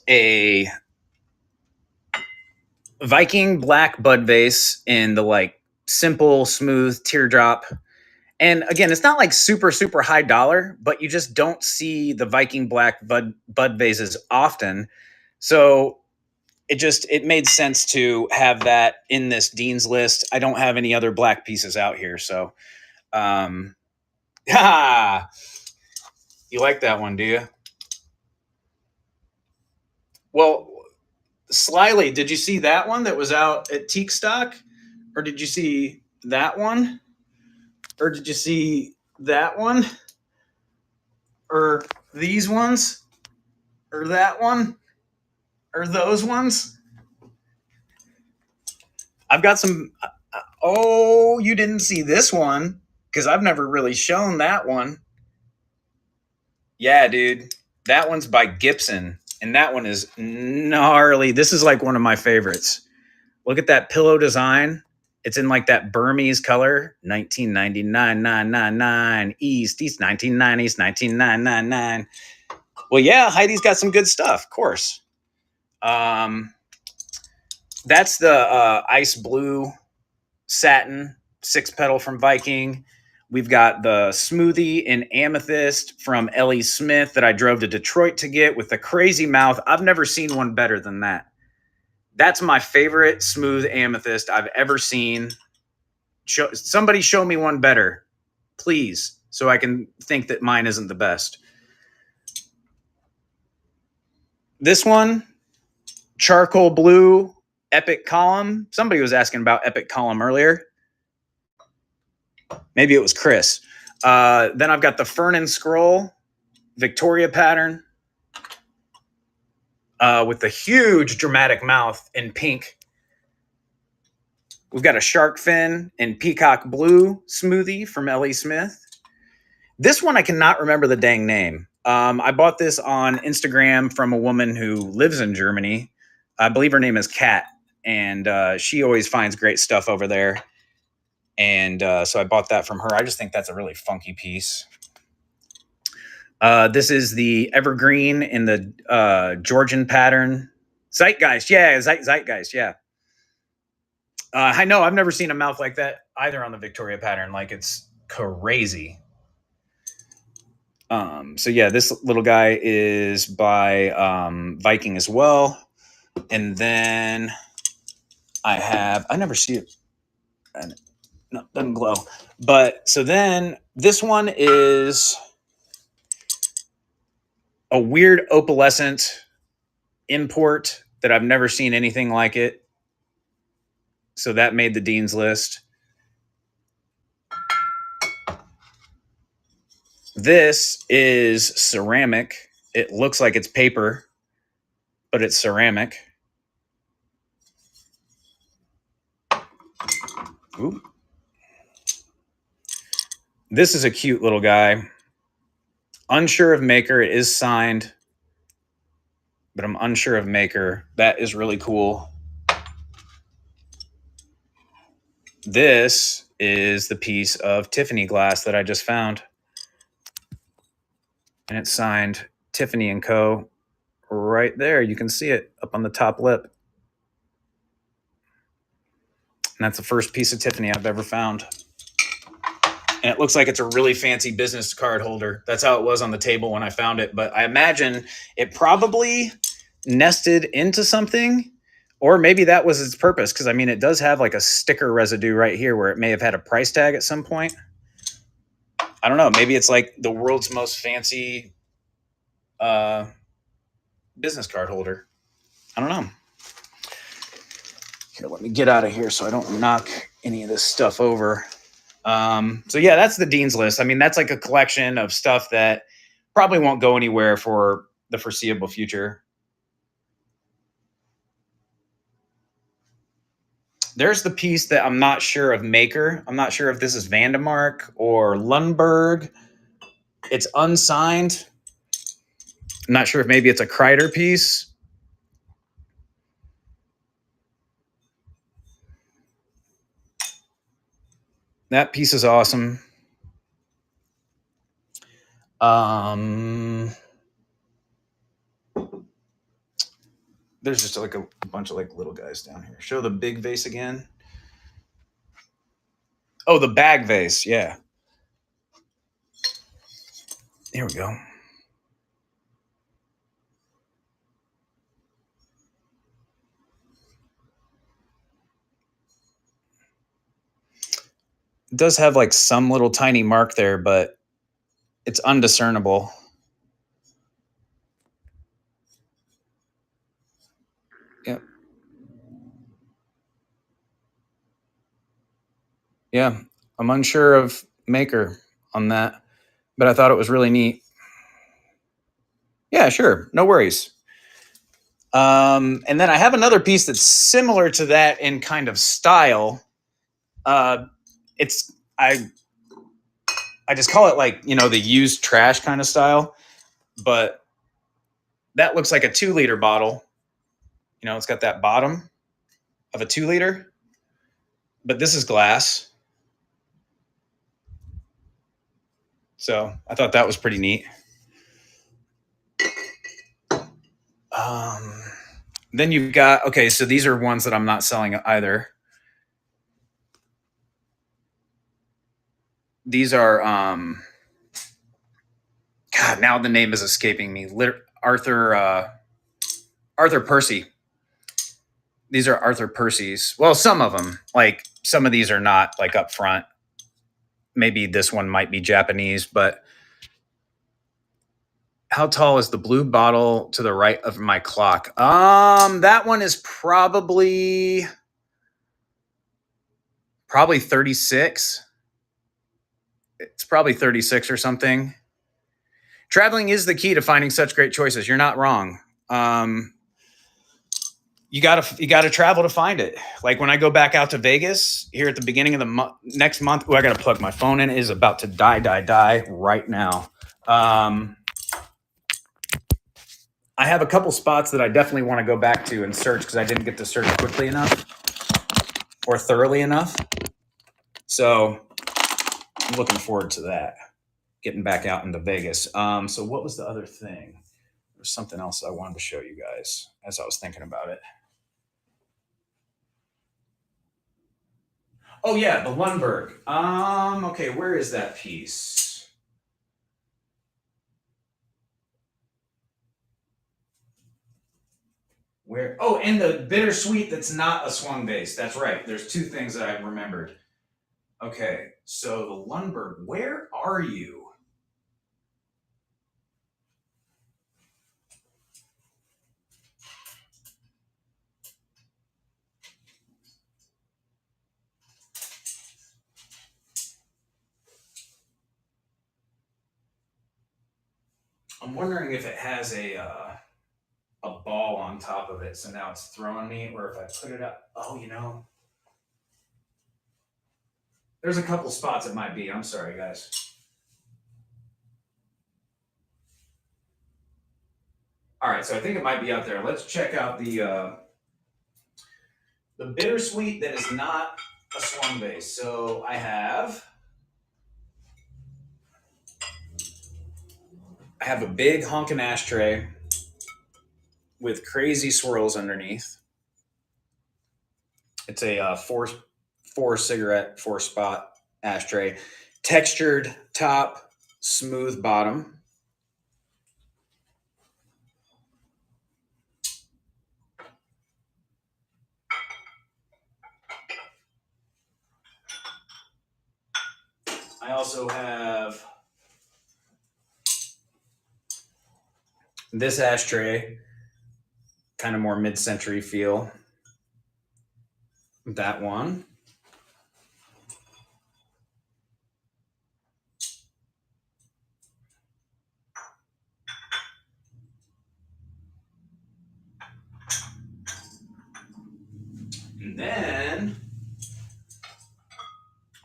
a Viking black bud vase in the like simple, smooth teardrop. And again, it's not like super, super high dollar, but you just don't see the Viking black bud vases often. So it made sense to have that in this Dean's list. I don't have any other black pieces out here. So, you like that one, do you? Well, slyly, did you see that one that was out at Teak Stock? Or did you see that one? Or did you see that one? Or these ones? Or that one? Or those ones? I've got some. Oh, you didn't see this one, because I've never really shown that one. Yeah, dude. That one's by Gibson, and that one is gnarly. This is like one of my favorites. Look at that pillow design. It's in like that Burmese color, 1999, 999, East, 1990s, 19999. Well, yeah, Heidi's got some good stuff, of course. That's the ice blue satin 6-petal from Viking. We've got the smoothie in amethyst from Ellie Smith that I drove to Detroit to get with the crazy mouth. I've never seen one better than that. That's my favorite smooth amethyst I've ever seen. Somebody show me one better, please, so I can think that mine isn't the best. This one, charcoal blue, epic column. Somebody was asking about epic column earlier. Maybe it was Chris. Then I've got the Fern and Scroll Victoria pattern with the huge dramatic mouth in pink. We've got a shark fin in peacock blue smoothie from Ellie Smith. This one I cannot remember the dang name. I bought this on Instagram from a woman who lives in Germany. I believe her name is Kat, and she always finds great stuff over there. And so I bought that from her. I just think that's a really funky piece. This is the evergreen in the Georgian pattern. Zeitgeist, yeah, Zeitgeist, yeah. I know, I've never seen a mouth like that either on the Victoria pattern. Like, it's crazy. So yeah, this little guy is by Viking as well. And then I never see it. No, doesn't glow. But so then this one is a weird opalescent import that I've never seen anything like it. So that made the Dean's list. This is ceramic. It looks like it's paper, but it's ceramic. Ooh. This is a cute little guy. Unsure of maker. It is signed, but I'm unsure of maker. That is really cool. This is the piece of Tiffany glass that I just found. And it's signed Tiffany & Co. right there. You can see it up on the top lip. And that's the first piece of Tiffany I've ever found. And it looks like it's a really fancy business card holder. That's how it was on the table when I found it. But I imagine it probably nested into something, or maybe that was its purpose. Because I mean, it does have like a sticker residue right here where it may have had a price tag at some point. I don't know. Maybe it's like the world's most fancy business card holder. I don't know. Here, let me get out of here so I don't knock any of this stuff over. So yeah, that's the Dean's list. I mean, that's like a collection of stuff that probably won't go anywhere for the foreseeable future. There's the piece that I'm not sure of maker. I'm not sure if this is Vandemark or Lundberg. It's unsigned. I'm not sure if maybe it's a Kreider piece. That piece is awesome. There's just like a bunch of like little guys down here. Show the big vase again. Oh, the bag vase. Yeah. Here we go. It does have like some little tiny mark there, but it's undiscernible. Yep. Yeah. I'm unsure of maker on that, but I thought it was really neat. Yeah, sure. No worries. And then I have another piece that's similar to that in kind of style. It's I just call it like, you know, the used trash kind of style, but that looks like a 2-liter bottle. You know, it's got that bottom of a 2-liter, but this is glass. So I thought that was pretty neat. Then you've got, okay, so these are ones that I'm not selling either. These are, God, now the name is escaping me. Arthur Percy. These are Arthur Percy's. Well, some of them, like some of these are not like up front. Maybe this one might be Japanese, but how tall is the blue bottle to the right of my clock? That one is probably 36. It's probably 36 or something. Traveling is the key to finding such great choices. You're not wrong. You gotta travel to find it. Like when I go back out to Vegas here at the beginning of the next month. Oh, I gotta plug my phone in. It is about to die right now. I have a couple spots that I definitely want to go back to and search because I didn't get to search quickly enough or thoroughly enough. So I'm looking forward to that. Getting back out into Vegas. So what was the other thing? There's something else I wanted to show you guys as I was thinking about it. Oh yeah, the Lundberg. Okay, where is that piece? Where? Oh, and the bittersweet that's not a swung base. That's right. There's two things that I remembered. Okay, so the Lundberg, where are you? I'm wondering if it has a ball on top of it, so now it's throwing me, or if I put it up. Oh, there's a couple spots it might be. I'm sorry, guys. All right, so I think it might be out there. Let's check out the bittersweet that is not a swung base. So I have a big honkin' ashtray with crazy swirls underneath. It's a four cigarette, four spot ashtray, textured top, smooth bottom. I also have this ashtray, kind of more mid-century feel. That one. And then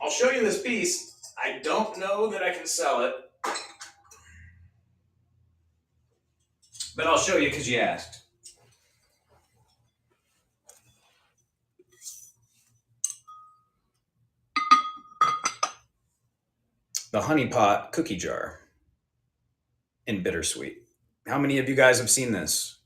I'll show you this piece. I don't know that I can sell it, but I'll show you because you asked. The Honey Pot cookie jar in bittersweet. How many of you guys have seen this?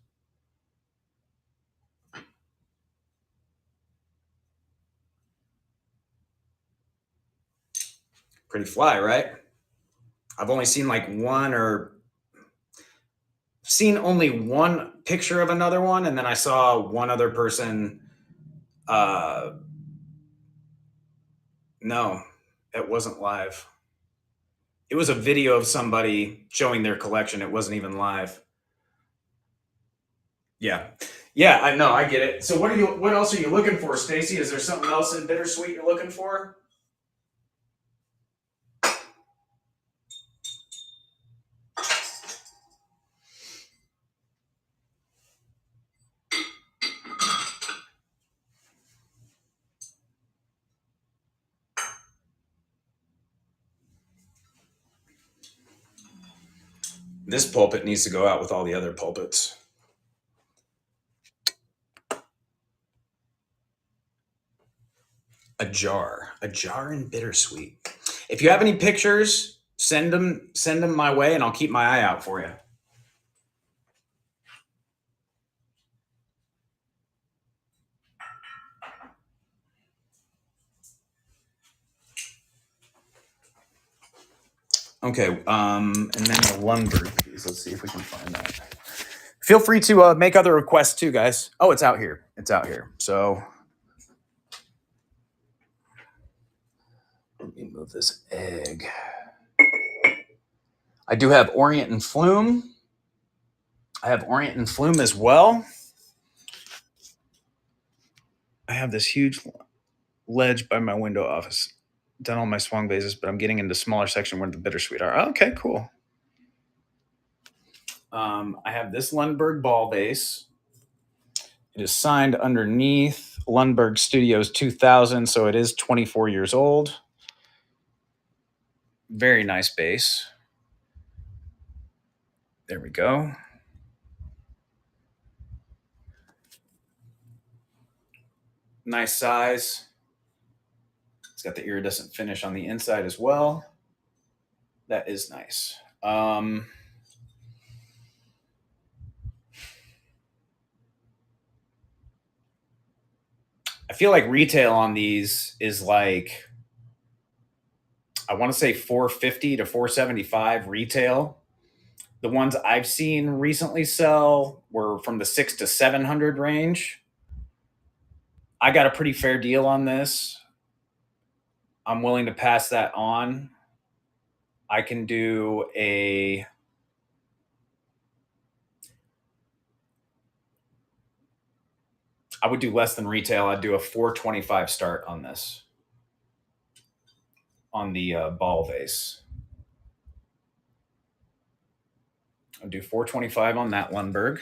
Pretty fly, right? I've only seen like seen only one picture of another one, and then I saw one other person. No, it wasn't live. It was a video of somebody showing their collection. It wasn't even live. Yeah. Yeah, I know, I get it. So what else are you looking for, Stacy? Is there something else in bittersweet you're looking for? This pulpit needs to go out with all the other pulpits. A jar in bittersweet. If you have any pictures, send them my way, and I'll keep my eye out for you. Okay, and then the Lundberg piece. Let's see if we can find that. Feel free to make other requests too, guys. Oh, it's out here. It's out here. So let me move this egg. I do have Orient and Flume. I have Orient and Flume as well. I have this huge ledge by my window office. Done all my swung vases, but I'm getting into smaller section where the bittersweet are. Okay, cool. I have this Lundberg ball vase. It is signed underneath Lundberg Studios 2000, so it is 24 years old. Very nice base. There we go. Nice size. It's got the iridescent finish on the inside as well. That is nice. I feel like retail on these is like, I want to say 450 to 475 retail. the ones I've seen recently sell were from the 6 to 700 range. I got a pretty fair deal on this. I'm willing to pass that on. I can do a I would do less than retail. I'd do a 425 start on this, on the ball vase. I'll do 425 on that Lundberg.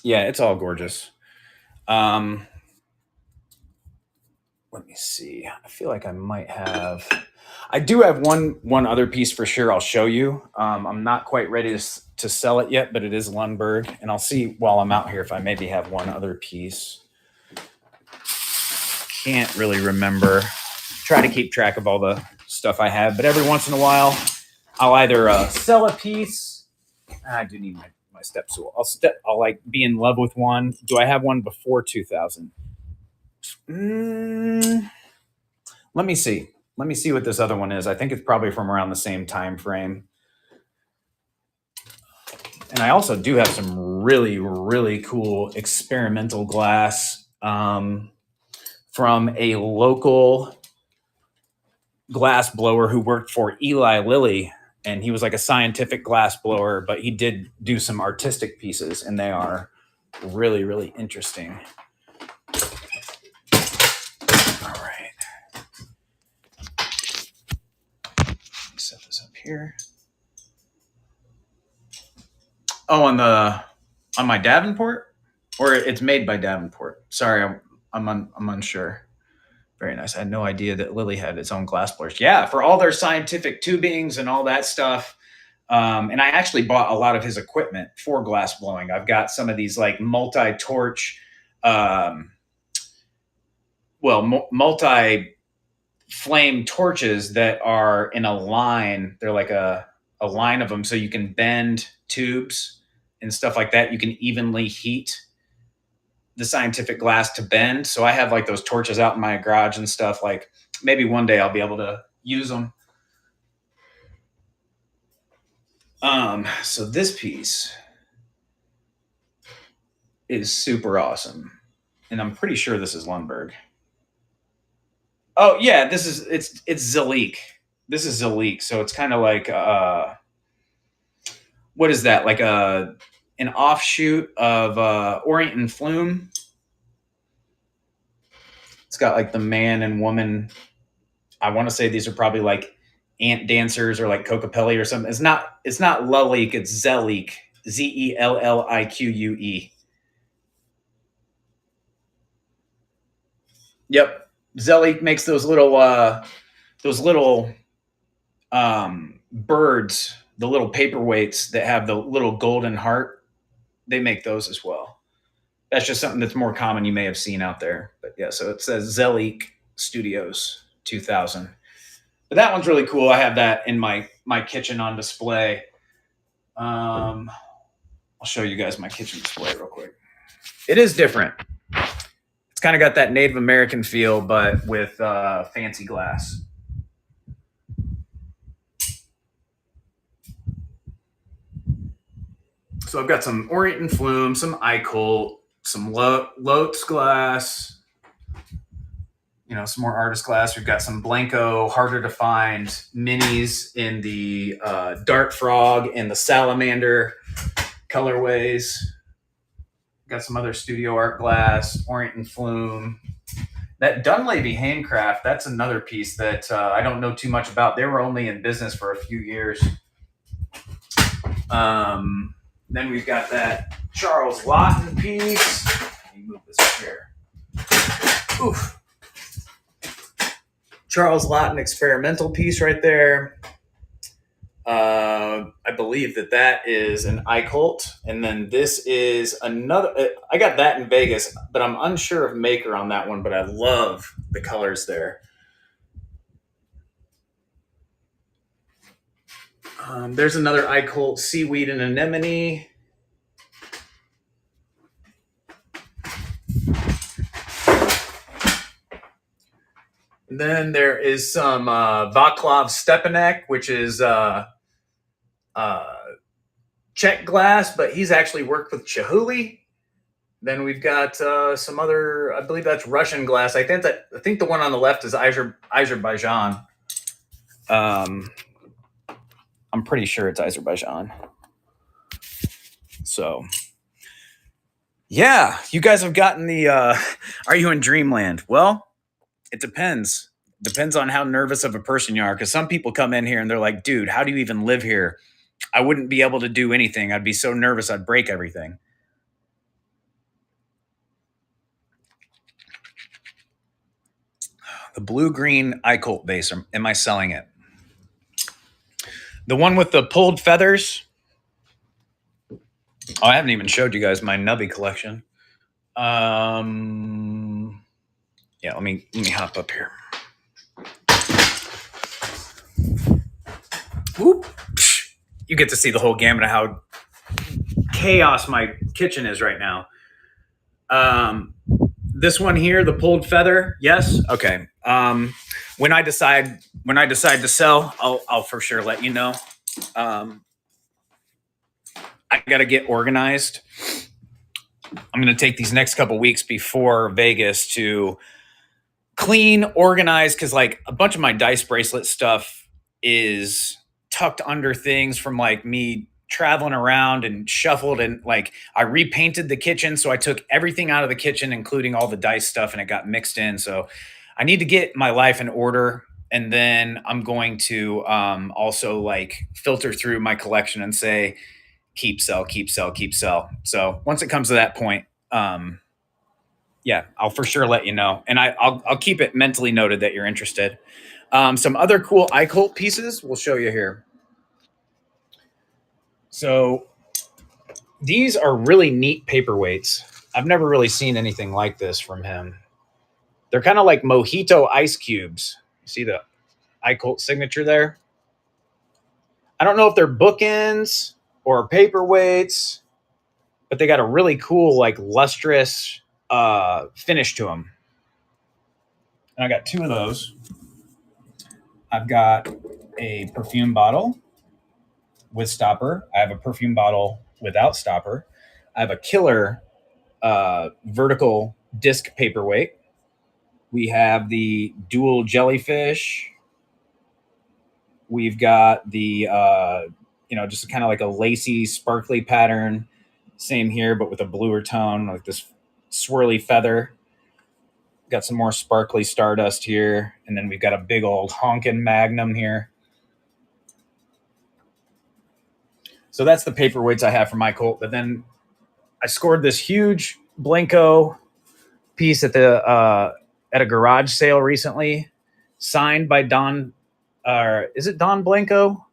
Yeah, it's all gorgeous. Let me see. I feel like I might have. I do have one other piece for sure. I'll show you. I'm not quite ready to sell it yet, but it is Lundberg, and I'll see while I'm out here if I maybe have one other piece. Can't really remember. Try to keep track of all the stuff I have, but every once in a while, I'll either sell a piece. I do need my step stool. I'll like be in love with one. Do I have one before 2000? Let me see. Let me see what this other one is. I think it's probably from around the same time frame. And I also do have some really, really cool experimental glass from a local glass blower who worked for Eli Lilly. And he was like a scientific glass blower, but he did do some artistic pieces, and they are really, really interesting. All right. Set this up here. Oh, on my Davenport, or it's made by Davenport. Sorry, I'm unsure. Very nice. I had no idea that Lilly had its own glass blowers. Yeah, for all their scientific tubings and all that stuff. And I actually bought a lot of his equipment for glass blowing. I've got some of these like multi-torch, multi-flame torches that are in a line. They're like a line of them, so you can bend tubes and stuff like that. You can evenly heat the scientific glass to bend. So I have like those torches out in my garage and stuff. Like maybe one day I'll be able to use them. So this piece is super awesome, and I'm pretty sure this is Lundberg. Oh yeah, it's Zalik. This is Zalik. So it's kind of like what is that? Like an offshoot of Orient and Flume. It's got like the man and woman. I want to say these are probably like ant dancers or like Cocapelli or something. It's not Lalique, it's Zelique. Zellique. Yep. Zelique makes those little birds, the little paperweights that have the little golden heart. They make those as well. That's just something that's more common you may have seen out there. But yeah, so it says Zelique Studios 2000. But that one's really cool. I have that in my kitchen on display. I'll show you guys my kitchen display real quick. It is different. It's kind of got that Native American feel, but with fancy glass. So I've got some Orient and Flume, some Eichholt, some Lotz glass, some more artist glass. We've got some Blenko, harder to find minis in the Dart Frog and the Salamander colorways. Got some other studio art glass, Orient and Flume. That Dunleavy Handcraft, that's another piece that I don't know too much about. They were only in business for a few years. Then we've got that Charles Lawton piece. Let me move this chair. Oof. Charles Lawton experimental piece right there. I believe that is an Eichholt. And then this is another. I got that in Vegas, but I'm unsure of maker on that one, but I love the colors there. There's another Eichholt Seaweed and Anemone. And then there is some Vaclav Stepanek, which is Czech glass, but he's actually worked with Chihuly. Then we've got some other, I believe that's Russian glass. I think the one on the left is Azerbaijan. I'm pretty sure it's Azerbaijan. So, yeah, you guys have gotten the. Are you in dreamland? Well, it depends. Depends on how nervous of a person you are. Because some people come in here and they're like, "Dude, how do you even live here? I wouldn't be able to do anything. I'd be so nervous I'd break everything." The blue-green iColt vase. Am I selling it? The one with the pulled feathers. Oh, I haven't even showed you guys my nubby collection. Yeah, let me hop up here. Whoop. You get to see the whole gamut of how chaos my kitchen is right now. This one here, the pulled feather, yes, okay. When I decide to sell, I'll for sure let you know. I got to get organized. I'm going to take these next couple weeks before Vegas to clean, organize, because like a bunch of my dice bracelet stuff is tucked under things from like me traveling around and shuffled, and like I repainted the kitchen, so I took everything out of the kitchen, including all the dice stuff, and it got mixed in. So I need to get my life in order, and then I'm going to also like filter through my collection and say keep, sell, keep, sell, keep, sell. So once it comes to that point, yeah, I'll for sure let you know, and I'll keep it mentally noted that you're interested. Some other cool iColt pieces we'll show you here. So these are really neat paperweights. I've never really seen anything like this from him. They're kind of like mojito ice cubes. See the iColt signature there? I don't know if they're bookends or paperweights, but they got a really cool, like lustrous finish to them. And I got two of those. I've got a perfume bottle with stopper. I have a perfume bottle without stopper. I have a killer vertical disc paperweight. We have the dual jellyfish. We've got the, just kind of like a lacy, sparkly pattern. Same here, but with a bluer tone, like this swirly feather. Got some more sparkly stardust here. And then we've got a big old honkin' magnum here. So that's the paperweights I have for my Colt. But then I scored this huge Blenko piece at a garage sale recently, signed by Don. Is it Don Blenko?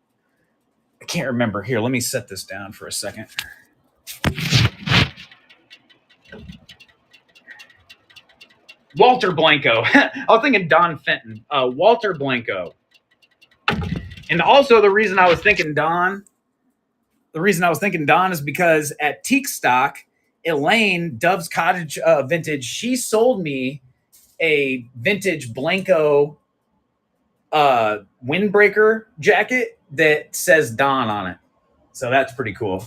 I can't remember. Here, let me set this down for a second. Walter Blenko. I was thinking Don Fenton. Walter Blenko. And also the reason I was thinking Don is because at Teak Stock, Elaine, Dove's Cottage Vintage, she sold me a vintage Blenko windbreaker jacket that says Don on it. So that's pretty cool.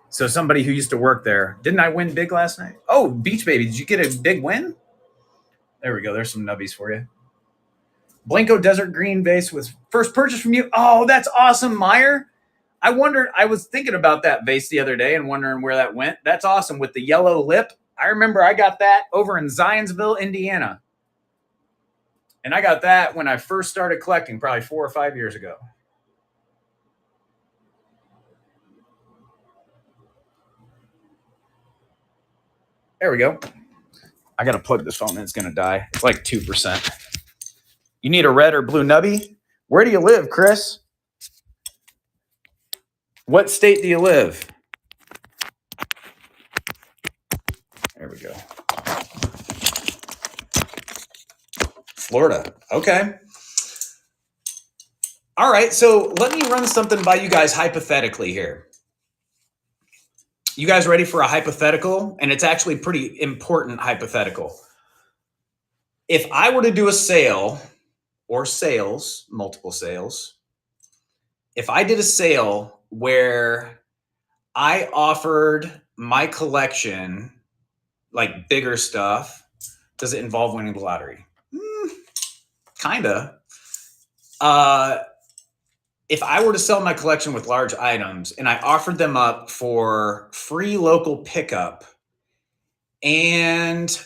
So somebody who used to work there. Didn't I win big last night? Oh, Beach Baby, did you get a big win? There we go. There's some nubbies for you. Blenko Desert Green vase with first purchase from you. Oh, that's awesome, Meyer. I was thinking about that vase the other day and wondering where that went. That's awesome with the yellow lip. I remember I got that over in Zionsville, Indiana. And I got that when I first started collecting, probably 4 or 5 years ago. There we go. I got to plug this phone in. It's going to die. It's like 2%. You need a red or blue nubby? Where do you live, Chris? What state do you live? There we go. Florida. Okay. All right. So let me run something by you guys hypothetically here. You guys ready for a hypothetical? And it's actually pretty important hypothetical. If I were to do a sale or sales, multiple sales, if I did a sale where I offered my collection, like bigger stuff, does it involve winning the lottery? Kinda. Uh, if I were to sell my collection with large items and I offered them up for free local pickup and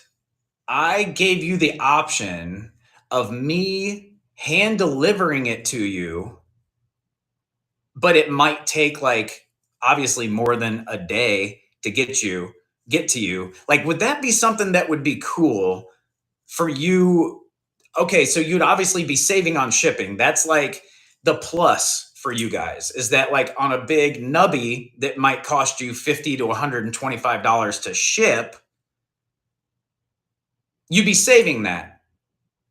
I gave you the option of me hand delivering it to you, but it might take like obviously more than a day to get to you. Like, would that be something that would be cool for you? Okay, so you'd obviously be saving on shipping. That's like the plus for you guys is that like on a big nubby that might cost you $50 to $125 to ship, you'd be saving that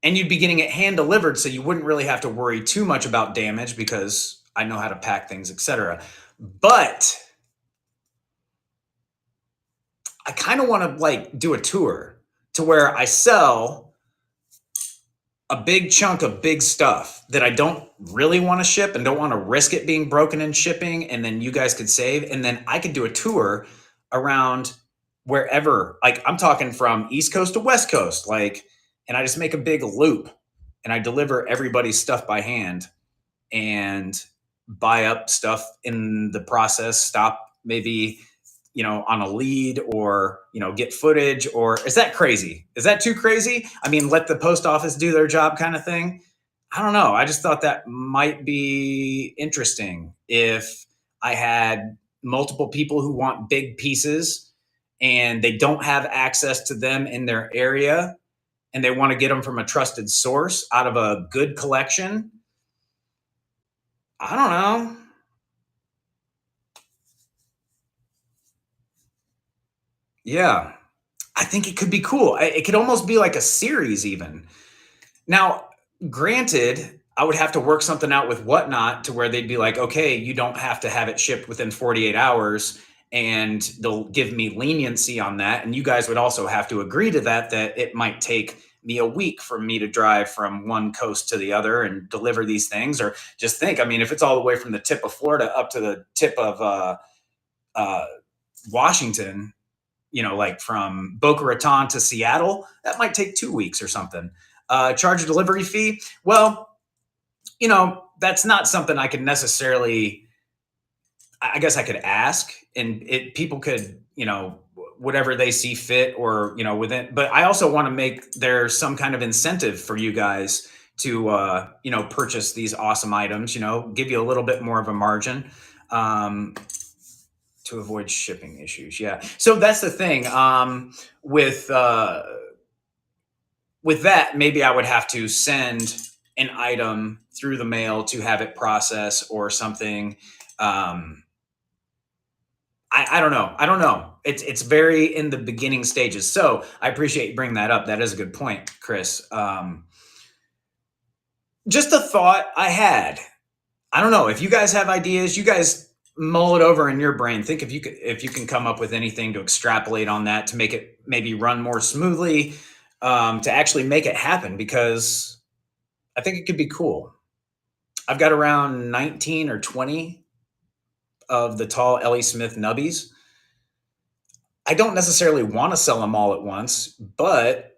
and you'd be getting it hand delivered so you wouldn't really have to worry too much about damage because I know how to pack things, etc. But I kind of want to like do a tour to where I sell a big chunk of big stuff that I don't really want to ship and don't want to risk it being broken in shipping. And then you guys could save. And then I could do a tour around wherever, like I'm talking from East Coast to West Coast, like, and I just make a big loop and I deliver everybody's stuff by hand and buy up stuff in the process, stop maybe, on a lead or, get footage. Or is that crazy? Is that too crazy? I mean, let the post office do their job kind of thing. I don't know. I just thought that might be interesting if I had multiple people who want big pieces and they don't have access to them in their area and they want to get them from a trusted source out of a good collection. I don't know. Yeah, I think it could be cool. It could almost be like a series, even. Now, granted, I would have to work something out with Whatnot to where they'd be like, okay, you don't have to have it shipped within 48 hours. And they'll give me leniency on that. And you guys would also have to agree to that, that it might take me a week for me to drive from one coast to the other and deliver these things. Or just think, I mean, if it's all the way from the tip of Florida up to the tip of uh, Washington, like from Boca Raton to Seattle, that might take 2 weeks or something. Charge a delivery fee. Well, that's not something I could necessarily, I guess I could ask and people could, whatever they see fit or, within, but I also want to make there some kind of incentive for you guys to, purchase these awesome items, give you a little bit more of a margin. To avoid shipping issues. Yeah. So that's the thing. With that, maybe I would have to send an item through the mail to have it processed or something. I don't know. I don't know. It's very in the beginning stages. So I appreciate you bringing that up. That is a good point, Chris. Just a thought I had. I don't know if you guys have ideas. You guys mull it over in your brain. Think if you can come up with anything to extrapolate on that to make it maybe run more smoothly, to actually make it happen, because I think it could be cool. I've got around 19 or 20 of the tall Ellie Smith nubbies. I don't necessarily want to sell them all at once, but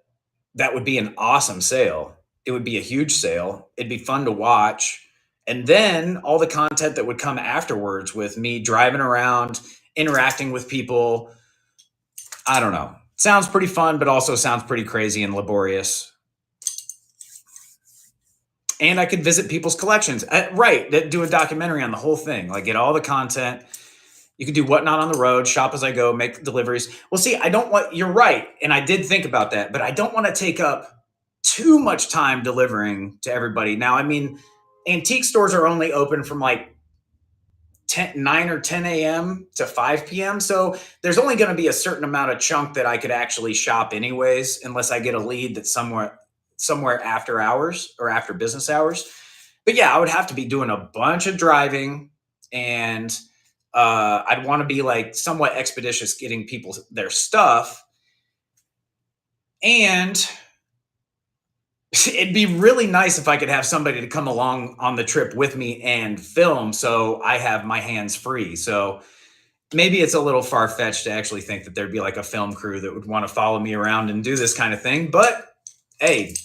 that would be an awesome sale. It would be a huge sale. It'd be fun to watch. And then all the content that would come afterwards with me driving around, interacting with people. I don't know. Sounds pretty fun, but also sounds pretty crazy and laborious. And I could visit people's collections. Right. Do a documentary on the whole thing, like get all the content. You could do Whatnot on the road, shop as I go, make deliveries. Well, see, you're right. And I did think about that, but I don't want to take up too much time delivering to everybody. Now, I mean, antique stores are only open from like 9 or 10 a.m. to 5 p.m. So there's only going to be a certain amount of chunk that I could actually shop anyways, unless I get a lead that's somewhere after hours or after business hours. But yeah, I would have to be doing a bunch of driving, and I'd want to be like somewhat expeditious getting people their stuff. And It'd be really nice if I could have somebody to come along on the trip with me and film, so I have my hands free. So maybe it's a little far-fetched to actually think that there'd be like a film crew that would want to follow me around and do this kind of thing. But hey,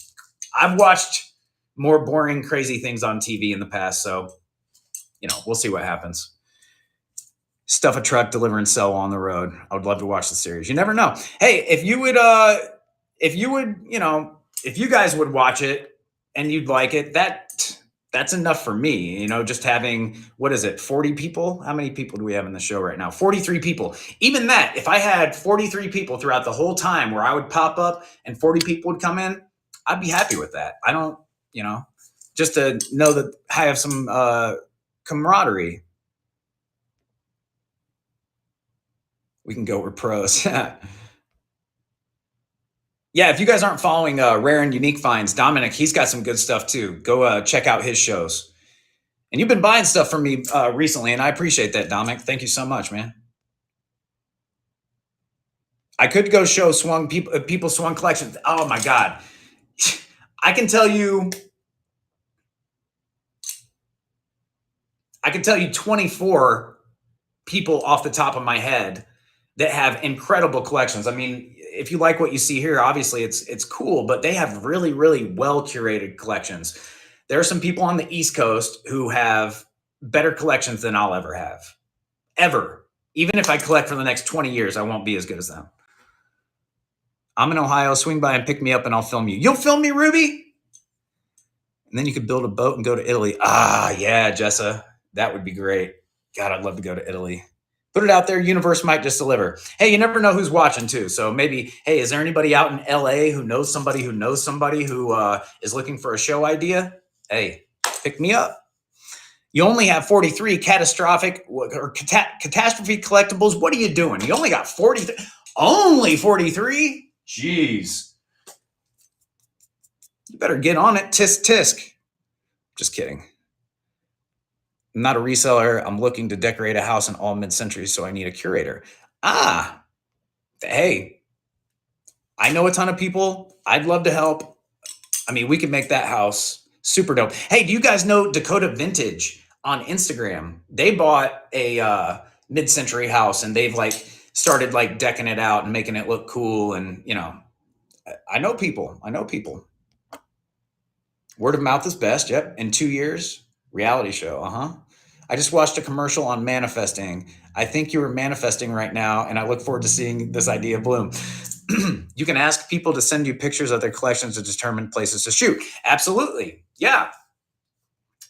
I've watched more boring, crazy things on TV in the past, so we'll see what happens. Stuff a truck, deliver and sell on the road. I would love to watch the series. You never know. Hey, if you guys would watch it and you'd like it, that's enough for me. Just having, what is it, 40 people? How many people do we have in the show right now? 43 people. Even that, if I had 43 people throughout the whole time where I would pop up and 40 people would come in, I'd be happy with that. I don't, just to know that I have some camaraderie. We can go, we're pros. Yeah, if you guys aren't following Rare and Unique Finds, Dominic, he's got some good stuff too. Go check out his shows. And you've been buying stuff from me recently, and I appreciate that, Dominic. Thank you so much, man. I could go show Swung people Swung collections. Oh my God. I can tell you 24 people off the top of my head that have incredible collections. I mean, if you like what you see here, obviously it's cool, but they have really, really well curated collections. There are some people on the East Coast who have better collections than I'll ever have. Ever. Even if I collect for the next 20 years, I won't be as good as them. I'm in Ohio. Swing by and pick me up and I'll film you. You'll film me, Ruby? And then you could build a boat and go to Italy. Ah, yeah, Jessa. That would be great. God, I'd love to go to Italy. Put it out there. Universe might just deliver. Hey, you never know who's watching too. So maybe, hey, is there anybody out in LA who knows somebody who is looking for a show idea? Hey, pick me up. You only have 43 catastrophic or catastrophe collectibles. What are you doing? You only got 43. Only 43? Jeez. You better get on it. Tisk, tisk. Just kidding. I'm not a reseller. I'm looking to decorate a house in all mid-century, so I need a curator. Ah, hey, I know a ton of people. I'd love to help. I mean, we could make that house super dope. Hey, do you guys know Dakota Vintage on Instagram? They bought a mid-century house, and they've started decking it out and making it look cool. And I know people. Word of mouth is best. Yep. In 2 years, reality show. I just watched a commercial on manifesting. I think you are manifesting right now, and I look forward to seeing this idea bloom. You can ask people to send you pictures of their collections to determine places to shoot. Absolutely. Yeah.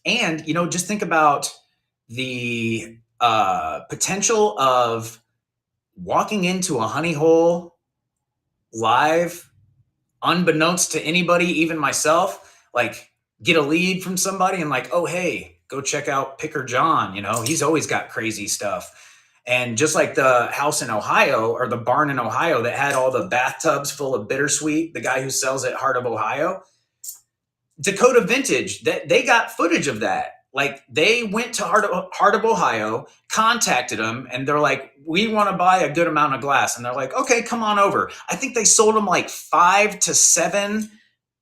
And, just think about the potential of walking into a honey hole live, unbeknownst to anybody, even myself, get a lead from somebody and oh, hey, go check out Picker John. He's always got crazy stuff. And just like the house in Ohio or the barn in Ohio that had all the bathtubs full of bittersweet, the guy who sells at Heart of Ohio, Dakota Vintage, that they got footage of that. They went to Heart of Ohio, contacted them, and they're like, we want to buy a good amount of glass. And they're like, okay, come on over. I think they sold them 5 to 7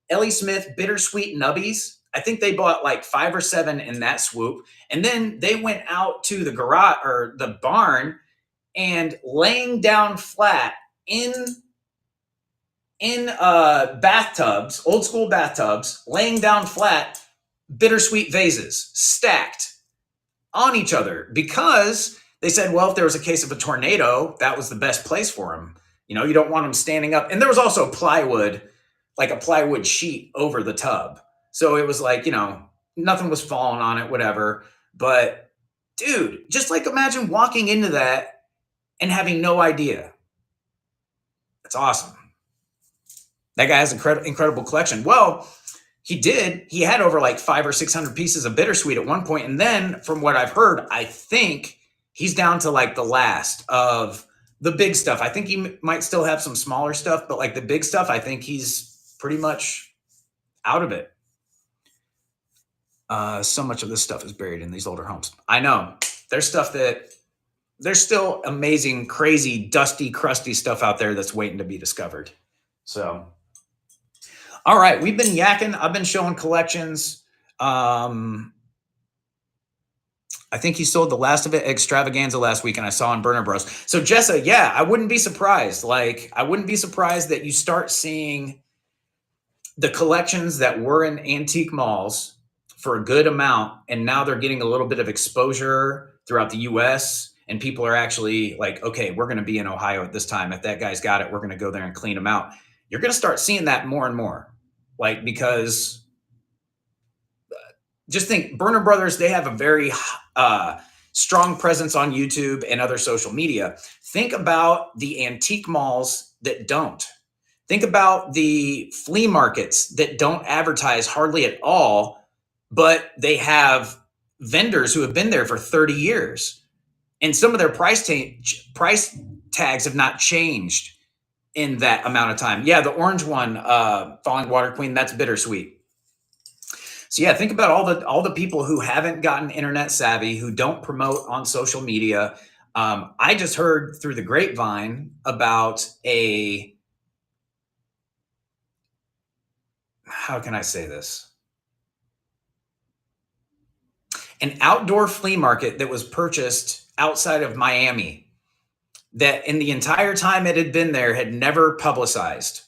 Ellie Smith bittersweet nubbies. I think they bought 5 or 7 in that swoop. And then they went out to the garage or the barn and laying down flat in bathtubs, old school bathtubs, laying down flat bittersweet vases stacked on each other because they said, well, if there was a case of a tornado, that was the best place for them. You don't want them standing up. And there was also plywood, a plywood sheet over the tub. So it was nothing was falling on it, whatever. But dude, just imagine walking into that and having no idea. That's awesome. That guy has an incredible collection. Well, he did. He had over 500 or 600 pieces of bittersweet at one point. And then from what I've heard, I think he's down to the last of the big stuff. I think he might still have some smaller stuff, but the big stuff, I think he's pretty much out of it. So much of this stuff is buried in these older homes. I know. There's still amazing, crazy, dusty, crusty stuff out there that's waiting to be discovered. So, All right, we've been yakking. I've been showing collections. I think he sold the last of it extravaganza last week, and I saw on Burner Bros. So Jessa, yeah, I wouldn't be surprised. Like, I wouldn't be surprised that you start seeing the collections that were in antique malls for a good amount, and now they're getting a little bit of exposure throughout the US, and people are actually like, okay, we're going to be in Ohio at this time. If that guy's got it, we're going to go there and clean them out. You're going to start seeing that more and more. Like, because just think, Burner Brothers, they have a very strong presence on YouTube and other social media. Think about the antique malls that don't. Think about the flea markets that don't advertise hardly at all, but they have vendors who have been there for 30 years. And some of their price tags have not changed in that amount of time. Yeah, the orange one, Falling Water Queen, that's bittersweet. So yeah, think about all the people who haven't gotten internet savvy, who don't promote on social media. I just heard through the grapevine about how can I say this? An outdoor flea market that was purchased outside of Miami, that in the entire time it had been there had never publicized.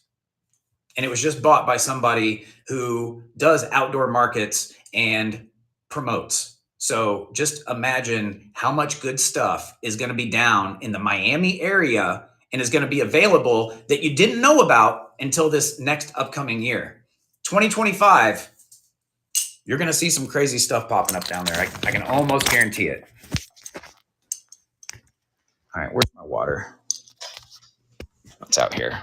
And it was just bought by somebody who does outdoor markets and promotes. So just imagine how much good stuff is going to be down in the Miami area and is going to be available that you didn't know about until this next upcoming year. 2025, you're going to see some crazy stuff popping up down there. I can almost guarantee it. All right, where's my water? What's out here?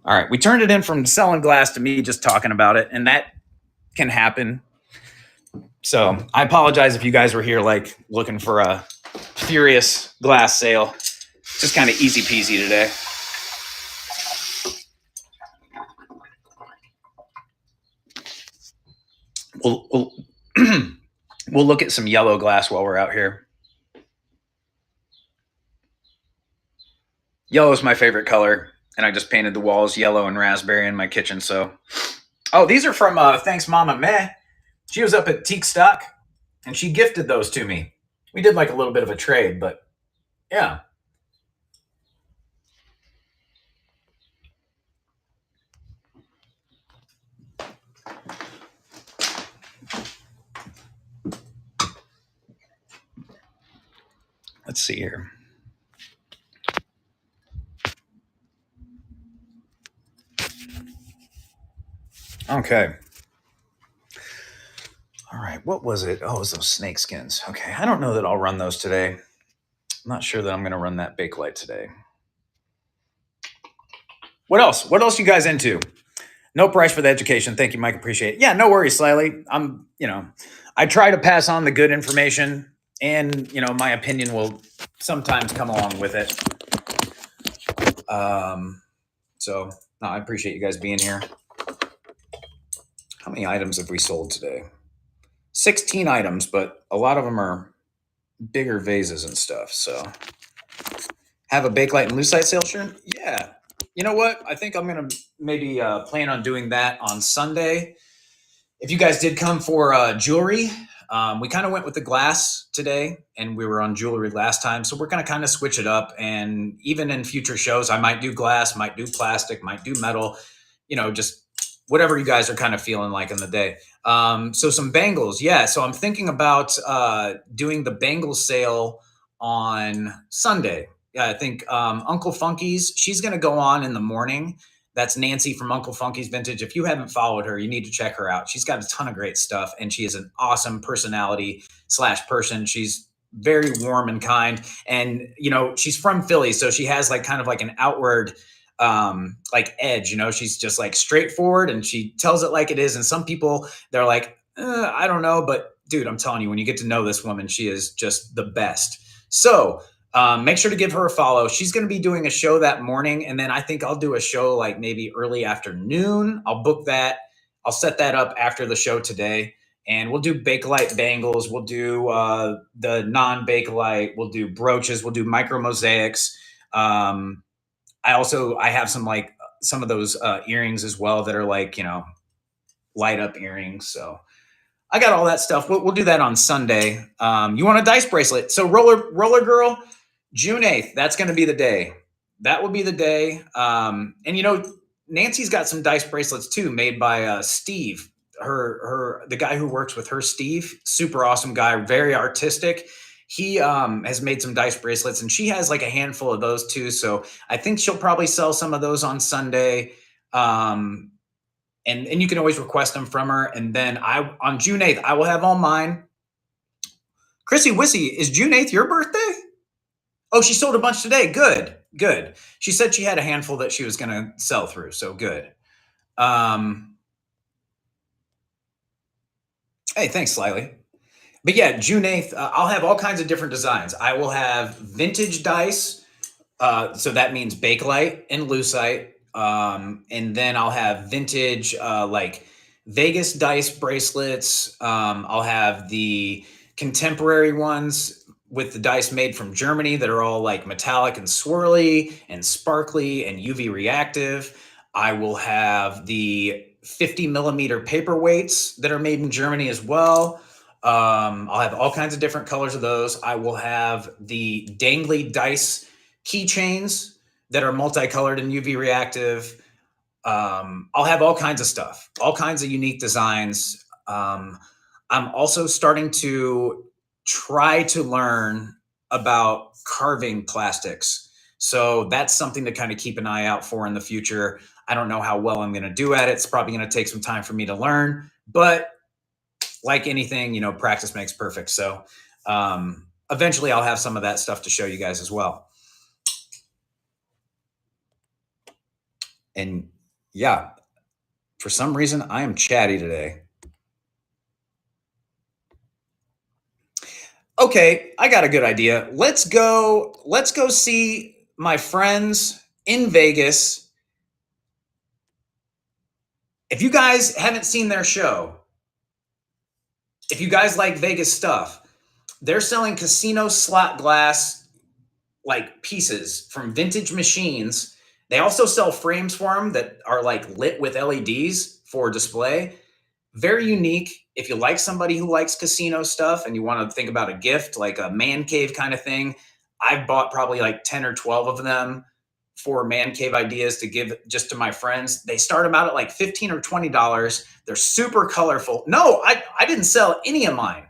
All right, we turned it in from selling glass to me just talking about it, and that can happen. So I apologize if you guys were here like looking for a furious glass sale. Just kind of easy peasy today. We'll look at some yellow glass while we're out here. Yellow is my favorite color, and I just painted the walls yellow and raspberry in my kitchen. So, oh, these are from Thanks Mama Meh. She was up at Teak Stock, and she gifted those to me. We did like a little bit of a trade, but yeah. Let's see here. Okay. All right. What was it? Oh, it was those snake skins. Okay. I don't know that I'll run those today. I'm not sure that I'm going to run that Bakelite today. What else? What else you guys into? No price for the education. Thank you, Mike. Appreciate it. Yeah, no worries, Slyly. I try to pass on the good information, and, my opinion will sometimes come along with it. So, no, I appreciate you guys being here. How many items have we sold today? 16 items, but a lot of them are bigger vases and stuff. So, have a Bakelite and Lucite sale, sure? Yeah. You know what? I think I'm going to maybe plan on doing that on Sunday. If you guys did come for jewelry, we kind of went with the glass today, and we were on jewelry last time. So we're going to kind of switch it up. And even in future shows, I might do glass, might do plastic, might do metal, just whatever you guys are kind of feeling like in the day. So some bangles. Yeah. So I'm thinking about doing the bangle sale on Sunday. Yeah, I think Uncle Funky's, she's going to go on in the morning. That's Nancy from Uncle Funky's Vintage. If you haven't followed her, you need to check her out. She's got a ton of great stuff, and she is an awesome personality / person. She's very warm and kind. And, she's from Philly, so she has like kind of like an outward like edge, she's just like straightforward, and she tells it like it is. And some people, they're like, I don't know. But dude, I'm telling you, when you get to know this woman, she is just the best. So make sure to give her a follow. She's going to be doing a show that morning. And then I think I'll do a show like maybe early afternoon. I'll book that. I'll set that up after the show today. And we'll do Bakelite bangles. We'll do the non-Bakelite. We'll do brooches. We'll do micro mosaics. I have some like some of those earrings as well that are like, light up earrings. So I got all that stuff. We'll do that on Sunday. You want a dice bracelet? So roller girl, June 8th. That's going to be the day. That will be the day. And Nancy's got some dice bracelets too, made by Steve. The guy who works with her, Steve, super awesome guy, very artistic. He has made some dice bracelets, and she has like a handful of those too. So I think she'll probably sell some of those on Sunday. And you can always request them from her. And then on June 8th, I will have all mine. Chrissy Wissy, is June 8th your birthday? Oh, she sold a bunch today. Good. She said she had a handful that she was going to sell through. So good. Hey, thanks, Slyly. But yeah, June 8th, I'll have all kinds of different designs. I will have vintage dice. So that means Bakelite and Lucite. And then I'll have vintage, like Vegas dice bracelets. I'll have the contemporary ones with the dice made from Germany that are all like metallic and swirly and sparkly and UV reactive. I will have the 50 millimeter paperweights that are made in Germany as well. I'll have all kinds of different colors of those. I will have the dangly dice keychains that are multicolored and UV reactive. I'll have all kinds of stuff, all kinds of unique designs. I'm also starting to try to learn about carving plastics. So that's something to kind of keep an eye out for in the future. I don't know how well I'm going to do at it. It's probably going to take some time for me to learn, but like anything, practice makes perfect. So eventually I'll have some of that stuff to show you guys as well. And yeah, for some reason, I am chatty today. Okay, I got a good idea. Let's go see my friends in Vegas. If you guys haven't seen their show, if you guys like Vegas stuff, they're selling casino slot glass like pieces from vintage machines. They also sell frames for them that are like lit with LEDs for display. Very unique. If you like somebody who likes casino stuff and you want to think about a gift, like a man cave kind of thing, I've bought probably like 10 or 12 of them for man cave ideas to give just to my friends. They start them out at like $15 or $20. They're super colorful. No, I didn't sell any of mine.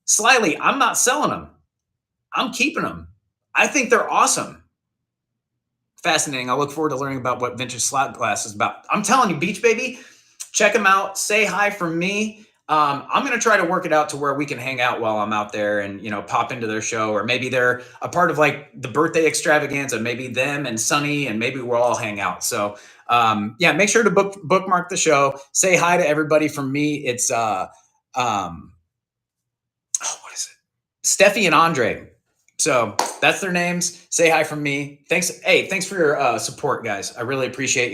Slyly, I'm not selling them. I'm keeping them. I think they're awesome. Fascinating. I look forward to learning about what vintage slot glass is about. I'm telling you, Beach Baby, check them out. Say hi from me. I'm going to try to work it out to where we can hang out while I'm out there and, pop into their show, or maybe they're a part of like the birthday extravaganza, maybe them and Sunny, and maybe we'll all hang out. So, make sure to bookmark the show. Say hi to everybody from me. It's, what is it? Steffi and Andre. So that's their names. Say hi from me. Thanks. Hey, thanks for your support, guys. I really appreciate you.